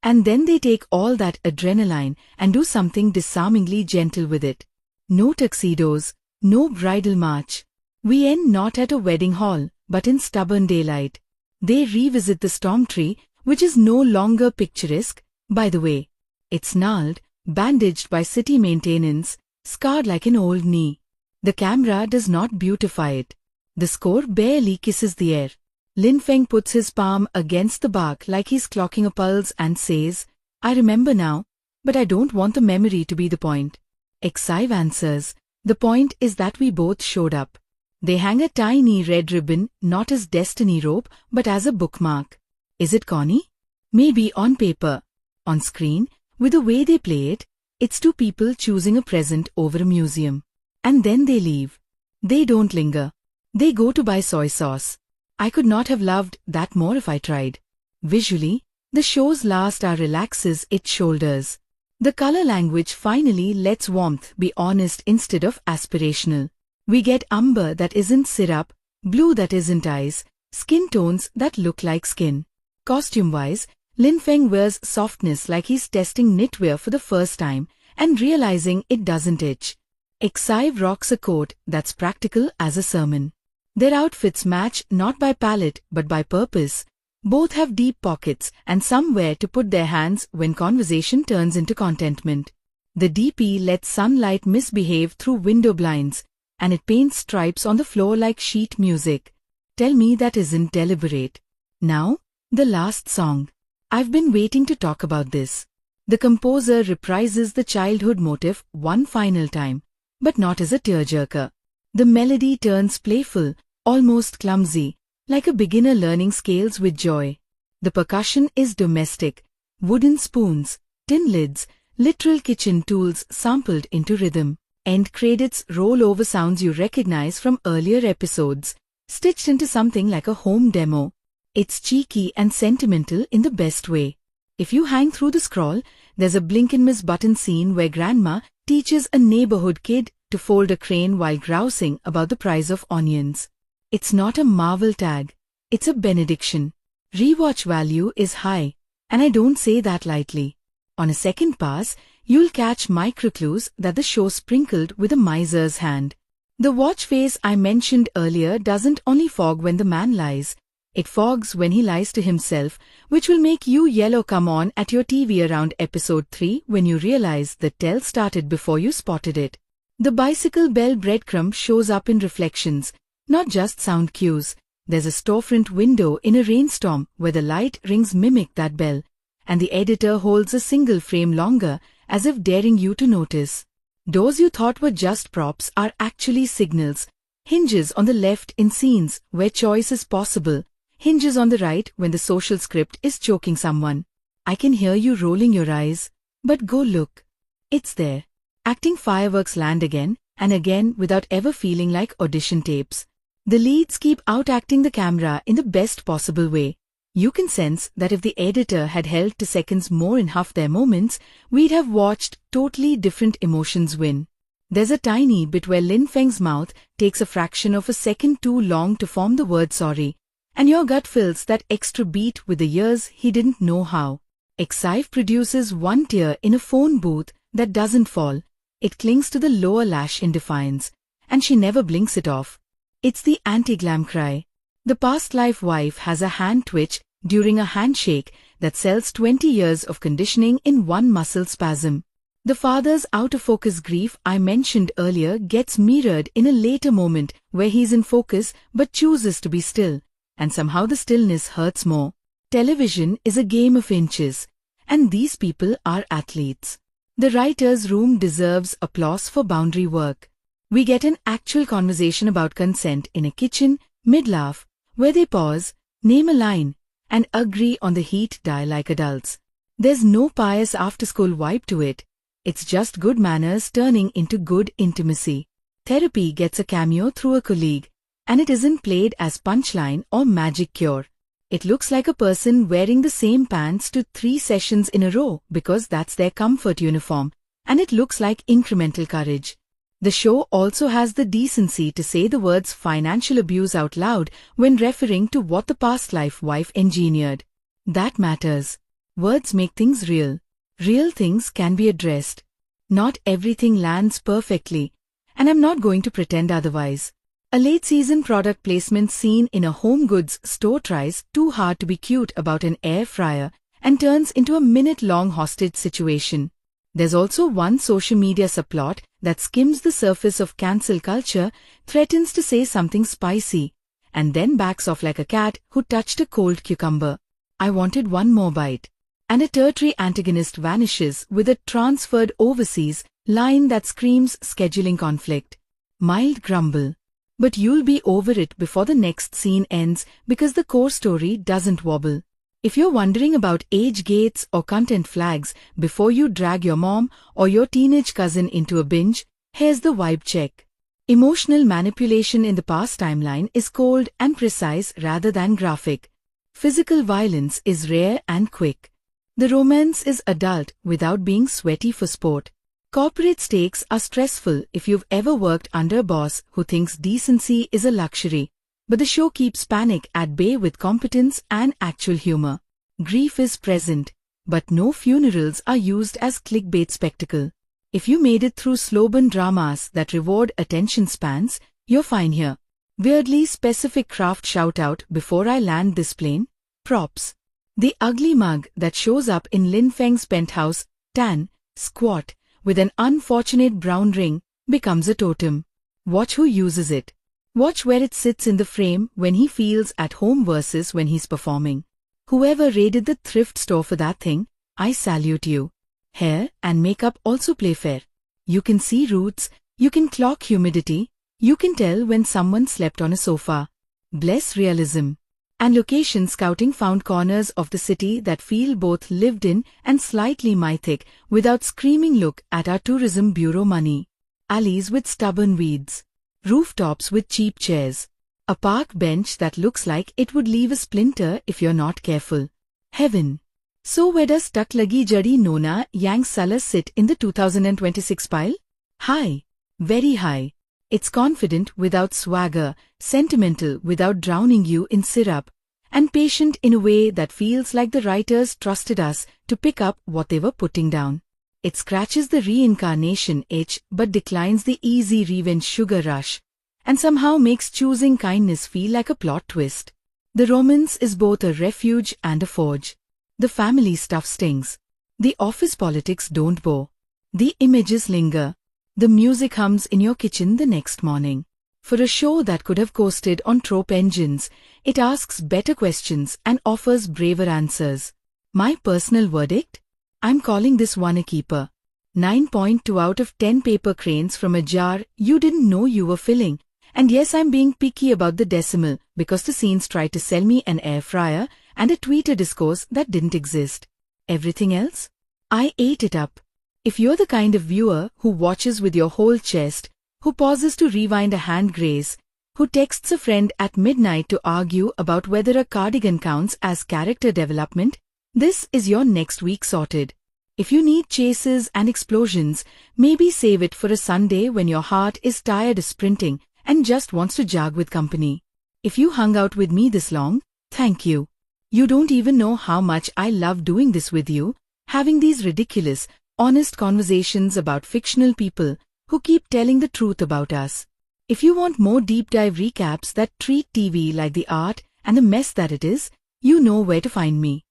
And then they take all that adrenaline and do something disarmingly gentle with it. No tuxedos, no bridal march. We end not at a wedding hall, but in stubborn daylight. They revisit the storm tree, which is no longer picturesque, by the way. It's gnarled, bandaged by city maintenance, scarred like an old knee. The camera does not beautify it. The score barely kisses the air. Lin Feng puts his palm against the bark like he's clocking a pulse and says, "I remember now, but I don't want the memory to be the point." Exive answers, "The point is that we both showed up." They hang a tiny red ribbon, not as destiny rope, but as a bookmark. Is it corny? Maybe on paper. On screen, with the way they play it, it's two people choosing a present over a museum. And then they leave. They don't linger. They go to buy soy sauce. I could not have loved that more if I tried. Visually, the show's last hour relaxes its shoulders. The color language finally lets warmth be honest instead of aspirational. We get umber that isn't syrup, blue that isn't ice, skin tones that look like skin. Costume-wise, Lin Feng wears softness like he's testing knitwear for the first time and realizing it doesn't itch. Exive rocks a coat that's practical as a sermon. Their outfits match not by palette but by purpose. Both have deep pockets and somewhere to put their hands when conversation turns into contentment. The DP lets sunlight misbehave through window blinds, and it paints stripes on the floor like sheet music. Tell me that isn't deliberate. Now, the last song. I've been waiting to talk about this. The composer reprises the childhood motif one final time, but not as a tearjerker. The melody turns playful, almost clumsy, like a beginner learning scales with joy. The percussion is domestic, wooden spoons, tin lids, literal kitchen tools sampled into rhythm. End credits roll over sounds you recognize from earlier episodes, stitched into something like a home demo. It's cheeky and sentimental in the best way. If you hang through the scroll, there's a blink-and-miss button scene where grandma teaches a neighborhood kid to fold a crane while grousing about the price of onions. It's not a Marvel tag, it's a benediction. Rewatch value is high, and I don't say that lightly. On a second pass, you'll catch microclues that the show sprinkled with a miser's hand. The watch face I mentioned earlier doesn't only fog when the man lies, it fogs when he lies to himself, which will make you yellow come on at your TV around episode 3 when you realize the tell started before you spotted it. The bicycle bell breadcrumb shows up in reflections, not just sound cues. There's a storefront window in a rainstorm where the light rings mimic that bell, and the editor holds a single frame longer as if daring you to notice. Doors you thought were just props are actually signals. Hinges on the left in scenes where choice is possible. Hinges on the right when the social script is choking someone. I can hear you rolling your eyes, but go look. It's there. Acting fireworks land again and again without ever feeling like audition tapes. The leads keep outacting the camera in the best possible way. You can sense that if the editor had held 2 seconds more in half their moments, we'd have watched totally different emotions win. There's a tiny bit where Lin Feng's mouth takes a fraction of a second too long to form the word sorry, and your gut fills that extra beat with the years he didn't know how. Exive produces one tear in a phone booth that doesn't fall. It clings to the lower lash in defiance, and she never blinks it off. It's the anti-glam cry. The past life wife has a hand twitch during a handshake that sells 20 years of conditioning in one muscle spasm. The father's out-of-focus grief I mentioned earlier gets mirrored in a later moment where he's in focus but chooses to be still, and somehow the stillness hurts more. Television is a game of inches, and these people are athletes. The writer's room deserves applause for boundary work. We get an actual conversation about consent in a kitchen, mid-laugh, where they pause, name a line, and agree on the heat dial like adults. There's no pious after-school vibe to it. It's just good manners turning into good intimacy. Therapy gets a cameo through a colleague, and it isn't played as punchline or magic cure. It looks like a person wearing the same pants to 3 sessions in a row because that's their comfort uniform, and it looks like incremental courage. The show also has the decency to say the words financial abuse out loud when referring to what the past life wife engineered. That matters. Words make things real. Real things can be addressed. Not everything lands perfectly, and I'm not going to pretend otherwise. A late-season product placement scene in a home goods store tries too hard to be cute about an air fryer and turns into a minute-long hostage situation. There's also one social media subplot that skims the surface of cancel culture, threatens to say something spicy, and then backs off like a cat who touched a cold cucumber. I wanted one more bite. And a tertiary antagonist vanishes with a transferred overseas line that screams scheduling conflict. Mild grumble. But you'll be over it before the next scene ends because the core story doesn't wobble. If you're wondering about age gates or content flags before you drag your mom or your teenage cousin into a binge, here's the vibe check. Emotional manipulation in the past timeline is cold and precise rather than graphic. Physical violence is rare and quick. The romance is adult without being sweaty for sport. Corporate stakes are stressful if you've ever worked under a boss who thinks decency is a luxury, but the show keeps panic at bay with competence and actual humor. Grief is present, but no funerals are used as clickbait spectacle. If you made it through slow-burn dramas that reward attention spans, you're fine here. Weirdly specific craft shout-out before I land this plane. Props. The ugly mug that shows up in Lin Feng's penthouse, tan, squat, with an unfortunate brown ring, becomes a totem. Watch who uses it. Watch where it sits in the frame when he feels at home versus when he's performing. Whoever raided the thrift store for that thing, I salute you. Hair and makeup also play fair. You can see roots, you can clock humidity, you can tell when someone slept on a sofa. Bless realism. And location scouting found corners of the city that feel both lived in and slightly mythic without screaming look at our tourism bureau money. Alleys with stubborn weeds. Rooftops with cheap chairs. A park bench that looks like it would leave a splinter if you're not careful. Heaven. So where does Tak Lagi Jadi Nona Yang Salah sit in the 2026 pile? High. Very high. It's confident without swagger, sentimental without drowning you in syrup, and patient in a way that feels like the writers trusted us to pick up what they were putting down. It scratches the reincarnation itch but declines the easy revenge sugar rush, and somehow makes choosing kindness feel like a plot twist. The romance is both a refuge and a forge. The family stuff stings. The office politics don't bore. The images linger. The music hums in your kitchen the next morning. For a show that could have coasted on trope engines, it asks better questions and offers braver answers. My personal verdict? I'm calling this one a keeper. 9.2 out of 10 paper cranes from a jar you didn't know you were filling. And yes, I'm being picky about the decimal because the scenes try to sell me an air fryer and a Twitter discourse that didn't exist. Everything else? I ate it up. If you're the kind of viewer who watches with your whole chest, who pauses to rewind a hand graze, who texts a friend at midnight to argue about whether a cardigan counts as character development, this is your next week sorted. If you need chases and explosions, maybe save it for a Sunday when your heart is tired of sprinting and just wants to jog with company. If you hung out with me this long, thank you. You don't even know how much I love doing this with you, having these ridiculous, honest conversations about fictional people who keep telling the truth about us. If you want more deep dive recaps that treat TV like the art and the mess that it is, You know where to find me.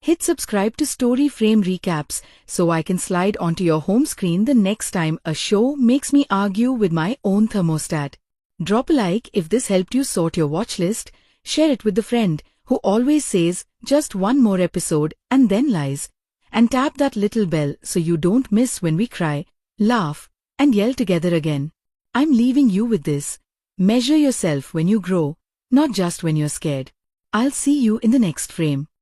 Hit subscribe to Story Frame Recaps so I can slide onto your home screen the next time a show makes me argue with my own thermostat. Drop a like if this helped you sort your watch list, share it with the friend who always says just one more episode and then lies, and tap that little bell so you don't miss when we cry, laugh, and yell together again. I'm leaving you with this. Measure yourself when you grow, not just when you're scared. I'll see you in the next frame.